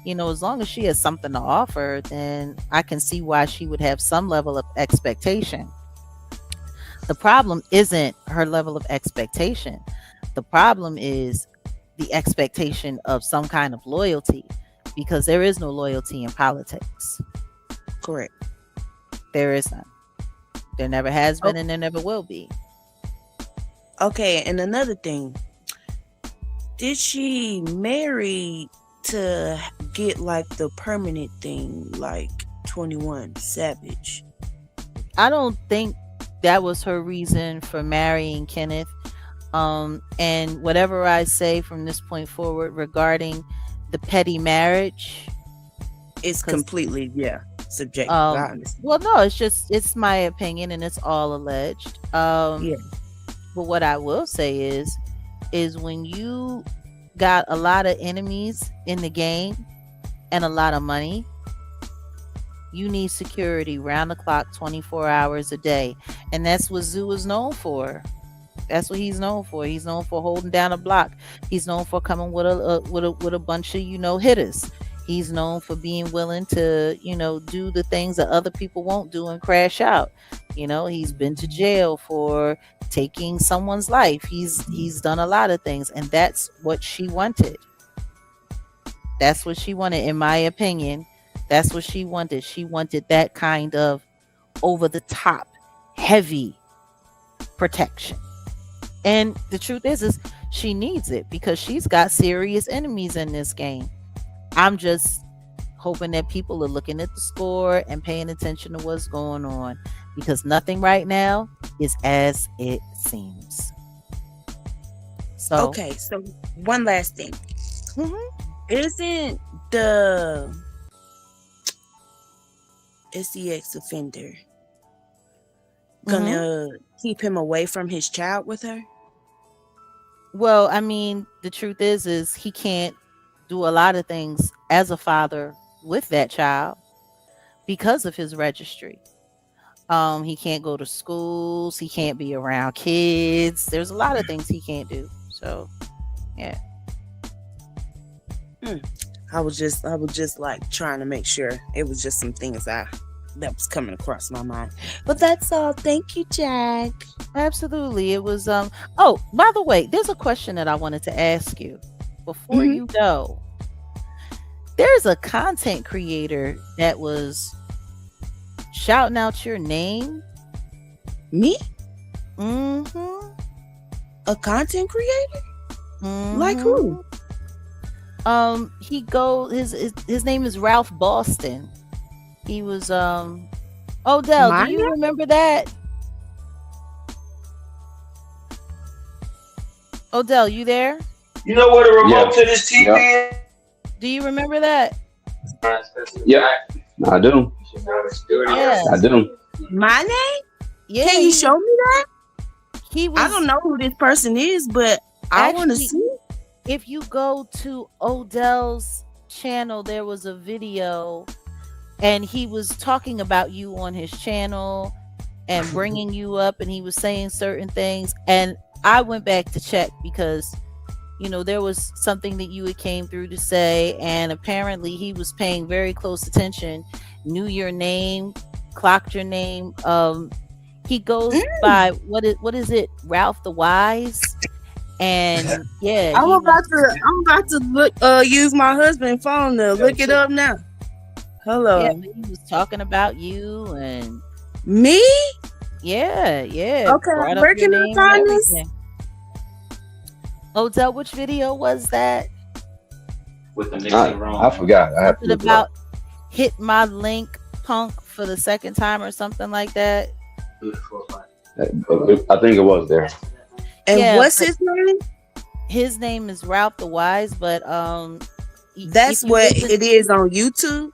as long as she has something to offer, then I can see why she would have some level of expectation. The problem isn't her level of expectation. The problem is the expectation of some kind of loyalty, because there is no loyalty in politics. Correct. There is none. There never has been, Oh, and there never will be. okay, and another thing, did she marry to get like the permanent thing, like 21 Savage? I don't think that was her reason for marrying Kenneth. And whatever I say from this point forward regarding the petty marriage, It's because completely, yeah, subjective. I understand. well, no, it's my opinion, and it's all alleged. Yeah. But what I will say is when you got a lot of enemies in the game and a lot of money, you need security round the clock, 24 hours a day. And that's what Zoo is known for. That's what he's known for. He's known for holding down a block. He's known for coming with a bunch of hitters. He's known for being willing to do the things that other people won't do and crash out. He's been to jail for taking someone's life. He's done a lot of things, and that's what she wanted. That's what she wanted, in my opinion. That's what she wanted. She wanted that kind of over the top, heavy protection. And the truth is She needs it because she's got serious enemies in this game. I'm just hoping that people are looking at the score and paying attention to what's going on because nothing right now is as it seems. So, Okay, so one last thing. mhm. Isn't the SEX offender gonna keep him away from his child with her? Well, I mean, the truth is he can't do a lot of things as a father with that child because of his registry. He can't go to schools, he can't be around kids. There's a lot of things he can't do. So, yeah. I was just like trying to make sure. It was just some things that was coming across my mind. But that's all. Thank you, Jack. Absolutely. It was oh, by the way, there's a question that I wanted to ask you before you go. There's a content creator that was shouting out your name. Me? Mm-hmm. A content creator? Like Mm-hmm. who? He his name is Ralph Boston. He was Odell, My do you name? remember that? Odell, you there? You know what a remote to this TV is? Do you remember that? Yeah, I do. Yeah. I do. My name? Yeah. Can you show me that? He was I don't know who this person is, but I want to Actually, see. if you go to Odell's channel, there was a video and he was talking about you on his channel and bringing you up, and he was saying certain things, and I went back to check because there was something that you had came through to say, and apparently he was paying very close attention, knew your name, clocked your name. He goes by what is it, Ralph the Wise? And yeah, I'm about to look use my husband's phone to look it up now. Hello. yeah, he was talking about you, and Me? yeah. Okay, brought up where your can I name and find this? everything. Odell, which video was that? I forgot. I have to Something look it about up. hit my link, punk, for the second time or something like that. I think it was there. And Yeah, what's but his name? his name is Ralph the Wise, but That's if you what listen, it is on YouTube.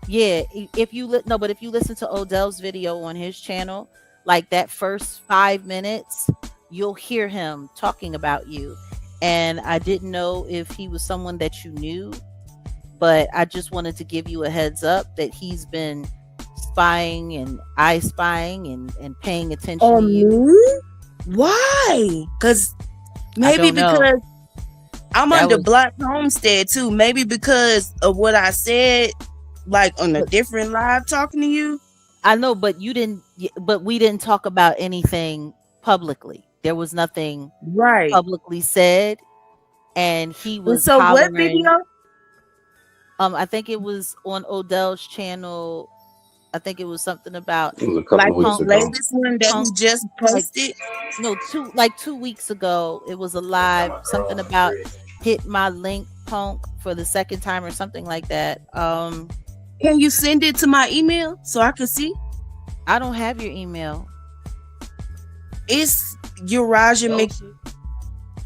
yeah, if you no, but if you listen to Odell's video on his channel, like that first 5 minutes, you'll hear him talking about you. And I didn't know if he was someone that you knew, but I just wanted to give you a heads up that he's been spying and I spying and paying attention to On you. me? Why? Because maybe don't know. because I'm That under was- Black Homestead too. Maybe because of what I said, like on a different live talking to you. I know, but we didn't talk about anything publicly. There was nothing Right. publicly said, and he And was so what hollering. video? I think it was on Odell's channel. I think it was something about It was a couple Like of weeks the ago. latest one that Punk, he just posted? no, 2 weeks ago. It was a live, something about hit my link, punk, for the second time or something like that. Can you send it to my email so I can see? I don't have your email. It's Uraja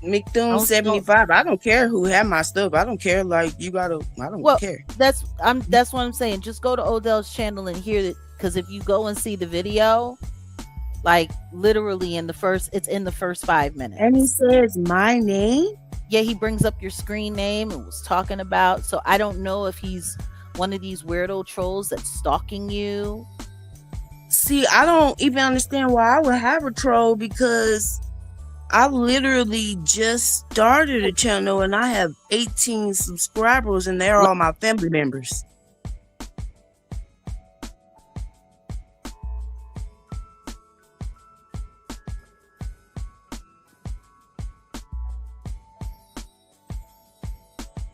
McThune 75. I don't care who had my stuff. I don't care. Like you gotta. I don't Well, care. that's what I'm saying. Just go to Odell's channel and hear it, because if you go and see the video, like literally it's in the first 5 minutes. And he says my name. Yeah, he brings up your screen name and was talking about. So I don't know if he's one of these weirdo trolls that's stalking you. See, I don't even understand why I would have a troll, because I literally just started a channel and I have 18 subscribers and they're all my family members.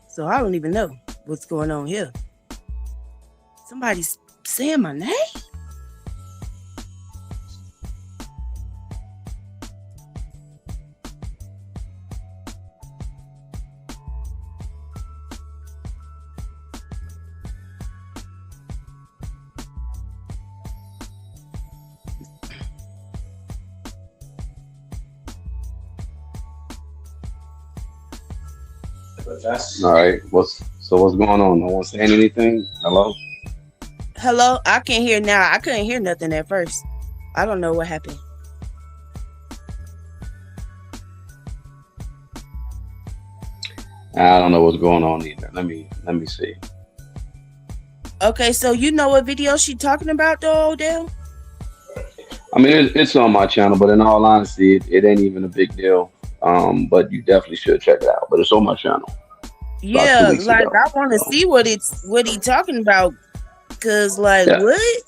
So I don't even know what's going on here. Somebody's saying my name? All right. What's going on? No one saying anything? Hello? Hello, I can hear now. I couldn't hear nothing at first. I don't know what happened. I don't know what's going on either. Let me see. Okay, so you know what video she talking about though, Odell? I mean, it's on my channel, but in all honesty, it ain't even a big deal. But you definitely should check it out. But it's on my channel. About 2 Yeah, weeks like ago. I want to see what he talking about. Cause like Yeah. what?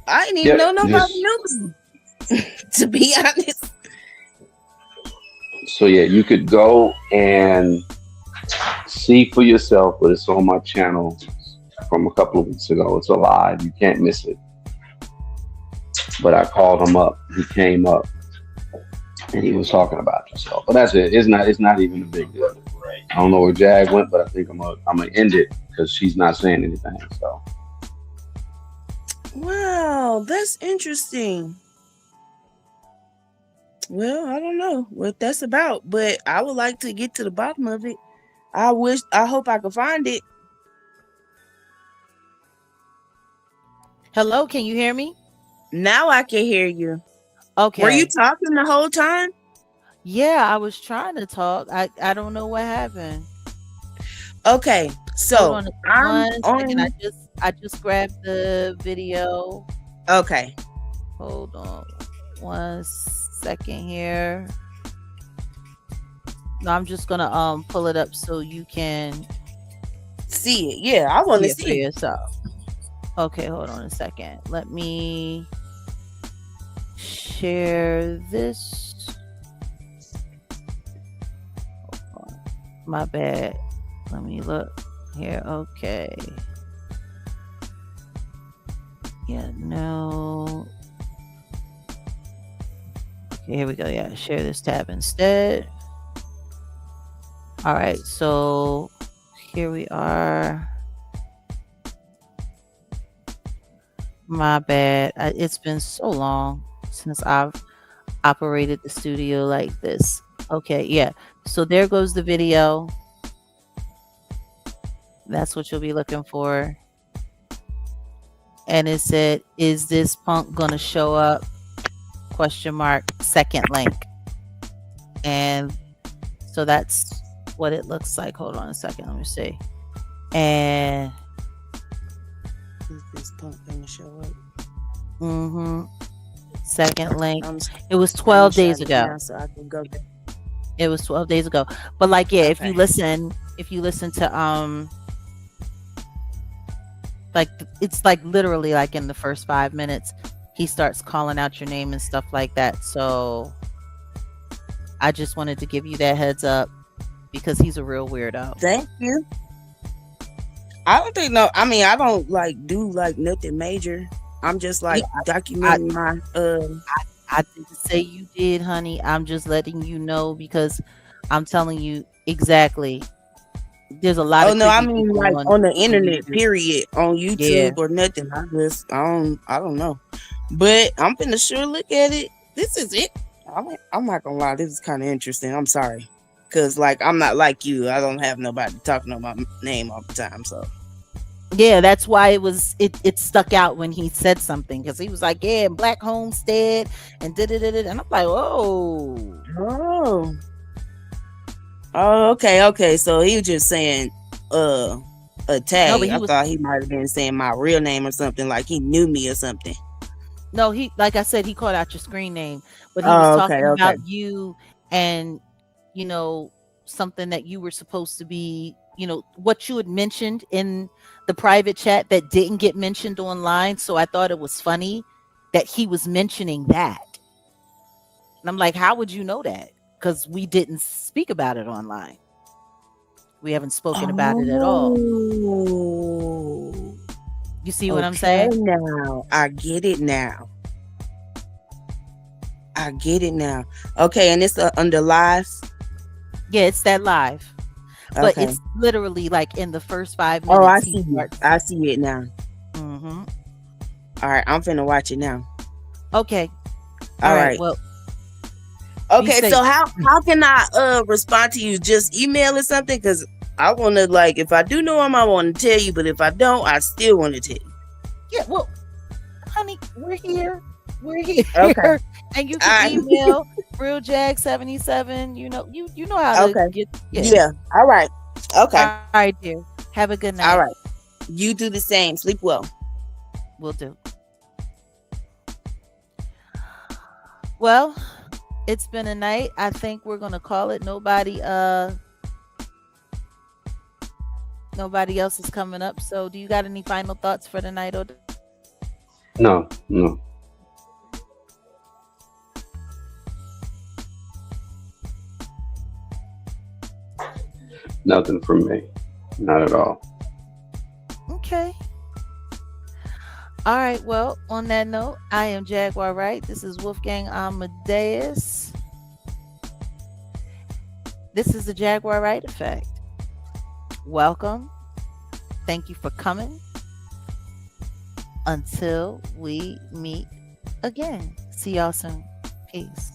I didn't even know nobody just- knew. To be honest. So yeah, you could go and see for yourself, but it's on my channel from a couple of weeks ago. It's alive. You can't miss it. But I called him up. He came up and he was talking about yourself. But that's it. It's not even a big deal. I don't know where Jag went, but I think I'm gonna end it because she's not saying anything. So Wow, that's interesting. Well, I don't know what that's about, but I would like to get to the bottom of it. I hope I can find it. Hello, can you hear me? Now I can hear you. Okay. Were you talking the whole time? Yeah, I was trying to talk. I don't know what happened. Okay, so Hold on I'm one second. on. I just grabbed the video. Okay, Hold on 1 second here. No, I'm just gonna pull it up so you can see it. Yeah, I want see to it for see it. yourself. Okay, hold on a second. Let me share this. Hold on. My bad. Let me look here. Okay. Yeah, no. Okay, here we go. Yeah, share this tab instead. All right, so here we are. My bad. It's been so long since I've operated the studio like this. Okay, yeah. So there goes the video. That's what you'll be looking for. And it said, "Is this punk gonna show up?" Question mark, second link. And so that's what it looks like. Hold on a second. Let me see. And Is this punk gonna show up? second link. I'm It was 12 days screenshotting it ago. now so I can go there. It was 12 days ago. But like, yeah, if you Okay. listen to like it's like literally like in the first 5 minutes, he starts calling out your name and stuff like that. So I just wanted to give you that heads up because he's a real weirdo. Thank you. I don't think no. I mean, I don't like do like nothing major. I'm just like documenting my. I didn't say you did, honey. I'm just letting you know because I'm telling you exactly. There's a lot Oh of no, I creepy mean people like on the on internet. YouTube. Period. On Yeah. YouTube or nothing. I don't know. But I'm finna sure look at it. This is it. I'm not gonna lie. This is kind of interesting. I'm sorry, cause like I'm not like you. I don't have nobody talking on my name all the time. So Yeah, that's why it stuck out when he said something because he was like, yeah, Black Homestead and and I'm like, oh. Oh, okay. So he was just saying a tag. No, but I thought he might have been saying my real name or something, like he knew me or something. No, he, like I said, he called out your screen name, but he was talking about you and, you know, something that you were supposed to be, you know, what you had mentioned in the private chat that didn't get mentioned online. So I thought it was funny that he was mentioning that. And I'm like, how would you know that? Because we didn't speak about it online. We haven't spoken about it at all. You see what I'm saying? Now I get it now. Okay, and it's under live. Yeah, it's that live. But Okay. it's literally like in the first 5 minutes. Oh, I see it. I see it now. Mm-hmm. All right, I'm finna watch it now. Okay. All right. Well, Okay, safe. so how can I respond to you? Just email or something? Because I want to, like, if I do know him, I want to tell you. But if I don't, I still want to tell you. Yeah, well, honey, we're here. We're here. Okay. And you All can right. email RealJag77. You know how to Okay. get. Yeah. All right. Okay. All right, dear. Have a good night. All right. You do the same. Sleep well. Will do. Well, it's been a night. I think we're gonna call it. Nobody else is coming up. So do you got any final thoughts for the night, Odell? No. Nothing from me. Not at all. Okay. All right. Well, on that note, I am Jaguar Wright. This is Wolfgang Amadeus. This is the Jaguar Wright Effect. Welcome. Thank you for coming. Until we meet again. See y'all soon. Peace.